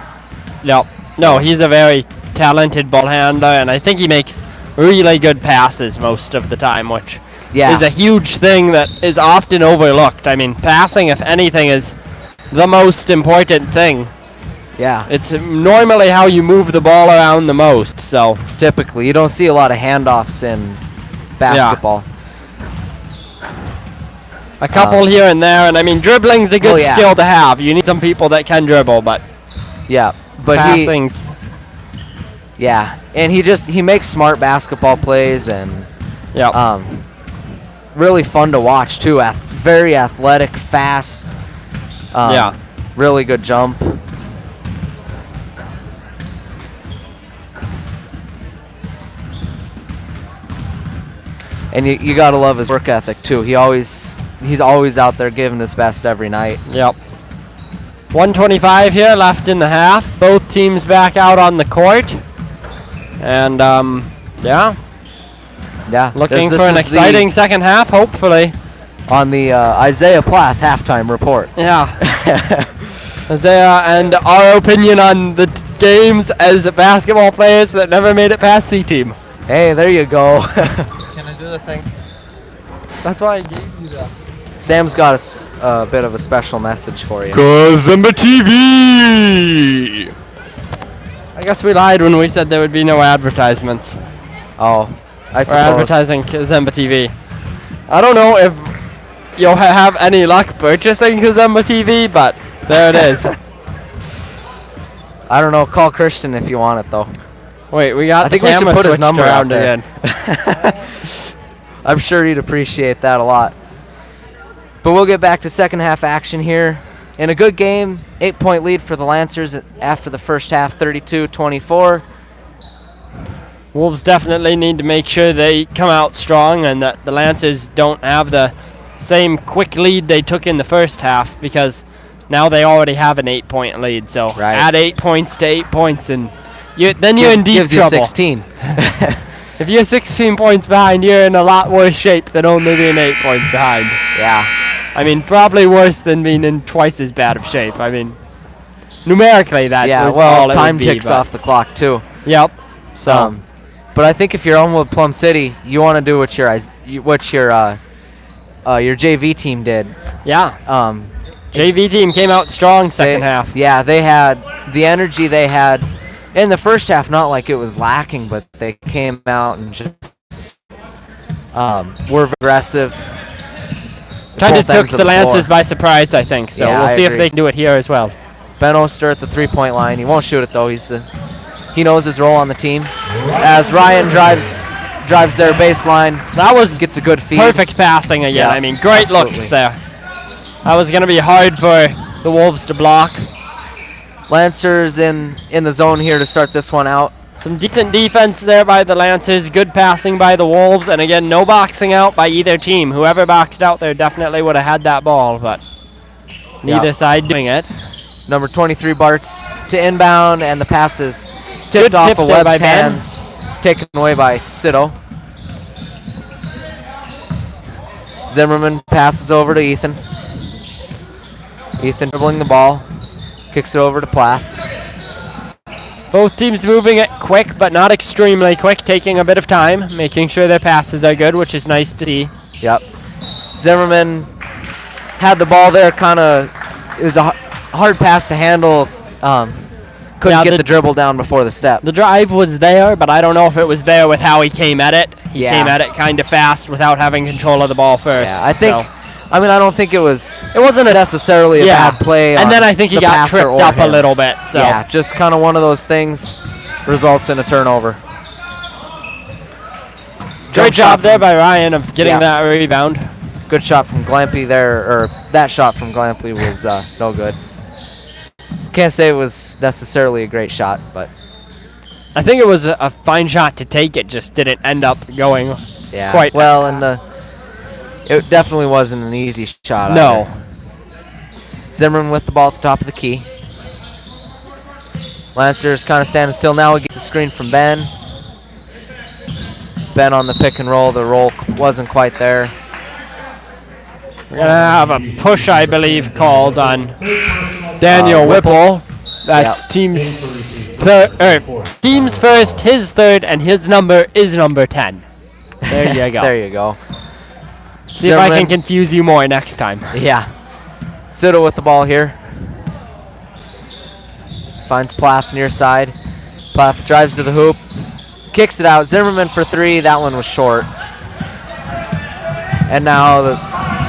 [SPEAKER 4] Yep. No, he's a very talented ball handler, and I think he makes really good passes most of the time, which is a huge thing that is often overlooked. I mean, passing, if anything, is the most important thing.
[SPEAKER 1] Yeah.
[SPEAKER 4] It's normally how you move the ball around the most, so.
[SPEAKER 1] Typically. You don't see a lot of handoffs in basketball.
[SPEAKER 4] A couple here and there, and I mean, dribbling's a good skill to have. You need some people that can dribble, but
[SPEAKER 1] but
[SPEAKER 4] passing's.
[SPEAKER 1] And he makes smart basketball plays, and really fun to watch too. Very athletic, fast. Really good jump. And you gotta love his work ethic too. He's always out there giving his best every night.
[SPEAKER 4] Yep. 1:25 here left in the half. Both teams back out on the court. And looking for an exciting second half, hopefully.
[SPEAKER 1] On the Isaiah Plath halftime report.
[SPEAKER 4] Yeah. Isaiah and our opinion on the games as basketball players that never made it past C-Team.
[SPEAKER 1] Hey, there you go.
[SPEAKER 5] Can I do the thing?
[SPEAKER 4] That's why I gave you that.
[SPEAKER 1] Sam's got a bit of a special message for you.
[SPEAKER 4] Kazemba TV! I guess we lied when we said there would be no advertisements.
[SPEAKER 1] Oh, I suppose.
[SPEAKER 4] We're advertising Kazemba TV. I don't know if you'll have any luck purchasing Kazemba TV, but there it is.
[SPEAKER 1] I don't know. Call Christian if you want it, though.
[SPEAKER 4] Wait, we got
[SPEAKER 1] I think we should put his number
[SPEAKER 4] around
[SPEAKER 1] out there.
[SPEAKER 4] again.
[SPEAKER 1] I'm sure he'd appreciate that a lot. But we'll get back to second half action here. In a good game, 8-point lead for the Lancers after the first half, 32-24.
[SPEAKER 4] Wolves definitely need to make sure they come out strong and that the Lancers don't have the same quick lead they took in the first half, because now they already have an 8-point lead. So add 8 points to 8 points, and then you're in deep
[SPEAKER 1] gives
[SPEAKER 4] trouble.
[SPEAKER 1] You 16.
[SPEAKER 4] If you're 16 points behind, you're in a lot worse shape than only being 8 points behind.
[SPEAKER 1] Yeah.
[SPEAKER 4] I mean, probably worse than being in twice as bad of shape. I mean, numerically, that was all
[SPEAKER 1] time
[SPEAKER 4] it would
[SPEAKER 1] ticks
[SPEAKER 4] be,
[SPEAKER 1] off the clock too.
[SPEAKER 4] Yep. So,
[SPEAKER 1] but I think if you're Elmwood-Plum City, you want to do what your JV team did.
[SPEAKER 4] Yeah. JV team came out strong second half.
[SPEAKER 1] Yeah, they had the energy they had in the first half. Not like it was lacking, but they came out and just were aggressive.
[SPEAKER 4] Kind of took the Lancers by surprise, I think. So
[SPEAKER 1] Yeah,
[SPEAKER 4] we'll
[SPEAKER 1] I
[SPEAKER 4] see if
[SPEAKER 1] agree.
[SPEAKER 4] they can do it here as well.
[SPEAKER 1] Ben Oster at the 3-point line. He won't shoot it though. He knows his role on the team. As Ryan drives their baseline, gets a good feed.
[SPEAKER 4] Perfect passing again.
[SPEAKER 1] Yeah,
[SPEAKER 4] I mean, great
[SPEAKER 1] absolutely.
[SPEAKER 4] looks there. That was going to be hard for the Wolves to block.
[SPEAKER 1] Lancers in the zone here to start this one out.
[SPEAKER 4] Some decent defense there by the Lancers. Good passing by the Wolves. And again, no boxing out by either team. Whoever boxed out there definitely would have had that ball, but neither side doing it.
[SPEAKER 1] Number 23 Bartz to inbound, and the pass is tipped
[SPEAKER 4] Good
[SPEAKER 1] off
[SPEAKER 4] tip
[SPEAKER 1] of
[SPEAKER 4] there by
[SPEAKER 1] Webb's
[SPEAKER 4] Ben.
[SPEAKER 1] hands, taken away by Sito. Zimmerman passes over to Ethan. Ethan dribbling the ball, kicks it over to Plath.
[SPEAKER 4] Both teams moving it quick, but not extremely quick, taking a bit of time, making sure their passes are good, which is nice to see.
[SPEAKER 1] Yep. Zimmerman had the ball there, it was a hard pass to handle. Couldn't get the dribble down before the step.
[SPEAKER 4] The drive was there, but I don't know if it was there with how he came at it. He
[SPEAKER 1] Yeah.
[SPEAKER 4] came at it kind of fast without having control of the ball first.
[SPEAKER 1] Yeah, I think I mean, I don't think it wasn't
[SPEAKER 4] a
[SPEAKER 1] necessarily a
[SPEAKER 4] yeah.
[SPEAKER 1] bad play.
[SPEAKER 4] And
[SPEAKER 1] on
[SPEAKER 4] then I think he
[SPEAKER 1] the
[SPEAKER 4] got
[SPEAKER 1] passer
[SPEAKER 4] tripped
[SPEAKER 1] or
[SPEAKER 4] up a
[SPEAKER 1] him.
[SPEAKER 4] little bit. So
[SPEAKER 1] Yeah, just kind of one of those things results in a turnover.
[SPEAKER 4] great job there by Ryan of getting that rebound.
[SPEAKER 1] Good shot from Glampy there, or that shot from Glampy was no good. Can't say it was necessarily a great shot, but
[SPEAKER 4] I think it was a fine shot to take. It just didn't end up going quite
[SPEAKER 1] well. And it definitely wasn't an easy shot.
[SPEAKER 4] No.
[SPEAKER 1] Either. Zimmerman with the ball at the top of the key. Lancers kind of standing still now. He gets a screen from Ben. Ben on the pick and roll. The roll wasn't quite there.
[SPEAKER 4] We're going to have a push, I believe, called on Daniel Whipple. That's team's first, his third, and his number is number 10. There you go.
[SPEAKER 1] There you go.
[SPEAKER 4] See if I can confuse you more next time.
[SPEAKER 1] Yeah. Siddle with the ball here. Finds Plath near side. Plath drives to the hoop. Kicks it out. Zimmerman for three. That one was short. And now the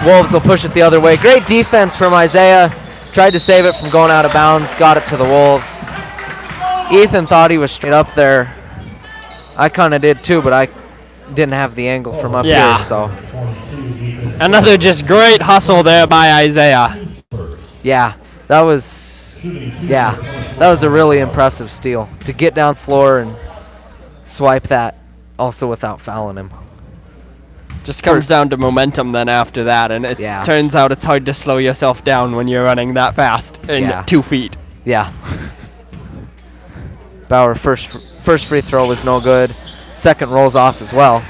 [SPEAKER 1] Wolves will push it the other way. Great defense from Isaiah. Tried to save it from going out of bounds. Got it to the Wolves. Ethan thought he was straight up there. I kind of did too, but I didn't have the angle from up here. So
[SPEAKER 4] another just great hustle there by Isaiah.
[SPEAKER 1] Yeah, that was a really impressive steal to get down floor and swipe that, also without fouling him.
[SPEAKER 4] Just comes down to momentum then after that, and it turns out it's hard to slow yourself down when you're running that fast in 2 feet.
[SPEAKER 1] Yeah. Bauer first free throw was no good. Second rolls off as well.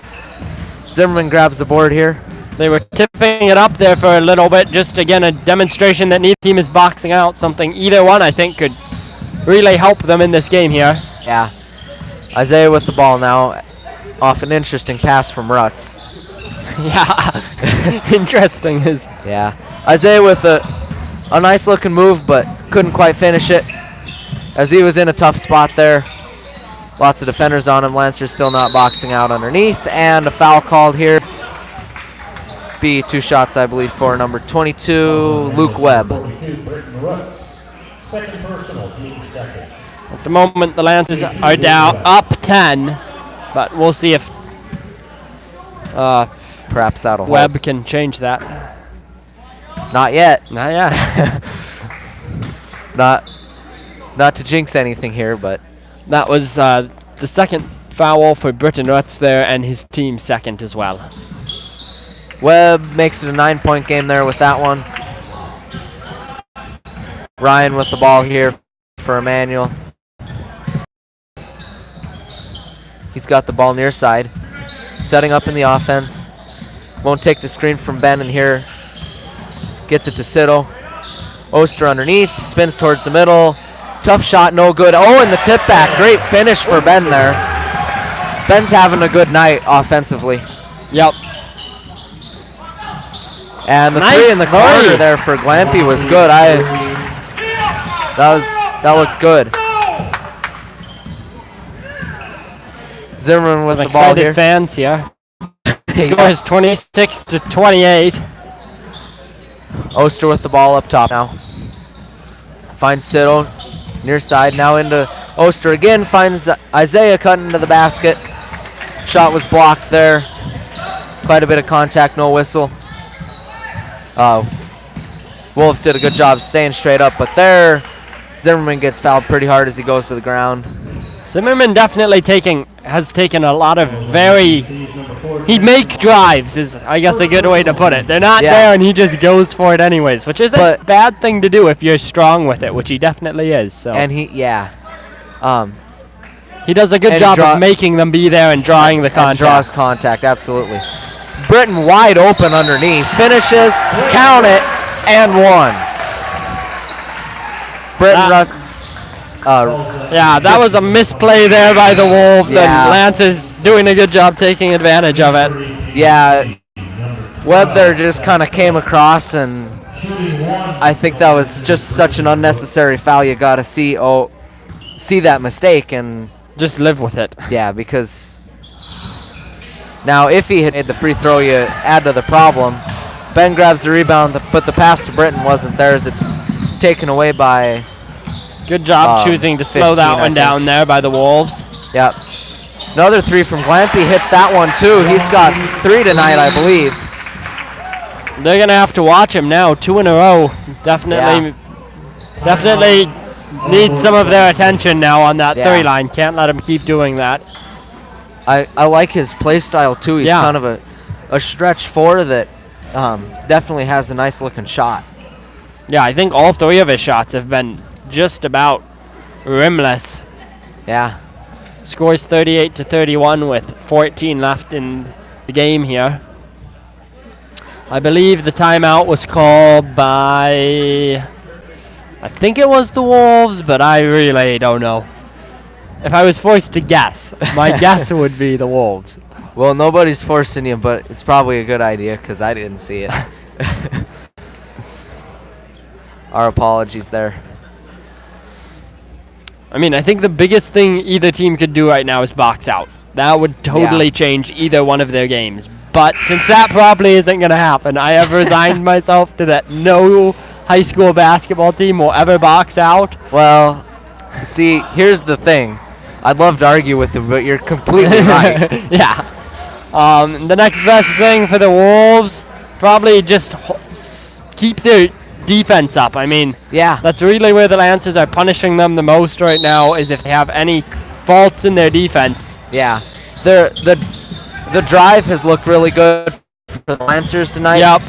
[SPEAKER 1] Zimmerman grabs the board here.
[SPEAKER 4] They were tipping it up there for a little bit. Just again a demonstration that neither team is boxing out. Something either one I think could really help them in this game here.
[SPEAKER 1] Yeah. Isaiah with the ball now. Off an interesting pass from Rutz.
[SPEAKER 4] Yeah. Interesting is.
[SPEAKER 1] Yeah. Isaiah with a nice looking move, but couldn't quite finish it. As he was in a tough spot there. Lots of defenders on him. Lancer's still not boxing out underneath. And a foul called here. Be 2 shots, I believe, for number 22, Luke Webb.
[SPEAKER 4] At the moment, the Lancers are down up 10, but we'll see if
[SPEAKER 1] perhaps that'll
[SPEAKER 4] Webb
[SPEAKER 1] help.
[SPEAKER 4] can change that.
[SPEAKER 1] Not yet.
[SPEAKER 4] Not yet.
[SPEAKER 1] Not to jinx anything here, but
[SPEAKER 4] that was the second foul for Britton Rutz there, and his team second as well.
[SPEAKER 1] Webb makes it a 9-point game there with that one. Ryan with the ball here for Immanuel. He's got the ball near side. Setting up in the offense. Won't take the screen from Ben in here. Gets it to Siddle. Oster underneath. Spins towards the middle. Tough shot, no good. Oh, and the tip back. Great finish for Ben there. Ben's having a good night offensively.
[SPEAKER 4] Yep.
[SPEAKER 1] And the three in the corner there for Glampy was good. That looked good. Zimmerman with the ball here.
[SPEAKER 4] Excited fans here. Score is 26-28.
[SPEAKER 1] Oster with the ball up top now. Finds Siddle near side, now into Oster again. Finds Isaiah cutting into the basket. Shot was blocked there. Quite a bit of contact, no whistle. Wolves did a good job staying straight up, but there Zimmerman gets fouled pretty hard as he goes to the ground.
[SPEAKER 4] Zimmerman definitely has taken a lot of he makes drives is I guess a good way to put it. They're not there and he just goes for it anyways, which is a bad thing to do if you're strong with it, which he definitely is. So
[SPEAKER 1] and he
[SPEAKER 4] does a good job of making them be there and drawing the contact.
[SPEAKER 1] Draws contact, absolutely. Britton wide open underneath, finishes, count it, and one. Britton Rutz.
[SPEAKER 4] That was a misplay there by the Wolves, and Lance is doing a good job taking advantage of it.
[SPEAKER 1] Yeah, Webb there just kind of came across, and I think that was just such an unnecessary foul. You got to see that mistake and
[SPEAKER 4] just live with it.
[SPEAKER 1] Yeah, because now if he had made the free throw, you add to the problem. Ben grabs the rebound, but the pass to Britton wasn't theirs. It's taken away by.
[SPEAKER 4] Good job choosing to slow
[SPEAKER 1] 15,
[SPEAKER 4] that
[SPEAKER 1] I
[SPEAKER 4] one
[SPEAKER 1] think.
[SPEAKER 4] down there by the Wolves.
[SPEAKER 1] Yep. Another three from Glampy hits that one too. He's got 3 tonight, I believe.
[SPEAKER 4] They're gonna have to watch him now. 2 in a row. Definitely need some of their attention now on that
[SPEAKER 1] Yeah.
[SPEAKER 4] 3 line. Can't let him keep doing that.
[SPEAKER 1] I like his play style too. He's
[SPEAKER 4] Yeah.
[SPEAKER 1] kind of a stretch 4 that definitely has a nice looking shot.
[SPEAKER 4] Yeah, I think all 3 of his shots have been just about rimless.
[SPEAKER 1] Yeah.
[SPEAKER 4] Scores 38-31 with 14 left in the game here. I believe the timeout was called by, I think it was the Wolves, but I really don't know. If I was forced to guess, my guess would be the Wolves.
[SPEAKER 1] Well, nobody's forcing you, but it's probably a good idea because I didn't see it. Our apologies there.
[SPEAKER 4] I mean, I think the biggest thing either team could do right now is box out. That would totally change either one of their games. But since that probably isn't going to happen, I have resigned myself to that no high school basketball team will ever box out.
[SPEAKER 1] Well, see, here's the thing. I'd love to argue with you, but you're completely right.
[SPEAKER 4] Yeah. The next best thing for the Wolves, probably just keep their defense up. I mean,
[SPEAKER 1] Yeah.
[SPEAKER 4] that's really where the Lancers are punishing them the most right now, is if they have any faults in their defense.
[SPEAKER 1] Yeah. The drive has looked really good for the Lancers tonight.
[SPEAKER 4] Yep.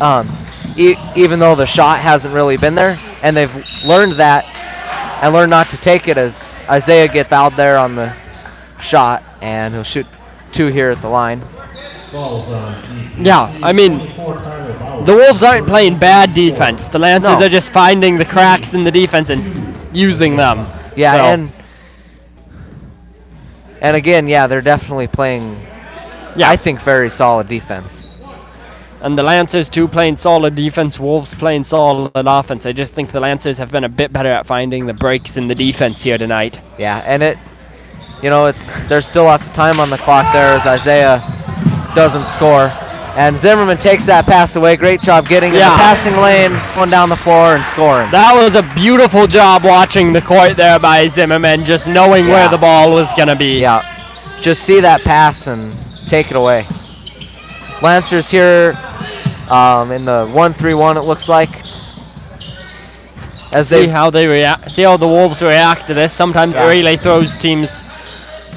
[SPEAKER 1] Even though the shot hasn't really been there, and they've learned that and learned not to take it as Isaiah gets fouled there on the shot, and he'll shoot 2 here at the line.
[SPEAKER 4] Yeah, I mean, the Wolves aren't playing bad defense. The Lancers
[SPEAKER 1] No.
[SPEAKER 4] are just finding the cracks in the defense and using them.
[SPEAKER 1] Yeah,
[SPEAKER 4] So,
[SPEAKER 1] and again, yeah, they're definitely playing,
[SPEAKER 4] yeah.
[SPEAKER 1] I think, very solid defense.
[SPEAKER 4] And the Lancers too playing solid defense, Wolves playing solid offense. I just think the Lancers have been a bit better at finding the breaks in the defense here tonight.
[SPEAKER 1] Yeah, and there's still lots of time on the clock there as Isaiah doesn't score. And Zimmerman takes that pass away. Great job getting in the passing lane, going down the floor and scoring.
[SPEAKER 4] That was a beautiful job watching the court there by Zimmerman, just knowing where the ball was going to be.
[SPEAKER 1] Yeah, just see that pass and take it away. Lancers here in the 1-3-1, it looks like. As
[SPEAKER 4] See how they react. See how the Wolves react to this. Sometimes it really throws teams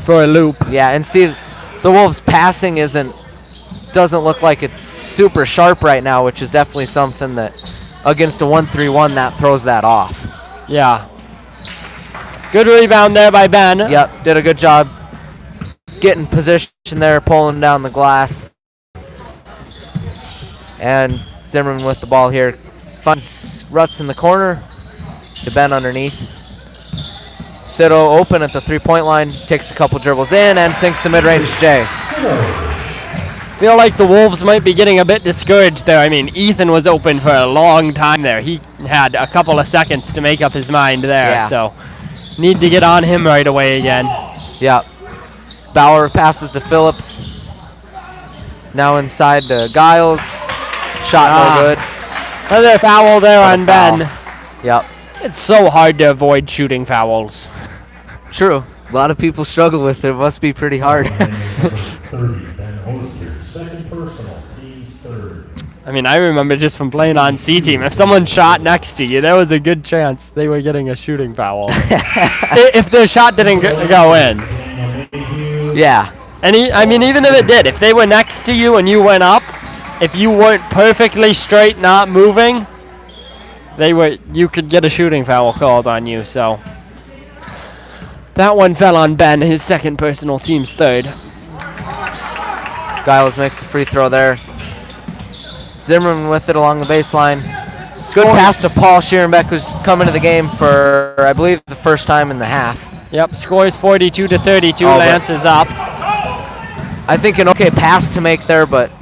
[SPEAKER 4] for a loop.
[SPEAKER 1] Yeah, and see, the Wolves' passing doesn't look like it's super sharp right now, which is definitely something that against a 1-3-1 that throws that off.
[SPEAKER 4] Yeah. Good rebound there by Ben.
[SPEAKER 1] Yep, did a good job getting position there, pulling down the glass. And Zimmerman with the ball here. Finds Rutz in the corner to Ben underneath. Sito open at the 3-point line, takes a couple dribbles in and sinks the mid-range J.
[SPEAKER 4] Feel like the Wolves might be getting a bit discouraged there. I mean, Ethan was open for a long time there. He had a couple of seconds to make up his mind there, so need to get on him right away again.
[SPEAKER 1] Yep. Bauer passes to Phillips. Now inside to Giles. Shot no good.
[SPEAKER 4] Another foul there on
[SPEAKER 1] foul.
[SPEAKER 4] Ben.
[SPEAKER 1] Yep.
[SPEAKER 4] It's so hard to avoid shooting fouls.
[SPEAKER 1] True. A lot of people struggle with it. It must be pretty hard.
[SPEAKER 3] 30, Ben Oster, second personal, team's third.
[SPEAKER 4] I mean, I remember just from playing on C-Team, if someone shot next to you, there was a good chance they were getting a shooting foul. If their shot didn't go in.
[SPEAKER 1] Yeah.
[SPEAKER 4] And I mean, even if it did, if they were next to you and you went up, if you weren't perfectly straight, not moving, you could get a shooting foul called on you. So that one fell on Ben, his second personal, team's third.
[SPEAKER 1] Giles makes the free throw there. Zimmerman with it along the baseline. Good pass to Paul Schierenbeck, who's come into the game for, I believe, the first time in the half.
[SPEAKER 4] Yep, scores 42-32. Lancers up.
[SPEAKER 1] I think an okay pass to make there, but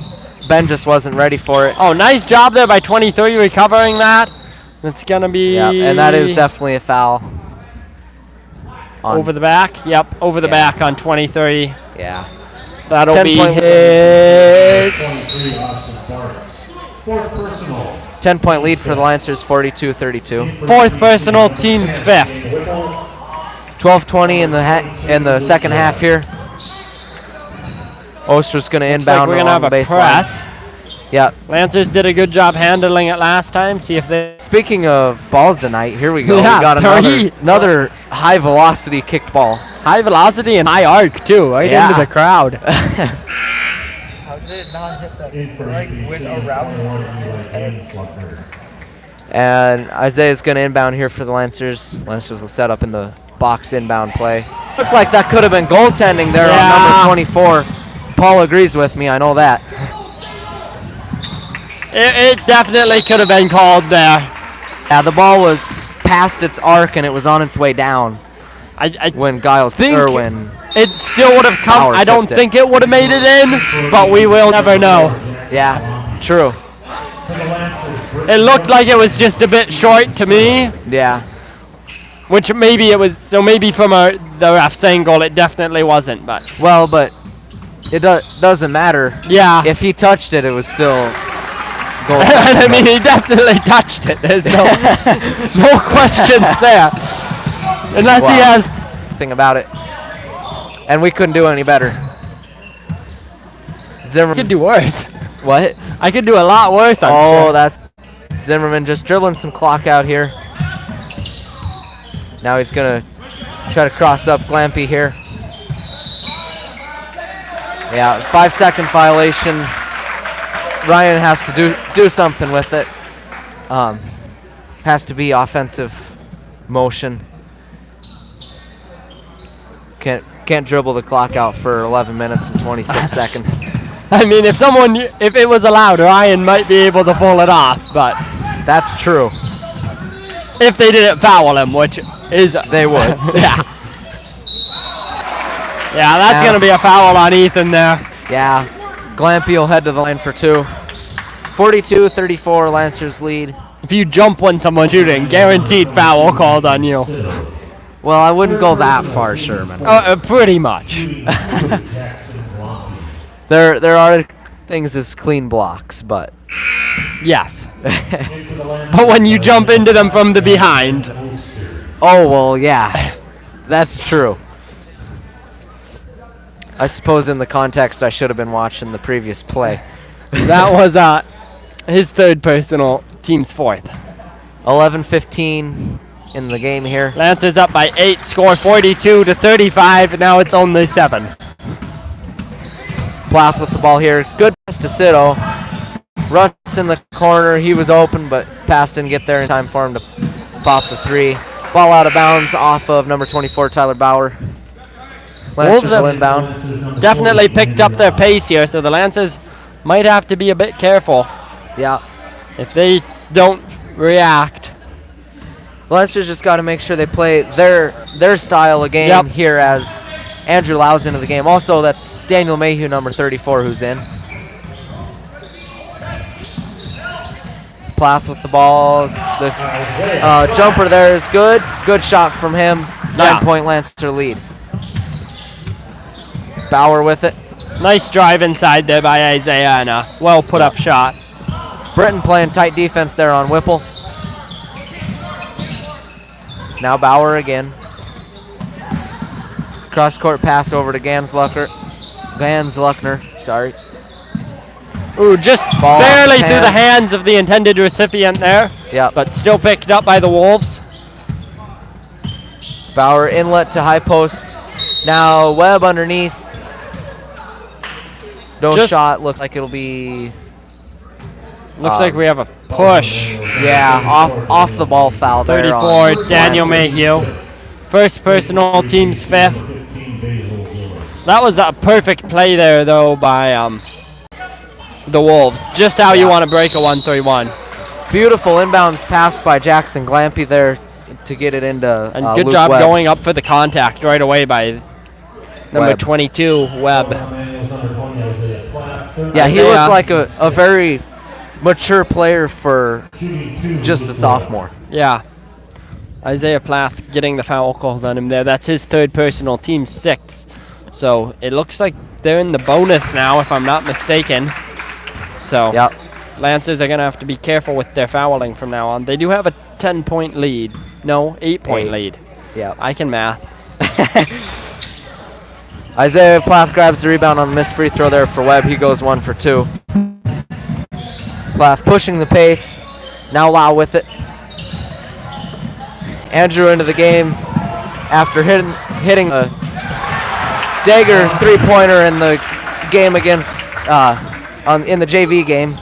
[SPEAKER 1] Ben just wasn't ready for it.
[SPEAKER 4] Oh, nice job there by 23 recovering that. It's going to be...
[SPEAKER 1] Yeah, and that is definitely a foul.
[SPEAKER 4] Over the back? Yep, over the back on 23.
[SPEAKER 1] Yeah.
[SPEAKER 4] That'll be
[SPEAKER 3] 23,
[SPEAKER 4] his...
[SPEAKER 3] Austin Bartz. Fourth personal.
[SPEAKER 1] 10-point lead for the Lancers, 42-32.
[SPEAKER 4] Fourth personal, team's fifth.
[SPEAKER 1] 12:20 in the second half here. Oster's going to
[SPEAKER 4] Looks like
[SPEAKER 1] inbound
[SPEAKER 4] we're gonna
[SPEAKER 1] along
[SPEAKER 4] have
[SPEAKER 1] the
[SPEAKER 4] a
[SPEAKER 1] baseline.
[SPEAKER 4] press.
[SPEAKER 1] Yep.
[SPEAKER 4] Lancers did a good job handling it last time. See if they.
[SPEAKER 1] Speaking of balls tonight, here we go.
[SPEAKER 4] Yeah,
[SPEAKER 1] We got
[SPEAKER 4] 30.
[SPEAKER 1] another high velocity kicked ball.
[SPEAKER 4] High velocity and high arc too, right
[SPEAKER 1] Yeah.
[SPEAKER 4] into the crowd.
[SPEAKER 5] How did it not hit the, it, like, went around his head?
[SPEAKER 1] And Isaiah's going to inbound here for the Lancers. Lancers will set up in the box inbound play. Looks like that could have been goaltending there on number 24. Paul agrees with me, I know that.
[SPEAKER 4] It definitely could have been called there.
[SPEAKER 1] Yeah, the ball was past its arc and it was on its way down
[SPEAKER 4] I
[SPEAKER 1] when Giles
[SPEAKER 4] think
[SPEAKER 1] Irwin.
[SPEAKER 4] it still would have come.
[SPEAKER 1] Power
[SPEAKER 4] I don't
[SPEAKER 1] tipped it.
[SPEAKER 4] think it would have made it in, but we will never know.
[SPEAKER 1] Yeah, true.
[SPEAKER 4] It looked like it was just a bit short to me,
[SPEAKER 1] Yeah.
[SPEAKER 4] which maybe it was. So maybe from the ref's angle, it definitely wasn't. But
[SPEAKER 1] Well, but it doesn't matter.
[SPEAKER 4] yeah,
[SPEAKER 1] If he touched it, it was still goal.
[SPEAKER 4] and I mean he definitely touched it. There's no no questions there, unless he
[SPEAKER 1] Wow.
[SPEAKER 4] has.
[SPEAKER 1] Thing about it. And we couldn't do any better.
[SPEAKER 4] I
[SPEAKER 1] Zimmerman.
[SPEAKER 4] could do worse.
[SPEAKER 1] What?
[SPEAKER 4] I could do a lot worse. I'm
[SPEAKER 1] Oh,
[SPEAKER 4] sure.
[SPEAKER 1] that's Zimmerman just dribbling some clock out here. Now he's gonna try to cross up Glampy here. Yeah, 5-second violation. Ryan has to do something with it. Has to be offensive motion. Can't dribble the clock out for 11 minutes and 26 seconds.
[SPEAKER 4] I mean, if it was allowed, Ryan might be able to pull it off, but
[SPEAKER 1] That's true.
[SPEAKER 4] if they didn't foul him, which is
[SPEAKER 1] They would.
[SPEAKER 4] yeah. Yeah, that's
[SPEAKER 1] Yeah.
[SPEAKER 4] gonna be a foul on Ethan there.
[SPEAKER 1] Yeah. Glampy will head to the line for two. 42-34, Lancers lead.
[SPEAKER 4] If you jump when someone's shooting, guaranteed foul called on you.
[SPEAKER 1] Well, I wouldn't go that far, Sherman.
[SPEAKER 4] Pretty much.
[SPEAKER 1] There are things as clean blocks, but
[SPEAKER 4] Yes. But when you jump into them from the behind,
[SPEAKER 1] oh well, yeah, that's true. I suppose in the context, I should have been watching the previous play.
[SPEAKER 4] that was his third personal, team's fourth.
[SPEAKER 1] 11:15 in the game here.
[SPEAKER 4] Lancers up by 8, score 42-35, and now it's only 7.
[SPEAKER 1] Plath with the ball here. Good pass to Cito. Runs in the corner. He was open, but pass didn't get there in time for him to pop the three. Ball out of bounds off of number 24, Tyler Bauer. Lancers
[SPEAKER 4] have
[SPEAKER 1] will inbound.
[SPEAKER 4] Definitely picked up their pace here, so the Lancers might have to be a bit careful.
[SPEAKER 1] Yeah.
[SPEAKER 4] If they don't react.
[SPEAKER 1] Lancers just got to make sure they play their style of game
[SPEAKER 4] Yep.
[SPEAKER 1] here as Andrew Lau's into the game. Also, that's Daniel Mayhew, number 34, who's in. Plath with the ball. The jumper there is good. Good shot from him. 9-point Lancer lead. Bauer with it.
[SPEAKER 4] Nice drive inside there by Isaiah and a well put up shot.
[SPEAKER 1] Britton playing tight defense there on Whipple. Now Bauer again. Cross-court pass over to Gansluckner, sorry.
[SPEAKER 4] Ooh, just
[SPEAKER 1] Ball
[SPEAKER 4] barely through the
[SPEAKER 1] hands.
[SPEAKER 4] hands of the intended recipient there,
[SPEAKER 1] Yep.
[SPEAKER 4] but still picked up by the Wolves.
[SPEAKER 1] Bauer inlet to high post. Now Webb underneath. No
[SPEAKER 4] Just-
[SPEAKER 1] shot. Looks like it'll be,
[SPEAKER 4] Looks like we have a push.
[SPEAKER 1] yeah, off the ball foul there.
[SPEAKER 4] 34,
[SPEAKER 1] on
[SPEAKER 4] Daniel
[SPEAKER 1] Lancers.
[SPEAKER 4] Mayhew. First personal, team's fifth. That was a perfect play there, though, by the Wolves. Just how you want to break a 1-3-1.
[SPEAKER 1] Beautiful inbounds pass by Jackson Glampy there to get it into
[SPEAKER 4] And good
[SPEAKER 1] Luke
[SPEAKER 4] job
[SPEAKER 1] Webb.
[SPEAKER 4] going up for the contact right away by number
[SPEAKER 1] Webb.
[SPEAKER 4] 22, Webb.
[SPEAKER 1] Yeah, he
[SPEAKER 4] Isaiah.
[SPEAKER 1] looks like a very mature player for just a sophomore.
[SPEAKER 4] Yeah. Isaiah Plath getting the foul called on him there. That's his third personal, team 6. So it looks like they're in the bonus now, if I'm not mistaken. So
[SPEAKER 1] Yep.
[SPEAKER 4] Lancers are going to have to be careful with their fouling from now on. They do have a 10-point lead. No, 8-point lead.
[SPEAKER 1] Yeah.
[SPEAKER 4] I can math.
[SPEAKER 1] Isaiah Plath grabs the rebound on the missed free throw there for Webb. He goes 1 for 2. Plath pushing the pace. Now Lau with it. Andrew into the game after hitting a dagger three-pointer in the game against in the JV game.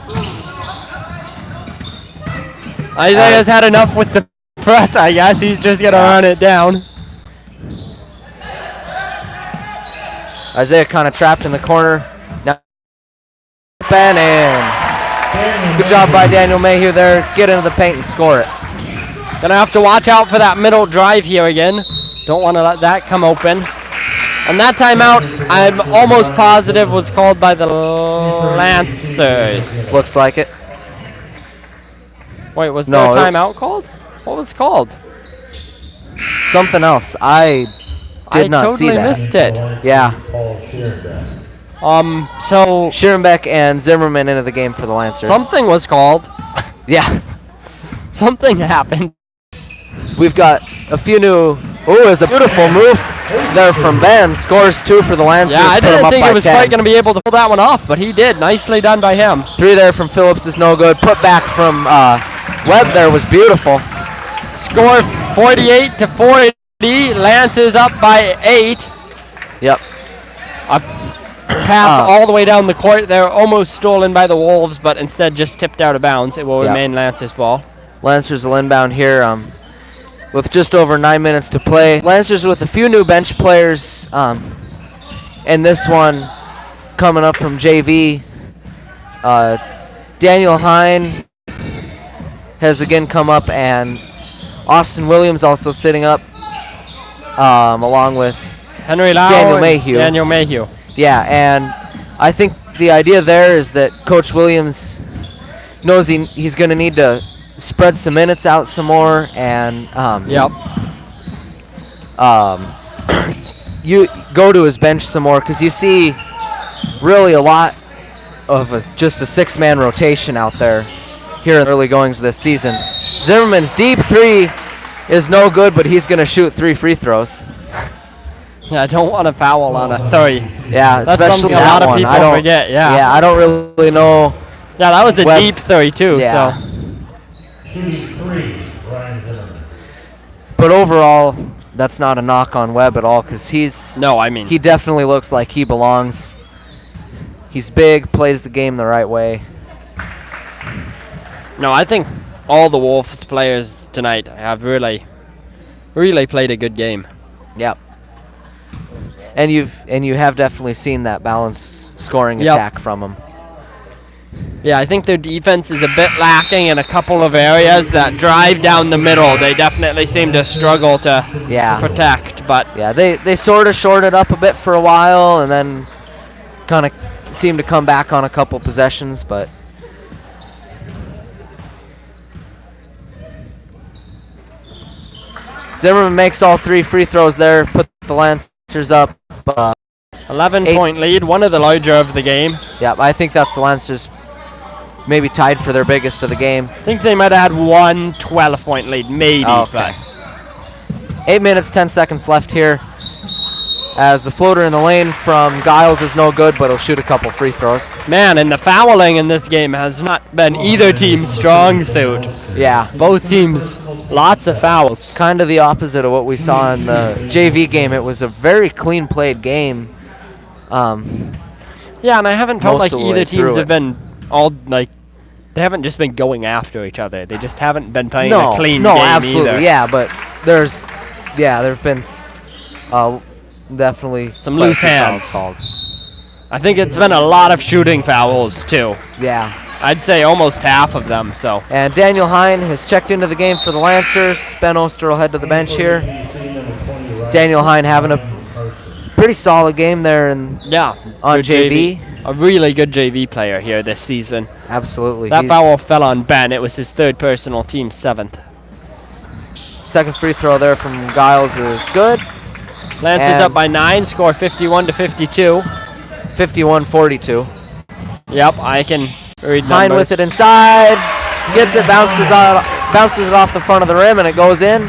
[SPEAKER 4] Isaiah's had enough with the press, I guess. He's just going to run it down.
[SPEAKER 1] Isaiah kind of trapped in the corner. Now and good job by Daniel Mayhew there. Get into the paint and score it.
[SPEAKER 4] Gonna have to watch out for that middle drive here again. Don't want to let that come open. And that timeout, I'm almost positive, was called by the Lancers.
[SPEAKER 1] Looks like it.
[SPEAKER 4] Wait, was there a timeout called? What was called?
[SPEAKER 1] Something else. I did not see that.
[SPEAKER 4] I totally missed it.
[SPEAKER 1] Yeah.
[SPEAKER 4] So
[SPEAKER 1] Schierenbeck and Zimmerman into the game for the Lancers.
[SPEAKER 4] something was called.
[SPEAKER 1] Yeah.
[SPEAKER 4] Something happened.
[SPEAKER 1] We've got a few new. Oh, it was a beautiful move there from Ben. Scores 2 for the Lancers.
[SPEAKER 4] Yeah, I
[SPEAKER 1] put 'em
[SPEAKER 4] didn't
[SPEAKER 1] up
[SPEAKER 4] think
[SPEAKER 1] by
[SPEAKER 4] it was
[SPEAKER 1] 10.
[SPEAKER 4] quite going to be able to pull that one off, but he did. Nicely done by him.
[SPEAKER 1] 3 there from Phillips is no good. Put back from Webb there was beautiful.
[SPEAKER 4] Score 48-40. Lancers up by 8.
[SPEAKER 1] Yep.
[SPEAKER 4] A pass all the way down the court there, almost stolen by the Wolves, but instead just tipped out of bounds. It will remain Lancers ball.
[SPEAKER 1] Lancers will inbound here with just over 9 minutes to play. Lancers with a few new bench players, and this one coming up from JV. Daniel Hine has again come up, and Austin Williams also sitting up, along with
[SPEAKER 4] Henry Lau
[SPEAKER 1] Daniel
[SPEAKER 4] and
[SPEAKER 1] Mayhew.
[SPEAKER 4] Daniel Mayhew.
[SPEAKER 1] Yeah, and I think the idea there is that Coach Williams knows he's going to need to spread some minutes out some more, and you go to his bench some more, because you see really a lot of just a 6-man rotation out there here in the early goings of this season. Zimmerman's deep 3 is no good, but he's going to shoot 3 free throws.
[SPEAKER 4] Yeah, I don't want to foul on a 3.
[SPEAKER 1] Yeah,
[SPEAKER 4] That's
[SPEAKER 1] especially
[SPEAKER 4] something a
[SPEAKER 1] that
[SPEAKER 4] lot of
[SPEAKER 1] one.
[SPEAKER 4] people
[SPEAKER 1] I don't
[SPEAKER 4] forget. Yeah.
[SPEAKER 1] Yeah, I don't really know.
[SPEAKER 4] Yeah, that was a
[SPEAKER 1] Webb-
[SPEAKER 4] deep 3 too.
[SPEAKER 1] Yeah.
[SPEAKER 4] So
[SPEAKER 3] Shooting 3, Ryan Zimmerman.
[SPEAKER 1] But overall, that's not a knock on Webb at all, because he definitely looks like he belongs. He's big, plays the game the right way.
[SPEAKER 4] no, I think all the Wolves players tonight have really played a good game.
[SPEAKER 1] Yep. And you have definitely seen that balanced scoring attack from him.
[SPEAKER 4] Yeah, I think their defense is a bit lacking in a couple of areas. That drive down the middle, they definitely seem to struggle to protect. But
[SPEAKER 1] yeah, they sort of shorted up a bit for a while, and then kind of seemed to come back on a couple possessions. But Zimmerman makes all 3 free throws there, put the Lancers up.
[SPEAKER 4] 11-point lead, one of the larger of the game.
[SPEAKER 1] Yeah, I think that's the Lancers maybe tied for their biggest of the game.
[SPEAKER 4] I think they might have had one 12-point lead, maybe.
[SPEAKER 1] Oh, okay. 8 minutes, 10 seconds left here, as the floater in the lane from Giles is no good, but he'll shoot a couple free throws.
[SPEAKER 4] Man, and the fouling in this game has not been either team's strong suit.
[SPEAKER 1] Yeah.
[SPEAKER 4] Both teams, lots of fouls.
[SPEAKER 1] Kind of the opposite of what we saw in the JV game. It was a very clean played game.
[SPEAKER 4] Yeah, and I haven't felt
[SPEAKER 1] Most
[SPEAKER 4] like
[SPEAKER 1] of the way
[SPEAKER 4] either teams
[SPEAKER 1] through
[SPEAKER 4] have been all like, they haven't just been going after each other. They just haven't been playing a clean game
[SPEAKER 1] absolutely,
[SPEAKER 4] either.
[SPEAKER 1] yeah, but there's been definitely
[SPEAKER 4] some loose hands
[SPEAKER 1] called.
[SPEAKER 4] I think it's been a lot of shooting fouls too.
[SPEAKER 1] Yeah.
[SPEAKER 4] I'd say almost half of them. So.
[SPEAKER 1] And Daniel Hine has checked into the game for the Lancers. Ben Oster will head to the bench here. Daniel Hine having a pretty solid game there on JV.
[SPEAKER 4] A really good JV player here this season.
[SPEAKER 1] Absolutely.
[SPEAKER 4] That foul fell on Ben. It was his 3rd personal, team 7th.
[SPEAKER 1] Second free throw there from Giles is good.
[SPEAKER 4] Lancers up by 9, score 51-52.
[SPEAKER 1] 51-42.
[SPEAKER 4] Yep, I can Read
[SPEAKER 1] Hine
[SPEAKER 4] numbers.
[SPEAKER 1] with it inside. Gets it, bounces it off the front of the rim, and it goes in.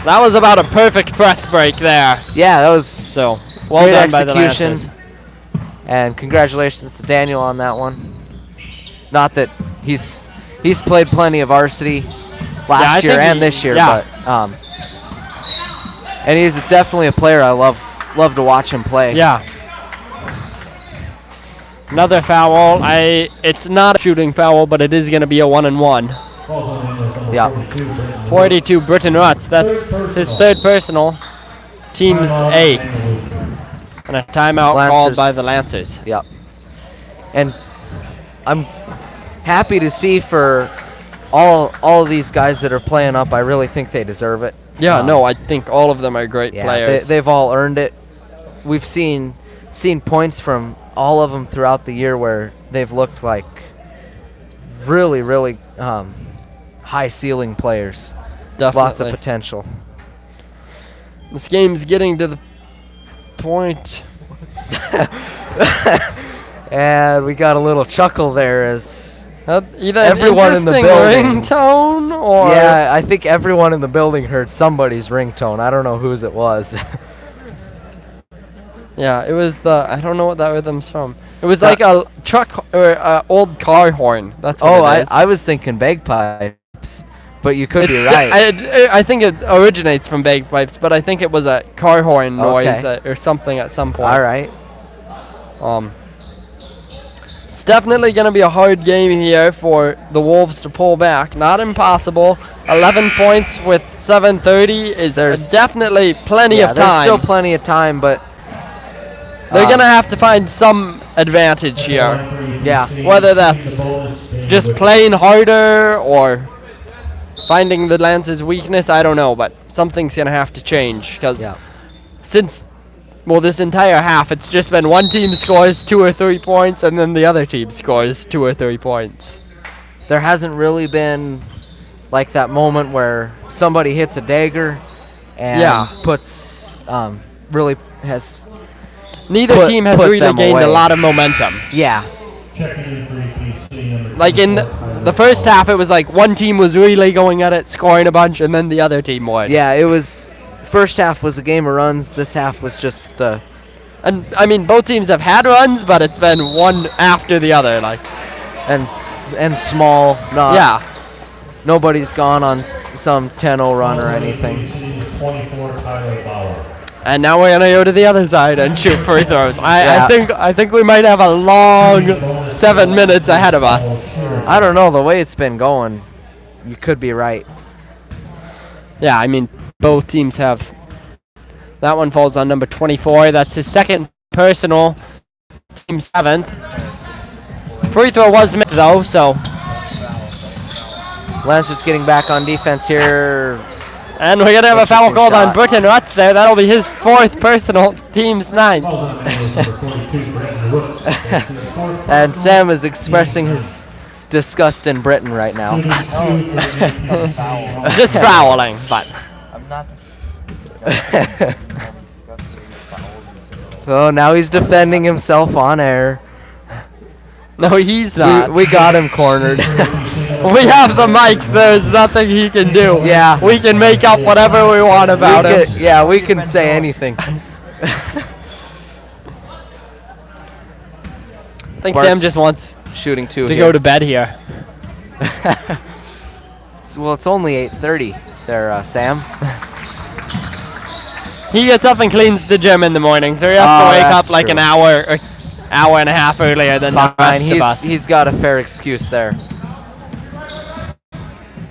[SPEAKER 4] That was about a perfect press break there.
[SPEAKER 1] Yeah, that was
[SPEAKER 4] So, well
[SPEAKER 1] great
[SPEAKER 4] done by the
[SPEAKER 1] execution.
[SPEAKER 4] Lancers.
[SPEAKER 1] And congratulations to Daniel on that one. Not that he's played plenty of varsity
[SPEAKER 4] I
[SPEAKER 1] last year
[SPEAKER 4] think
[SPEAKER 1] and
[SPEAKER 4] he-
[SPEAKER 1] this year,
[SPEAKER 4] yeah.
[SPEAKER 1] but and he's definitely a player I love to watch him play.
[SPEAKER 4] Yeah. Another foul. It's not a shooting foul, but it is going to be a 1-and-1.
[SPEAKER 1] Yeah.
[SPEAKER 4] 42, Britton Rutz. That's his third personal. Team's eighth. And a timeout called
[SPEAKER 1] Lancers.
[SPEAKER 4] by the Lancers.
[SPEAKER 1] Yep. And I'm happy to see for all of these guys that are playing up. I really think they deserve it.
[SPEAKER 4] Yeah, no, I think all of them are great players.
[SPEAKER 1] They've all earned it. We've seen points from all of them throughout the year where they've looked like really, really high ceiling players.
[SPEAKER 4] Definitely.
[SPEAKER 1] Lots of potential.
[SPEAKER 4] This game's getting to the point.
[SPEAKER 1] And we got a little chuckle there as
[SPEAKER 4] Either
[SPEAKER 1] everyone in the
[SPEAKER 4] interesting
[SPEAKER 1] building.
[SPEAKER 4] ringtone or
[SPEAKER 1] yeah, I think everyone in the building heard somebody's ringtone. I don't know whose it was.
[SPEAKER 4] yeah, it was I don't know what that rhythm's from. It was like a truck or old car horn. That's what it is.
[SPEAKER 1] I was thinking bagpipes, but you could be
[SPEAKER 4] It's
[SPEAKER 1] right.
[SPEAKER 4] I think it originates from bagpipes, but I think it was a car horn noise
[SPEAKER 1] Okay.
[SPEAKER 4] or something at some point.
[SPEAKER 1] All right.
[SPEAKER 4] It's definitely going to be a hard game here for the Wolves to pull back. Not impossible. 11 points with 7:30 is definitely plenty of
[SPEAKER 1] There's
[SPEAKER 4] time.
[SPEAKER 1] still plenty of time, but
[SPEAKER 4] They're going to have to find some advantage here.
[SPEAKER 1] yeah.
[SPEAKER 4] Whether that's just playing harder or finding the Lance's weakness, I don't know, but something's going to have to change because
[SPEAKER 1] Yeah.
[SPEAKER 4] since this entire half, it's just been one team scores 2 or 3 points and then the other team scores 2 or 3 points.
[SPEAKER 1] There hasn't really been like that moment where somebody hits a dagger and puts really has
[SPEAKER 4] Neither team has
[SPEAKER 1] put
[SPEAKER 4] really
[SPEAKER 1] them
[SPEAKER 4] gained
[SPEAKER 1] away.
[SPEAKER 4] a lot of momentum.
[SPEAKER 1] yeah.
[SPEAKER 4] Like in the first half, it was like one team was really going at it, scoring a bunch, and then the other team would.
[SPEAKER 1] Yeah, it was first half was a game of runs. This half was just
[SPEAKER 4] And I mean, both teams have had runs, but it's been one after the other. Like,
[SPEAKER 1] and small. Not nobody's gone on some 10-0 run or anything.
[SPEAKER 3] 24, Tyler Bauer.
[SPEAKER 4] and now we're gonna go to the other side and shoot free throws.
[SPEAKER 1] Yeah.
[SPEAKER 4] I think we might have a long 7 minutes ahead of us.
[SPEAKER 1] I don't know the way it's been going. You could be right.
[SPEAKER 4] Yeah, I mean, both teams have. That one falls on number 24. That's his second personal. Team 7th. Free throw was missed though, so.
[SPEAKER 1] Lancers getting back on defense here.
[SPEAKER 4] And we're going to have a foul
[SPEAKER 1] Interesting
[SPEAKER 4] called on
[SPEAKER 1] shot.
[SPEAKER 4] Britton Rutz there. That'll be his 4th personal, team's 9th.
[SPEAKER 1] And Sam is expressing his disgust in Britain right now.
[SPEAKER 4] Just fouling, but.
[SPEAKER 5] I'm not.
[SPEAKER 1] So now he's defending himself on air.
[SPEAKER 4] No, he's not.
[SPEAKER 1] We got him cornered.
[SPEAKER 4] We have the mics. There's nothing he can do.
[SPEAKER 1] Yeah.
[SPEAKER 4] We can make up whatever we want about him.
[SPEAKER 1] Yeah, we can say anything.
[SPEAKER 4] I think
[SPEAKER 1] Bart's
[SPEAKER 4] Sam just wants
[SPEAKER 1] shooting two
[SPEAKER 4] to
[SPEAKER 1] here.
[SPEAKER 4] go to bed here.
[SPEAKER 1] Well, it's only 8:30 there, Sam.
[SPEAKER 4] He gets up and cleans the gym in the morning, so he has to wake
[SPEAKER 1] that's
[SPEAKER 4] up like
[SPEAKER 1] true.
[SPEAKER 4] an hour or hour and a half earlier than the rest of us.
[SPEAKER 1] He's got a fair excuse there.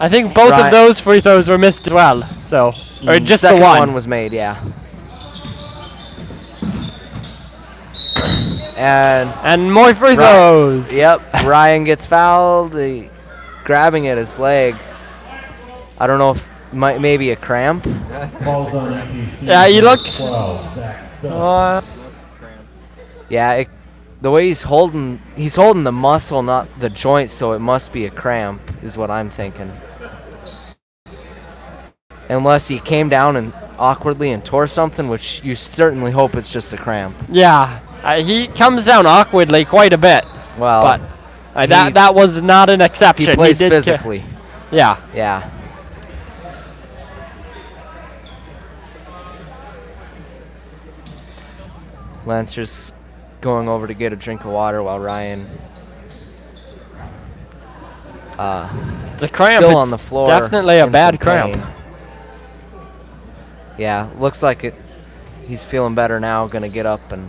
[SPEAKER 4] I think both of those free throws were missed as well. So, or just the
[SPEAKER 1] Second
[SPEAKER 4] one.
[SPEAKER 1] was made, yeah. And
[SPEAKER 4] more free throws.
[SPEAKER 1] Yep, Ryan gets fouled. Grabbing at his leg. I don't know if maybe a cramp.
[SPEAKER 4] Yeah, he looks.
[SPEAKER 1] Yeah, the way he's holding the muscle, not the joint, so it must be a cramp, is what I'm thinking. Unless he came down and awkwardly and tore something, which you certainly hope it's just a cramp.
[SPEAKER 4] Yeah, he comes down awkwardly quite a bit.
[SPEAKER 1] Well,
[SPEAKER 4] But That was not an exception.
[SPEAKER 1] He plays
[SPEAKER 4] did
[SPEAKER 1] physically.
[SPEAKER 4] Yeah.
[SPEAKER 1] Yeah. Lancer's going over to get a drink of water while Ryan
[SPEAKER 4] It's a cramp.
[SPEAKER 1] still
[SPEAKER 4] It's
[SPEAKER 1] on the floor.
[SPEAKER 4] definitely a
[SPEAKER 1] in
[SPEAKER 4] bad
[SPEAKER 1] some
[SPEAKER 4] cramp.
[SPEAKER 1] pain. Yeah, looks like it. He's feeling better now. Gonna get up and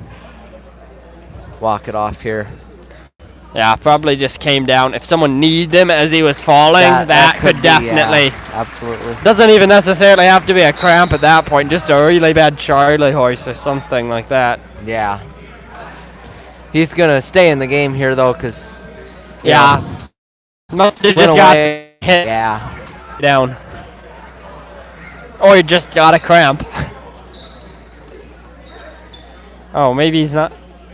[SPEAKER 1] walk it off here.
[SPEAKER 4] Yeah, probably just came down. If someone needed him as he was falling, that could
[SPEAKER 1] be,
[SPEAKER 4] definitely.
[SPEAKER 1] yeah, absolutely.
[SPEAKER 4] Doesn't even necessarily have to be a cramp at that point. Just a really bad Charlie horse or something like that.
[SPEAKER 1] Yeah. He's gonna stay in the game here though, cause
[SPEAKER 4] Yeah. Must have
[SPEAKER 1] went
[SPEAKER 4] just got
[SPEAKER 1] away.
[SPEAKER 4] hit
[SPEAKER 1] Yeah.
[SPEAKER 4] down. Or he just got a cramp. Oh, maybe he's not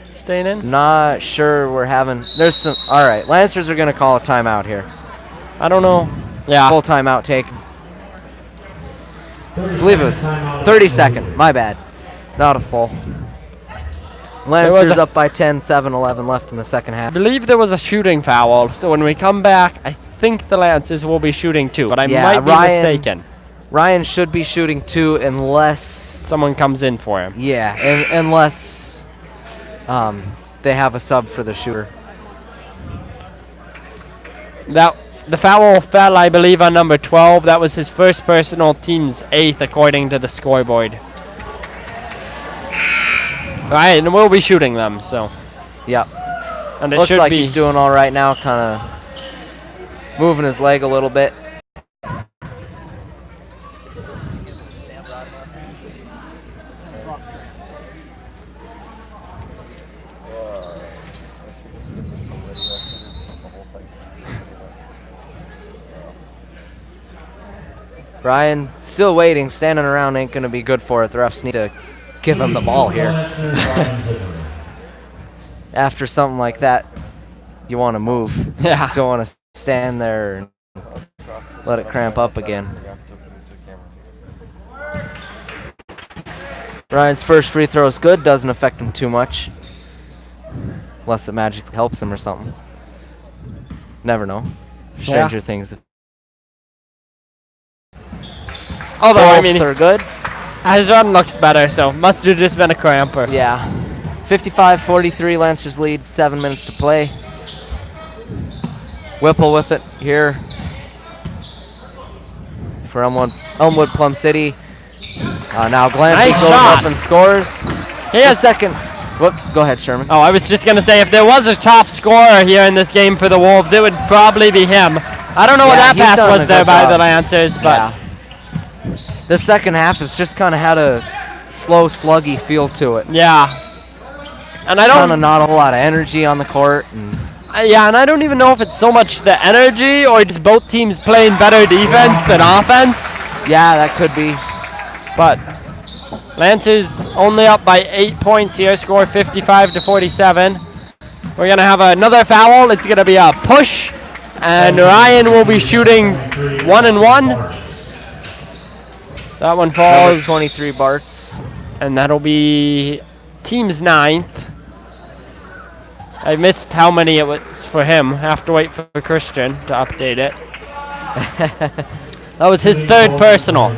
[SPEAKER 4] staying in?
[SPEAKER 1] Not sure we're having. There's some. All right, Lancers are gonna call a timeout here.
[SPEAKER 4] I don't know. Yeah.
[SPEAKER 1] Full timeout taken. I believe it was 30 second. My bad. Not a full. Lancers up by 10, 7-11 left in the second
[SPEAKER 4] I
[SPEAKER 1] half.
[SPEAKER 4] believe there was a shooting foul, so when we come back, I think the Lancers will be shooting too, but I
[SPEAKER 1] Yeah,
[SPEAKER 4] might be
[SPEAKER 1] Ryan-
[SPEAKER 4] mistaken.
[SPEAKER 1] Ryan should be shooting 2 unless.
[SPEAKER 4] Someone comes in for him.
[SPEAKER 1] Yeah, unless they have a sub for the shooter.
[SPEAKER 4] The foul fell, I believe, on number 12. That was his first personal, team's 8th, according to the scoreboard. Right, and we'll be shooting them, so.
[SPEAKER 1] Yep.
[SPEAKER 4] And it
[SPEAKER 1] Looks
[SPEAKER 4] should
[SPEAKER 1] like
[SPEAKER 4] be.
[SPEAKER 1] he's doing all right now, kind of moving his leg a little bit. Ryan still waiting, standing around ain't gonna be good for it. The refs need to give him the ball here. After something like that, you want to move.
[SPEAKER 4] Yeah.
[SPEAKER 1] Don't want to stand there and let it cramp up again. Ryan's first free throw is good, doesn't affect him too much. Unless it magically helps him or something. Never know. Stranger things.
[SPEAKER 4] Although, I mean,
[SPEAKER 1] Both are good.
[SPEAKER 4] his run looks better, so must have just been a cramper.
[SPEAKER 1] Yeah. 55-43, Lancers lead, 7 minutes to play. Whipple with it here for Elmwood-Plum City. Now Glanby
[SPEAKER 4] Nice
[SPEAKER 1] goes
[SPEAKER 4] shot.
[SPEAKER 1] up and scores.
[SPEAKER 4] He
[SPEAKER 1] The
[SPEAKER 4] has
[SPEAKER 1] second. Whoop, go ahead, Sherman.
[SPEAKER 4] Oh, I was just going to say, if there was a top scorer here in this game for the Wolves, it would probably be him. I don't know what
[SPEAKER 1] Yeah,
[SPEAKER 4] that
[SPEAKER 1] he's
[SPEAKER 4] pass
[SPEAKER 1] done
[SPEAKER 4] was
[SPEAKER 1] a
[SPEAKER 4] there
[SPEAKER 1] good
[SPEAKER 4] by
[SPEAKER 1] job.
[SPEAKER 4] the Lancers, but
[SPEAKER 1] Yeah. The second half has just kind of had a slow, sluggy feel to it.
[SPEAKER 4] yeah. And I
[SPEAKER 1] Kind
[SPEAKER 4] don't
[SPEAKER 1] of not a lot of energy on the court. And
[SPEAKER 4] yeah, and I don't even know if it's so much the energy or just both teams playing better defense than offense.
[SPEAKER 1] yeah, that could be.
[SPEAKER 4] But Lancers only up by 8 points here, score 55-47. We're going to have another foul. It's going to be a push, and Ryan will be shooting 1-1. That one
[SPEAKER 1] Number
[SPEAKER 4] falls.
[SPEAKER 1] 23 Barts.
[SPEAKER 4] And that'll be team's 9th. I missed how many it was for him. Have to wait for Christian to update it. That was his 3rd personal.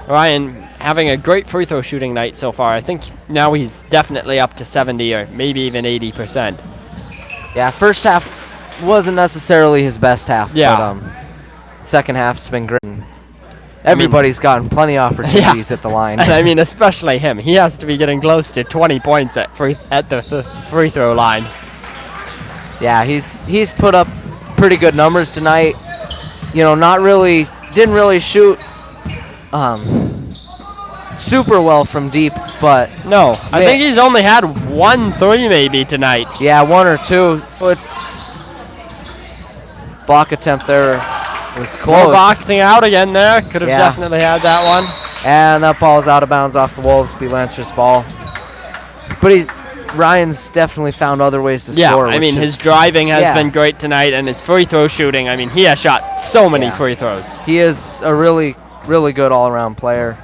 [SPEAKER 4] Ryan having a great free throw shooting night so far. I think now he's definitely up to 70 or maybe even 80%.
[SPEAKER 1] Yeah, first half wasn't necessarily his best half.
[SPEAKER 4] Yeah.
[SPEAKER 1] But, second half's been great. Everybody's gotten plenty of opportunities at the line.
[SPEAKER 4] And I mean, especially him. He has to be getting close to 20 points at the free throw line.
[SPEAKER 1] Yeah, he's put up pretty good numbers tonight. You know, didn't really shoot super well from deep, but
[SPEAKER 4] No, I think he's only had 1 3 maybe tonight.
[SPEAKER 1] yeah, 1 or 2. So it's block attempt there was
[SPEAKER 4] More
[SPEAKER 1] close.
[SPEAKER 4] boxing out again there. Could have
[SPEAKER 1] Yeah.
[SPEAKER 4] definitely had that one.
[SPEAKER 1] And that ball's out of bounds off the Wolves, be Lancer's ball. But Ryan's definitely found other ways to
[SPEAKER 4] Yeah,
[SPEAKER 1] score.
[SPEAKER 4] I mean,
[SPEAKER 1] which
[SPEAKER 4] his
[SPEAKER 1] is-
[SPEAKER 4] driving has
[SPEAKER 1] yeah.
[SPEAKER 4] been great tonight, and his free throw shooting, I mean, he has shot so many
[SPEAKER 1] Yeah.
[SPEAKER 4] free throws.
[SPEAKER 1] He is a really, really good all-around player.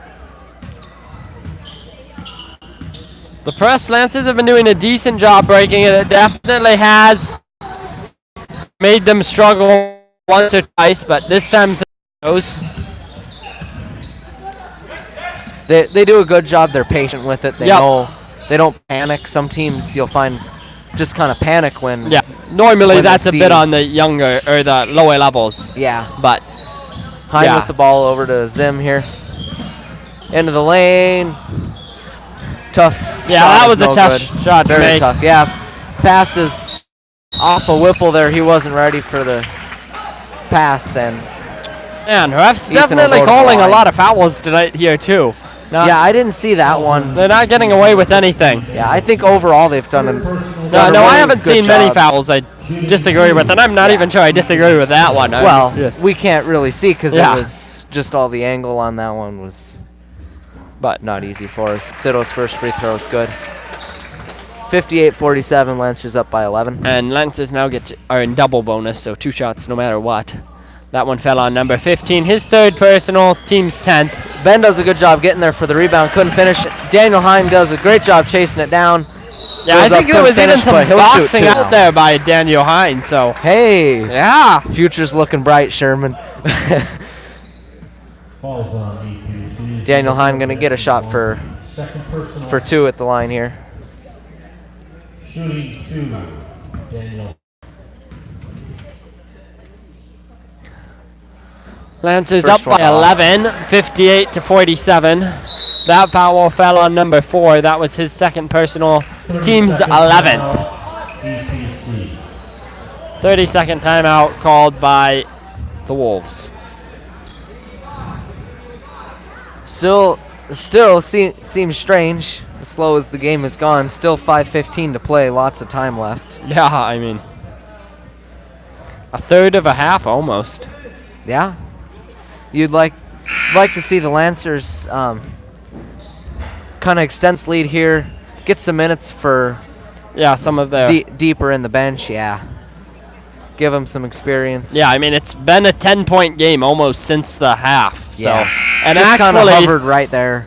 [SPEAKER 4] The press Lancers have been doing a decent job breaking it. It definitely has made them struggle once or twice, but this time it goes.
[SPEAKER 1] They do a good job. They're patient with it. They
[SPEAKER 4] Yep.
[SPEAKER 1] know they don't panic. Some teams you'll find just kind of panic when.
[SPEAKER 4] Yeah, normally
[SPEAKER 1] when they
[SPEAKER 4] that's a
[SPEAKER 1] see-
[SPEAKER 4] bit on the younger or the lower levels,
[SPEAKER 1] Yeah.
[SPEAKER 4] but
[SPEAKER 1] Hine
[SPEAKER 4] Yeah.
[SPEAKER 1] with the ball over to Zim here. Into the lane. Tough.
[SPEAKER 4] yeah,
[SPEAKER 1] shot
[SPEAKER 4] that
[SPEAKER 1] is
[SPEAKER 4] was
[SPEAKER 1] no
[SPEAKER 4] a tough
[SPEAKER 1] good.
[SPEAKER 4] shot to
[SPEAKER 1] Very
[SPEAKER 4] make.
[SPEAKER 1] tough. Yeah. Passes off a Whipple there. He wasn't ready for the pass, and
[SPEAKER 4] Man, refs
[SPEAKER 1] Ethan
[SPEAKER 4] definitely
[SPEAKER 1] will go to the
[SPEAKER 4] calling a
[SPEAKER 1] line.
[SPEAKER 4] lot of fouls tonight here too. Not,
[SPEAKER 1] yeah, I didn't see that one.
[SPEAKER 4] they're not getting away with anything.
[SPEAKER 1] Yeah, I think overall they've done a
[SPEAKER 4] No,
[SPEAKER 1] done a
[SPEAKER 4] I
[SPEAKER 1] really
[SPEAKER 4] haven't
[SPEAKER 1] good
[SPEAKER 4] seen many
[SPEAKER 1] job.
[SPEAKER 4] fouls I disagree with, and I'm not
[SPEAKER 1] Yeah.
[SPEAKER 4] even sure I disagree with that one.
[SPEAKER 1] Well,
[SPEAKER 4] Yes.
[SPEAKER 1] we can't really see because
[SPEAKER 4] Yeah.
[SPEAKER 1] it was just all the angle on that one was
[SPEAKER 4] but
[SPEAKER 1] not easy for us. Sito's first free throw is good. 58-47, Lancers up by 11.
[SPEAKER 4] and Lancers now are in double bonus, so 2 shots no matter what. That one fell on number 15, his 3rd personal, team's 10th.
[SPEAKER 1] Ben does a good job getting there for the rebound, couldn't finish it. Daniel Hine does a great job chasing it down.
[SPEAKER 4] Yeah, I
[SPEAKER 1] Goes up,
[SPEAKER 4] think there
[SPEAKER 1] couldn't
[SPEAKER 4] was even
[SPEAKER 1] finish,
[SPEAKER 4] some
[SPEAKER 1] but he'll shoot
[SPEAKER 4] boxing
[SPEAKER 1] too
[SPEAKER 4] out
[SPEAKER 1] now.
[SPEAKER 4] there by Daniel Hine, so
[SPEAKER 1] Hey,
[SPEAKER 4] yeah.
[SPEAKER 1] future's looking bright, Sherman.
[SPEAKER 3] Falls on EPC.
[SPEAKER 1] Daniel Hine gonna get a shot for
[SPEAKER 3] Second personal.
[SPEAKER 1] 2 at the line here.
[SPEAKER 3] Shooting 2. Daniel.
[SPEAKER 4] Lancers
[SPEAKER 1] First
[SPEAKER 4] up by
[SPEAKER 1] one off.
[SPEAKER 4] 11, 58-47. That foul fell on number 4. That was his 2nd personal, team's 11th.
[SPEAKER 3] EPC.
[SPEAKER 4] 30-second timeout called by the Wolves.
[SPEAKER 1] Still seems strange. As slow as the game has gone, still 5:15 to play. Lots of time left.
[SPEAKER 4] Yeah, I mean, a third of a half almost.
[SPEAKER 1] Yeah, you'd like to see the Lancers kind of extend this lead here, get some minutes for
[SPEAKER 4] Yeah, some of their.
[SPEAKER 1] deeper in the bench. Yeah, give them some experience.
[SPEAKER 4] Yeah, I mean, it's been a 10-point game almost since the half. So,
[SPEAKER 1] Yeah.
[SPEAKER 4] and
[SPEAKER 1] just kind of
[SPEAKER 4] actually,
[SPEAKER 1] hovered right there.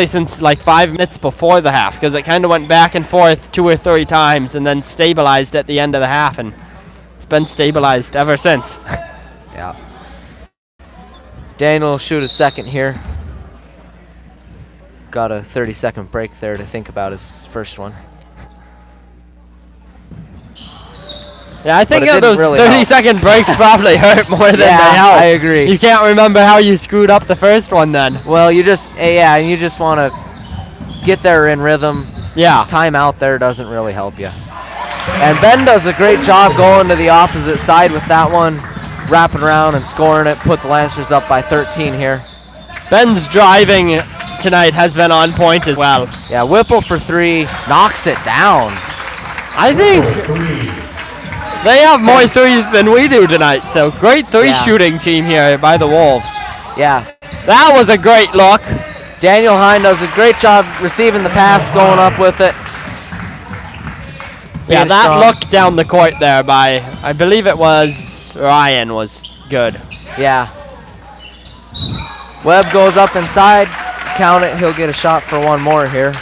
[SPEAKER 4] since like 5 minutes before the half, because it kind of went back and forth 2 or 3 times and then stabilized at the end of the half, and it's been stabilized ever since.
[SPEAKER 1] Yeah. Daniel will shoot a second here. Got a 30-second break there to think about his first one.
[SPEAKER 4] Yeah, I think
[SPEAKER 1] But it didn't
[SPEAKER 4] those
[SPEAKER 1] really help.
[SPEAKER 4] 30-second breaks probably hurt more than they help.
[SPEAKER 1] I agree.
[SPEAKER 4] You can't remember how you screwed up the first one then.
[SPEAKER 1] Well, you just and you just want to get there in rhythm.
[SPEAKER 4] Yeah.
[SPEAKER 1] Time out there doesn't really help you. And Ben does a great job going to the opposite side with that one, wrapping around and scoring it. Put the Lancers up by 13 here.
[SPEAKER 4] Ben's driving tonight has been on point as well.
[SPEAKER 1] Yeah, Whipple for 3, knocks it down.
[SPEAKER 4] I think they have more threes than we do tonight, so great three-shooting team here by the Wolves.
[SPEAKER 1] Yeah,
[SPEAKER 4] That was a great look.
[SPEAKER 1] Daniel Hine does a great job receiving the pass, going up with it.
[SPEAKER 4] Yeah,
[SPEAKER 1] Being
[SPEAKER 4] that
[SPEAKER 1] strong.
[SPEAKER 4] look down the court there by, I believe it was Ryan, was good.
[SPEAKER 1] Yeah. Webb goes up inside. Count it. He'll get a shot for one more here.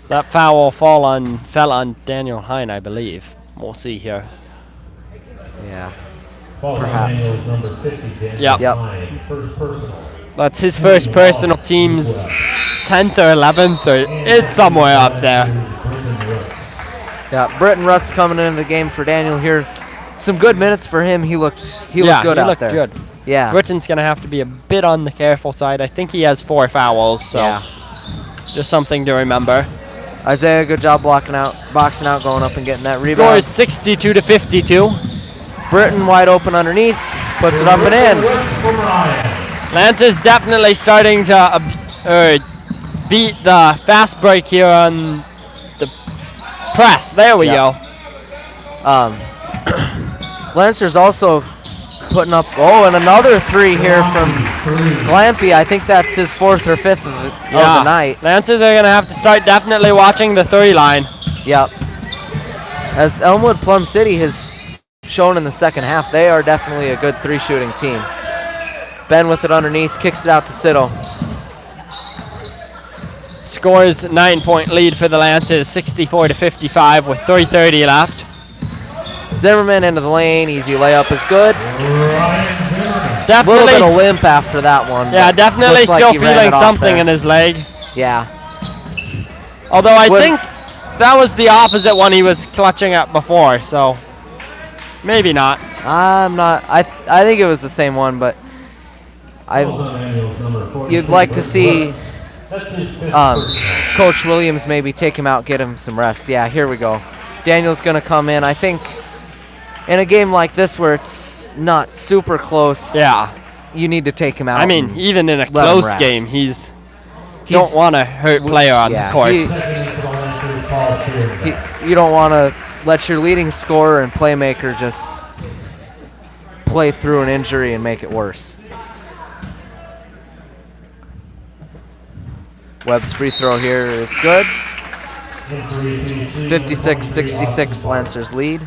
[SPEAKER 4] That foul fell on Daniel Hine, I believe. We'll see here.
[SPEAKER 1] Yeah.
[SPEAKER 3] Falls on
[SPEAKER 1] Perhaps.
[SPEAKER 3] Daniel's number 50. Daniel
[SPEAKER 4] Yep.
[SPEAKER 1] Yep.
[SPEAKER 3] Hine, first personal.
[SPEAKER 4] That's his first personal, team's 10th or 11th, or it's somewhere up there.
[SPEAKER 1] Yeah. Britton Rutt's coming into the game for Daniel here. Some good minutes for him. He looked good
[SPEAKER 4] he
[SPEAKER 1] out
[SPEAKER 4] looked
[SPEAKER 1] there.
[SPEAKER 4] good.
[SPEAKER 1] Yeah.
[SPEAKER 4] Britton's going to have to be a bit on the careful side. I think he has 4 fouls, so
[SPEAKER 1] Yeah.
[SPEAKER 4] just something to remember.
[SPEAKER 1] Isaiah, good job boxing out, going up and getting that
[SPEAKER 4] Score
[SPEAKER 1] rebound.
[SPEAKER 4] is 62-52.
[SPEAKER 1] Britton wide open underneath, puts it up and in.
[SPEAKER 4] Lance is definitely starting to beat the fast break here on the press. There we
[SPEAKER 1] Yeah.
[SPEAKER 4] go.
[SPEAKER 1] Lancers also putting up, and another 3 here from Glampy. I think that's his 4th or 5th of the night.
[SPEAKER 4] Lancers are going to have to start definitely watching the 3 line.
[SPEAKER 1] Yep. As Elmwood-Plum City has shown in the second half, they are definitely a good 3-shooting team. Ben with it underneath, kicks it out to Siddle.
[SPEAKER 4] scores 9-point lead for the Lancers, 64-55 with 3:30 left.
[SPEAKER 1] Zimmerman into the lane, easy layup is good. A
[SPEAKER 4] Definitely
[SPEAKER 1] little bit of limp after that one.
[SPEAKER 4] Yeah,
[SPEAKER 1] but
[SPEAKER 4] definitely
[SPEAKER 1] looks like
[SPEAKER 4] still
[SPEAKER 1] he ran
[SPEAKER 4] feeling
[SPEAKER 1] it off
[SPEAKER 4] something
[SPEAKER 1] there.
[SPEAKER 4] in his leg.
[SPEAKER 1] Yeah.
[SPEAKER 4] Although I
[SPEAKER 1] Would-
[SPEAKER 4] think that was the opposite one he was clutching at before, so maybe not.
[SPEAKER 1] I'm not. I think it was the same one, but you'd like to see Coach Williams maybe take him out, get him some rest. Yeah, here we go. Daniel's going to come in. I think in a game like this where it's not super close,
[SPEAKER 4] Yeah.
[SPEAKER 1] you need to take him out.
[SPEAKER 4] I mean,
[SPEAKER 1] and
[SPEAKER 4] even in a
[SPEAKER 1] let him
[SPEAKER 4] close
[SPEAKER 1] rest.
[SPEAKER 4] game, he's don't want to hurt player on
[SPEAKER 1] yeah,
[SPEAKER 4] the court.
[SPEAKER 1] You don't want to let your leading scorer and playmaker just play through an injury and make it worse. Webb's free throw here is good. 56-66, Lancers lead.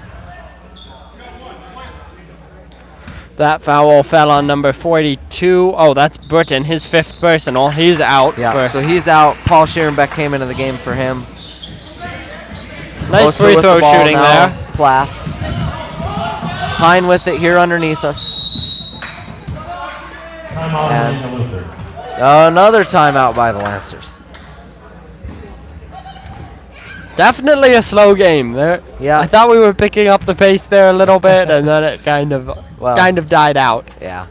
[SPEAKER 4] That foul fell on number 42. Oh, that's Burton, his 5th personal. He's out.
[SPEAKER 1] Yeah, so he's out. Paul Scherenbeck came into the game for him.
[SPEAKER 4] Nice
[SPEAKER 1] Oster
[SPEAKER 4] free
[SPEAKER 1] with
[SPEAKER 4] throw
[SPEAKER 1] the ball
[SPEAKER 4] shooting
[SPEAKER 1] now.
[SPEAKER 4] there.
[SPEAKER 1] Plath. Hine with it here underneath us. And another timeout by the Lancers.
[SPEAKER 4] Definitely a slow game there.
[SPEAKER 1] Yeah.
[SPEAKER 4] I thought we were picking up the pace there a little bit, and then it kind of died out.
[SPEAKER 1] Yeah.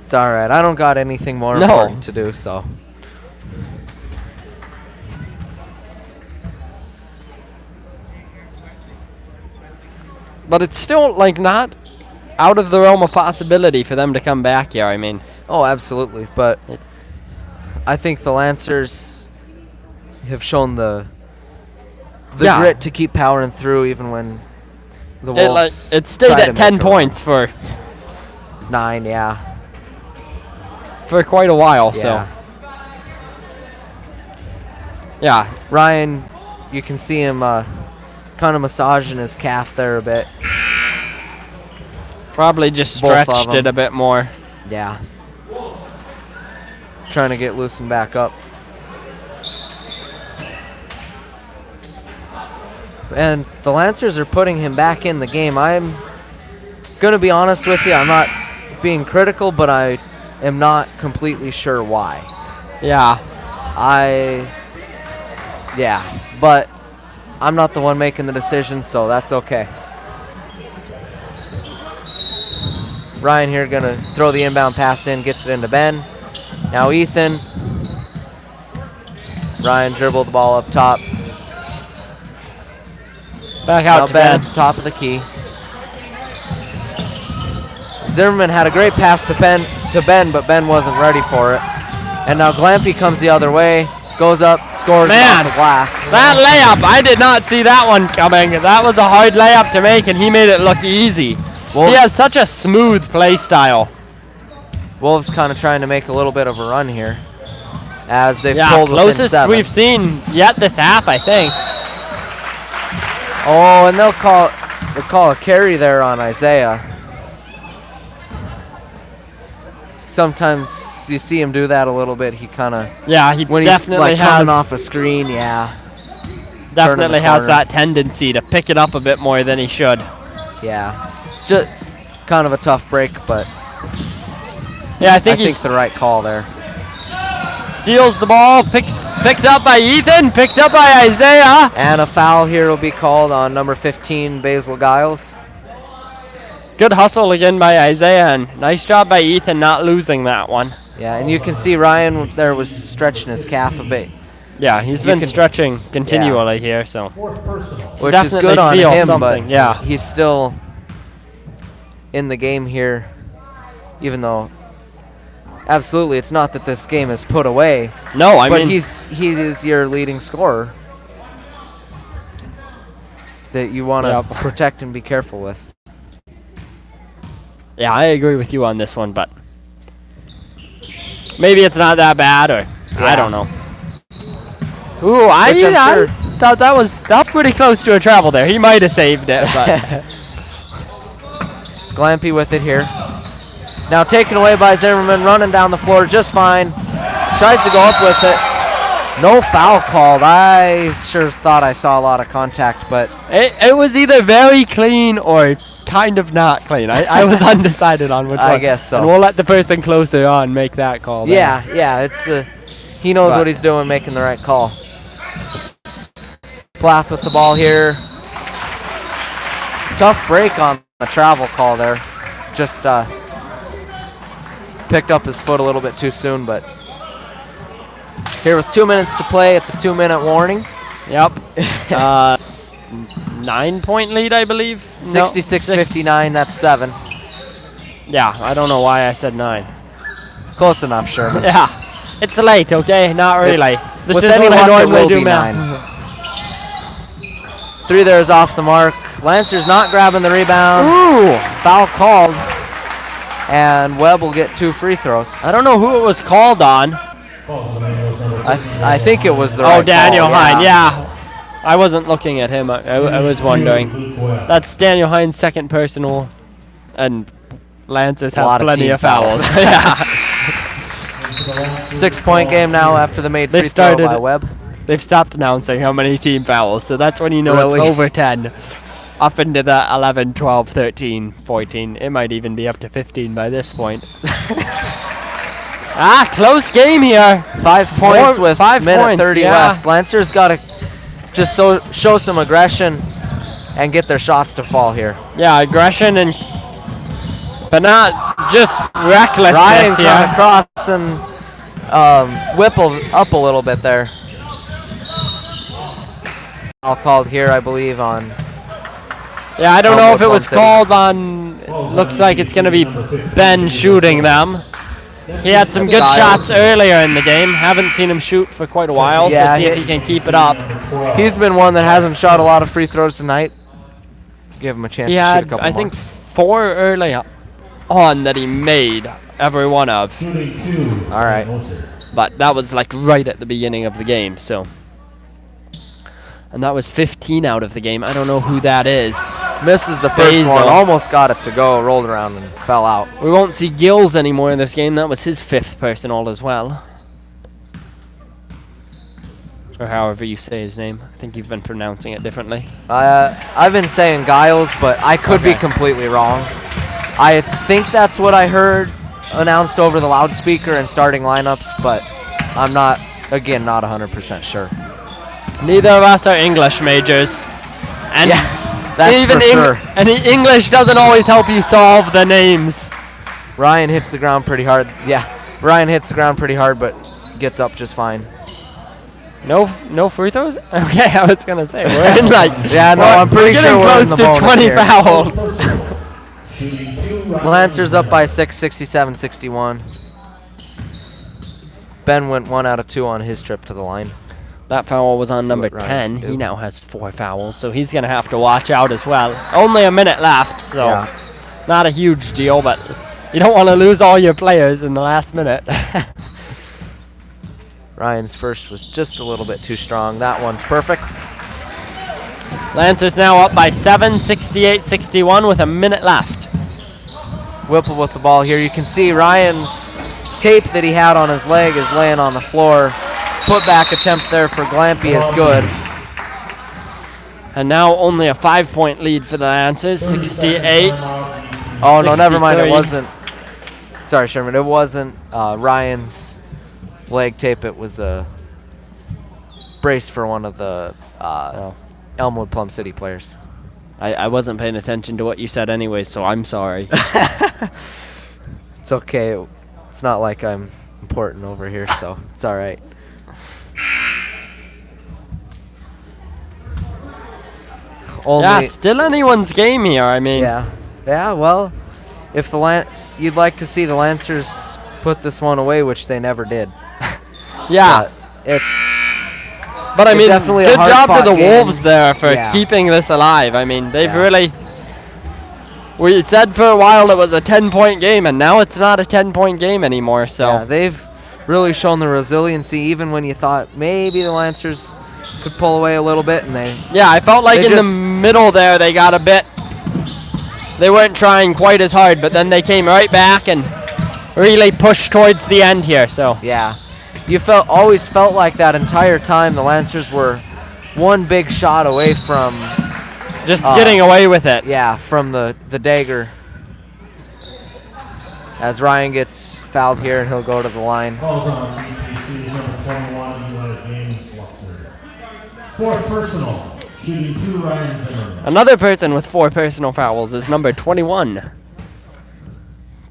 [SPEAKER 1] It's all right. I don't got anything more
[SPEAKER 4] No.
[SPEAKER 1] important to do, so.
[SPEAKER 4] But it's still like not out of the realm of possibility for them to come back here. I mean,
[SPEAKER 1] Oh, absolutely. But I think the Lancers have shown the
[SPEAKER 4] Yeah.
[SPEAKER 1] grit to keep powering through even when the Wolves
[SPEAKER 4] it stayed
[SPEAKER 1] try to
[SPEAKER 4] at 10
[SPEAKER 1] make a run.
[SPEAKER 4] points for
[SPEAKER 1] 9, yeah.
[SPEAKER 4] quite a while.
[SPEAKER 1] Yeah.
[SPEAKER 4] So yeah,
[SPEAKER 1] Ryan, you can see him kind of massaging his calf there a bit.
[SPEAKER 4] probably just
[SPEAKER 1] Both of
[SPEAKER 4] stretched
[SPEAKER 1] them.
[SPEAKER 4] it a bit more.
[SPEAKER 1] Yeah. Trying to get loosened back up. And the Lancers are putting him back in the game. I'm going to be honest with you. I'm not being critical, but I am not completely sure why.
[SPEAKER 4] Yeah,
[SPEAKER 1] But I'm not the one making the decision, so that's okay. Ryan here going to throw the inbound pass in, gets it into Ben. Now Ethan. Ryan dribbled the ball up top.
[SPEAKER 4] back
[SPEAKER 1] Now
[SPEAKER 4] out to
[SPEAKER 1] Ben
[SPEAKER 4] Ben.
[SPEAKER 1] at the top of the key. Zimmerman had a great pass to Ben, but Ben wasn't ready for it. And now Glampy comes the other way, goes up, scores
[SPEAKER 4] Man,
[SPEAKER 1] off the glass.
[SPEAKER 4] That layup, I did not see that one coming. That was a hard layup to make, and he made it look easy.
[SPEAKER 1] Wolves,
[SPEAKER 4] He has such a smooth play style.
[SPEAKER 1] Wolves kind of trying to make a little bit of a run here, as they've
[SPEAKER 4] Yeah,
[SPEAKER 1] pulled within
[SPEAKER 4] closest
[SPEAKER 1] 7.
[SPEAKER 4] we've seen yet this half, I think.
[SPEAKER 1] Oh, and they'll call a carry there on Isaiah. Sometimes you see him do that a little bit. He kind of
[SPEAKER 4] Yeah, he
[SPEAKER 1] when he's
[SPEAKER 4] definitely
[SPEAKER 1] like coming
[SPEAKER 4] has
[SPEAKER 1] off a screen, yeah,
[SPEAKER 4] definitely has
[SPEAKER 1] corner.
[SPEAKER 4] that tendency to pick it up a bit more than he should.
[SPEAKER 1] yeah. Just kind of a tough break, but
[SPEAKER 4] Yeah, I
[SPEAKER 1] I
[SPEAKER 4] think he
[SPEAKER 1] think the right call there.
[SPEAKER 4] steals the ball, picked up by Ethan, picked up by Isaiah.
[SPEAKER 1] And a foul here will be called on number 15, Basil Giles.
[SPEAKER 4] Good hustle again by Isaiah, and nice job by Ethan not losing that one.
[SPEAKER 1] Yeah, and you can see Ryan there was stretching his calf a bit,
[SPEAKER 4] Yeah, he's
[SPEAKER 1] You
[SPEAKER 4] been
[SPEAKER 1] can-
[SPEAKER 4] stretching continually here, so.
[SPEAKER 1] which is
[SPEAKER 4] definitely
[SPEAKER 1] good on
[SPEAKER 4] feel
[SPEAKER 1] him,
[SPEAKER 4] something,
[SPEAKER 1] but
[SPEAKER 4] yeah.
[SPEAKER 1] he's still in the game here, even though absolutely it's not that this game is put away,
[SPEAKER 4] No, I
[SPEAKER 1] but
[SPEAKER 4] mean,
[SPEAKER 1] he is your leading scorer that you want to
[SPEAKER 4] Yep.
[SPEAKER 1] protect and be careful with.
[SPEAKER 4] yeah, I agree with you on this one, but maybe it's not that bad, or I
[SPEAKER 1] Yeah.
[SPEAKER 4] don't know. Ooh, I
[SPEAKER 1] Which I'm sure-
[SPEAKER 4] thought that was pretty close to a travel there. He might have saved it, but
[SPEAKER 1] Glampy with it here. Now taken away by Zimmerman, running down the floor just fine. Tries to go up with it. No foul called. I sure thought I saw a lot of contact, but
[SPEAKER 4] It was either very clean or kind of not clean. I was undecided on which one.
[SPEAKER 1] I guess so.
[SPEAKER 4] And we'll let the person closer on make that call. then.
[SPEAKER 1] yeah, it's he knows what he's doing, making the right call. Plath with the ball here. Tough break on the travel call there. Just picked up his foot a little bit too soon, but here with 2 minutes to play at the 2-minute warning.
[SPEAKER 4] Yep. 9-point lead, I believe.
[SPEAKER 1] 66-59, that's 7.
[SPEAKER 4] Yeah, I don't know why I said 9.
[SPEAKER 1] Close enough, Sherman.
[SPEAKER 4] Yeah, it's late, okay? Not really. This
[SPEAKER 1] with
[SPEAKER 4] is
[SPEAKER 1] any
[SPEAKER 4] what I
[SPEAKER 1] luck, it
[SPEAKER 4] normally
[SPEAKER 1] will
[SPEAKER 4] do,
[SPEAKER 1] be
[SPEAKER 4] man.
[SPEAKER 1] 9. 3 there is off the mark. Lancer's not grabbing the rebound.
[SPEAKER 4] Ooh!
[SPEAKER 1] Foul called. And Webb will get 2 free throws.
[SPEAKER 4] I don't know who it was called on.
[SPEAKER 1] I think it was the right
[SPEAKER 4] Daniel
[SPEAKER 1] call,
[SPEAKER 4] Hine, yeah. I wasn't looking at him. I was wondering. That's Daniel Hine's second personal, and Lancers
[SPEAKER 1] A lot
[SPEAKER 4] have
[SPEAKER 1] of
[SPEAKER 4] plenty
[SPEAKER 1] team
[SPEAKER 4] of fouls.
[SPEAKER 1] fouls.
[SPEAKER 4] Yeah.
[SPEAKER 1] 6-point game now after the made
[SPEAKER 4] They've
[SPEAKER 1] free throw
[SPEAKER 4] started
[SPEAKER 1] by
[SPEAKER 4] it.
[SPEAKER 1] Webb.
[SPEAKER 4] They've stopped announcing how many team fouls, so that's when you know it's
[SPEAKER 1] Really?
[SPEAKER 4] over 10. Up into the 11, 12, 13, 14. It might even be up to 15 by this point. Close game here.
[SPEAKER 1] 5 points with
[SPEAKER 4] 5
[SPEAKER 1] minute
[SPEAKER 4] points,
[SPEAKER 1] 30
[SPEAKER 4] yeah.
[SPEAKER 1] left. Lancers got to just show some aggression and get their shots to fall here.
[SPEAKER 4] Yeah, aggression but not just recklessness
[SPEAKER 1] Ryan
[SPEAKER 4] here.
[SPEAKER 1] coming across and whipple up a little bit there. All called here, I believe, on.
[SPEAKER 4] Yeah, I don't know if it
[SPEAKER 1] Elmwood-Plum
[SPEAKER 4] was
[SPEAKER 1] City.
[SPEAKER 4] called on. Looks like it's going to be Ben shooting them. He had some good
[SPEAKER 1] Giles.
[SPEAKER 4] shots earlier in the game. Haven't seen him shoot for quite a while,
[SPEAKER 1] Yeah,
[SPEAKER 4] so see if he can keep it up.
[SPEAKER 1] He's been one that hasn't shot a lot of free throws tonight. Give him a chance
[SPEAKER 4] He
[SPEAKER 1] to shoot a
[SPEAKER 4] had,
[SPEAKER 1] couple
[SPEAKER 4] I
[SPEAKER 1] more.
[SPEAKER 4] think, 4 early on that he made every one of.
[SPEAKER 1] All right.
[SPEAKER 4] But that was like right at the beginning of the game, so. And that was 15 out of the game. I don't know who that is.
[SPEAKER 1] Misses the first
[SPEAKER 4] Basil.
[SPEAKER 1] one. Almost got it to go. Rolled around and fell out.
[SPEAKER 4] We won't see Gills anymore in this game. That was his 5th personal as well. Or however you say his name. I think you've been pronouncing it differently.
[SPEAKER 1] I've been saying Giles, but I could be completely wrong. I think that's what I heard announced over the loudspeaker and starting lineups, but I'm not 100% sure.
[SPEAKER 4] Neither of us are English majors. And
[SPEAKER 1] Yeah, that's
[SPEAKER 4] even
[SPEAKER 1] for sure.
[SPEAKER 4] and the English doesn't always help you solve the names.
[SPEAKER 1] Ryan hits the ground pretty hard. Yeah, Ryan hits the ground pretty hard, but gets up just fine.
[SPEAKER 4] No free throws? Okay, I was going to say, we're in like...
[SPEAKER 1] Yeah, no, I'm pretty
[SPEAKER 4] we're
[SPEAKER 1] sure
[SPEAKER 4] getting
[SPEAKER 1] we're
[SPEAKER 4] close
[SPEAKER 1] in the
[SPEAKER 4] to
[SPEAKER 1] bonus
[SPEAKER 4] 20
[SPEAKER 1] here.
[SPEAKER 4] fouls.
[SPEAKER 1] Lancers up by 6, 67-61. Ben went 1 out of 2 on his trip to the line.
[SPEAKER 4] That foul was on
[SPEAKER 1] See
[SPEAKER 4] number
[SPEAKER 1] what Ryan
[SPEAKER 4] 10.
[SPEAKER 1] can
[SPEAKER 4] He
[SPEAKER 1] do.
[SPEAKER 4] now has 4 fouls, so he's going to have to watch out as well. Only a minute left, so
[SPEAKER 1] Yeah.
[SPEAKER 4] not a huge deal, but you don't want to lose all your players in the last minute.
[SPEAKER 1] Ryan's first was just a little bit too strong. That one's perfect.
[SPEAKER 4] Lancers now up by 7, 68-61 with a minute left.
[SPEAKER 1] Whipple with the ball here. You can see Ryan's tape that he had on his leg is laying on the floor. Put back attempt there for Glampy is good.
[SPEAKER 4] And now only a 5-point lead for the Lancers, 68.
[SPEAKER 1] Oh, no, never mind. It
[SPEAKER 4] 63.
[SPEAKER 1] wasn't. Sorry, Sherman. It wasn't Ryan's leg tape. It was a brace for one of the Elmwood-Plum City players.
[SPEAKER 4] I wasn't paying attention to what you said anyway, so I'm sorry.
[SPEAKER 1] It's okay. It's not like I'm important over here, so it's all right. Only,
[SPEAKER 4] Yeah, still anyone's game here. I mean,
[SPEAKER 1] yeah. Well, if you'd like to see the Lancers put this one away, which they never did.
[SPEAKER 4] yeah.
[SPEAKER 1] It's
[SPEAKER 4] But I
[SPEAKER 1] it's
[SPEAKER 4] mean,
[SPEAKER 1] definitely a
[SPEAKER 4] good job to
[SPEAKER 1] hard-fought
[SPEAKER 4] the
[SPEAKER 1] game.
[SPEAKER 4] Wolves there for
[SPEAKER 1] Yeah.
[SPEAKER 4] keeping this alive. I mean, they've
[SPEAKER 1] Yeah.
[SPEAKER 4] really. We said for a while it was a 10-point game, and now it's not a 10-point game anymore. So
[SPEAKER 1] yeah, they've really shown the resiliency, even when you thought maybe the Lancers could pull away a little bit, and they.
[SPEAKER 4] yeah, I felt like
[SPEAKER 1] They
[SPEAKER 4] in the
[SPEAKER 1] just-
[SPEAKER 4] middle there they got a bit. They weren't trying quite as hard, but then they came right back and really pushed towards the end here. So
[SPEAKER 1] Yeah, you always felt like that entire time the Lancers were one big shot away from
[SPEAKER 4] just getting away with it.
[SPEAKER 1] Yeah, from the dagger. As Ryan gets fouled here, and he'll go to the line.
[SPEAKER 3] Calls on EPC number 21, Eli James Luckner. 4th personal, shooting 2 Ryan Zimmerman.
[SPEAKER 4] Another person with 4 personal fouls is number 21.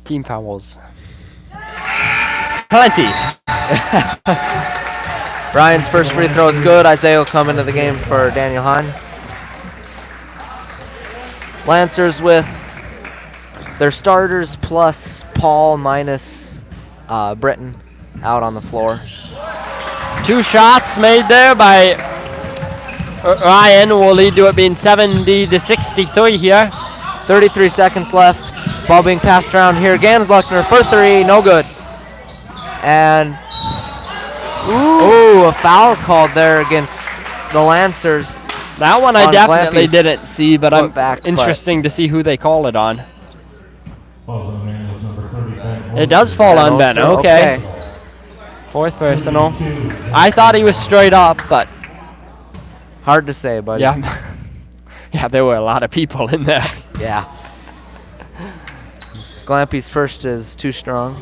[SPEAKER 4] Team fouls. Plenty.
[SPEAKER 1] Ryan's first free throw is good. Isaiah will come into the game for Daniel Hahn. Lancers with their starters plus Paul minus Britton out on the floor.
[SPEAKER 4] 2 shots made there by Ryan will lead to it being 70-63 here.
[SPEAKER 1] 33 seconds left. Ball being passed around here. Gansluckner for 3, no good. And ooh, a foul called there against the Lancers.
[SPEAKER 4] That one I
[SPEAKER 1] on
[SPEAKER 4] definitely
[SPEAKER 1] Glampy's
[SPEAKER 4] didn't see, but I'm
[SPEAKER 1] back,
[SPEAKER 4] interesting to see who they call it on.
[SPEAKER 3] Falls on Manuel's number 30, Ben
[SPEAKER 4] It does fall
[SPEAKER 1] Ben
[SPEAKER 4] on Ben.
[SPEAKER 1] Olster,
[SPEAKER 4] Okay. 4th personal. I thought he was straight up, but
[SPEAKER 1] Hard to say, buddy.
[SPEAKER 4] yeah. Yeah, there were a lot of people in there.
[SPEAKER 1] Yeah. Glampy's first is too strong.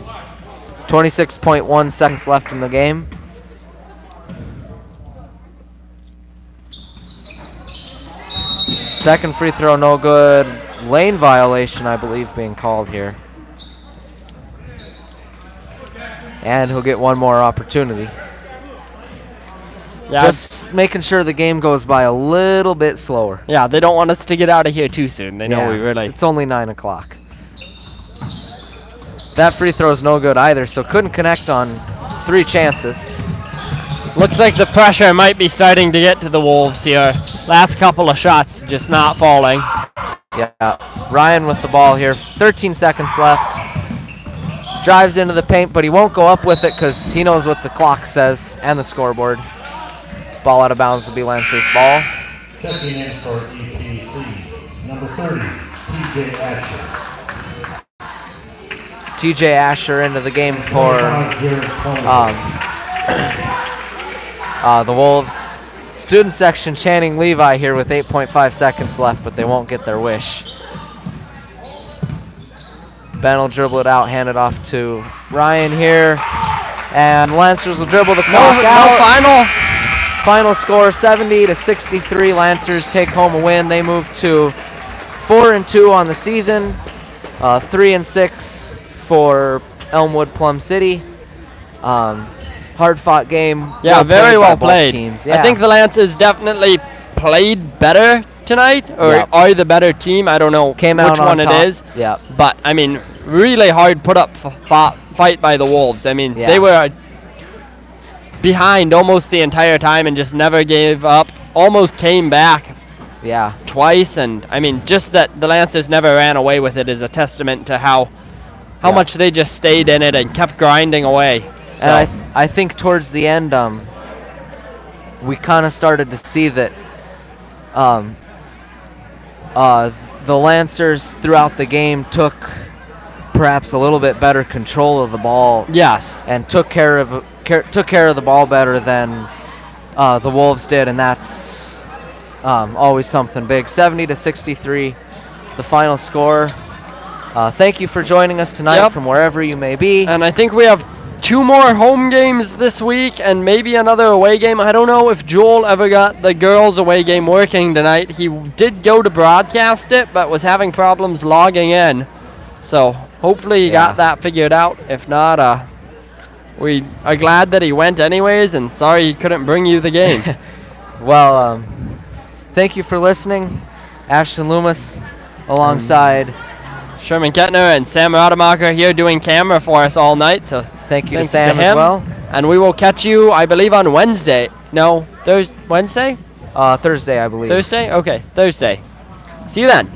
[SPEAKER 1] 26.1 seconds left in the game. Second free throw, no good. Lane violation, I believe, being called here. And he'll get one more opportunity.
[SPEAKER 4] Yeah,
[SPEAKER 1] Just making sure the game goes by a little bit slower.
[SPEAKER 4] yeah, they don't want us to get out of here too soon. They know
[SPEAKER 1] Yeah,
[SPEAKER 4] we really.
[SPEAKER 1] it's only 9 o'clock. That free throw is no good either, so couldn't connect on 3 chances.
[SPEAKER 4] Looks like the pressure might be starting to get to the Wolves here. Last couple of shots just not falling.
[SPEAKER 1] Yeah, Ryan with the ball here. 13 seconds left. Drives into the paint, but he won't go up with it because he knows what the clock says and the scoreboard. Ball out of bounds will be Lancers ball.
[SPEAKER 3] Checking in for EPC, number 30, TJ Asher.
[SPEAKER 1] TJ Asher into the game for the Wolves. Student section chanting Levi here with 8.5 seconds left, but they won't get their wish. Ben will dribble it out, hand it off to Ryan here. And Lancers will dribble the clock out.
[SPEAKER 4] No
[SPEAKER 1] Final score 70-63. Lancers take home a win. They move to 4-2 on the season. 3-6 for Elmwood-Plum City. Hard-fought game.
[SPEAKER 4] Yeah, very well played.
[SPEAKER 1] Teams.
[SPEAKER 4] I think the Lancers definitely played better tonight, or
[SPEAKER 1] Yeah.
[SPEAKER 4] are the better team. I don't know
[SPEAKER 1] Came out
[SPEAKER 4] which
[SPEAKER 1] on
[SPEAKER 4] one
[SPEAKER 1] top.
[SPEAKER 4] it is.
[SPEAKER 1] Yeah.
[SPEAKER 4] But, I mean, really hard put up fight by the Wolves. I mean,
[SPEAKER 1] Yeah.
[SPEAKER 4] they were behind almost the entire time and just never gave up. Almost came back
[SPEAKER 1] Yeah.
[SPEAKER 4] twice, and, I mean, just that the Lancers never ran away with it is a testament to how
[SPEAKER 1] Yeah.
[SPEAKER 4] much they just stayed in it and kept grinding away. So,
[SPEAKER 1] And I think towards the end, we kind of started to see that the Lancers throughout the game took perhaps a little bit better control of the ball
[SPEAKER 4] yes.
[SPEAKER 1] and took care of the ball better than the Wolves did, and that's always something big. 70-63, the final score. Thank you for joining us tonight
[SPEAKER 4] Yep.
[SPEAKER 1] from wherever you may be.
[SPEAKER 4] And I think we have 2 more home games this week and maybe another away game. I don't know if Joel ever got the girls' away game working tonight. He did go to broadcast it, but was having problems logging in. So hopefully he got that figured out. If not, we are glad that he went anyways, and sorry he couldn't bring you the game.
[SPEAKER 1] Well, thank you for listening. Ashton Loomis alongside.
[SPEAKER 4] Sherman Kettner and Sam Rademacher here doing camera for us all night. So
[SPEAKER 1] Thank you to
[SPEAKER 4] thanks
[SPEAKER 1] Sam as
[SPEAKER 4] him.
[SPEAKER 1] well.
[SPEAKER 4] And we will catch you, I believe, on Wednesday. No, Wednesday?
[SPEAKER 1] Thursday, I believe.
[SPEAKER 4] Thursday? Okay, Thursday. See you then.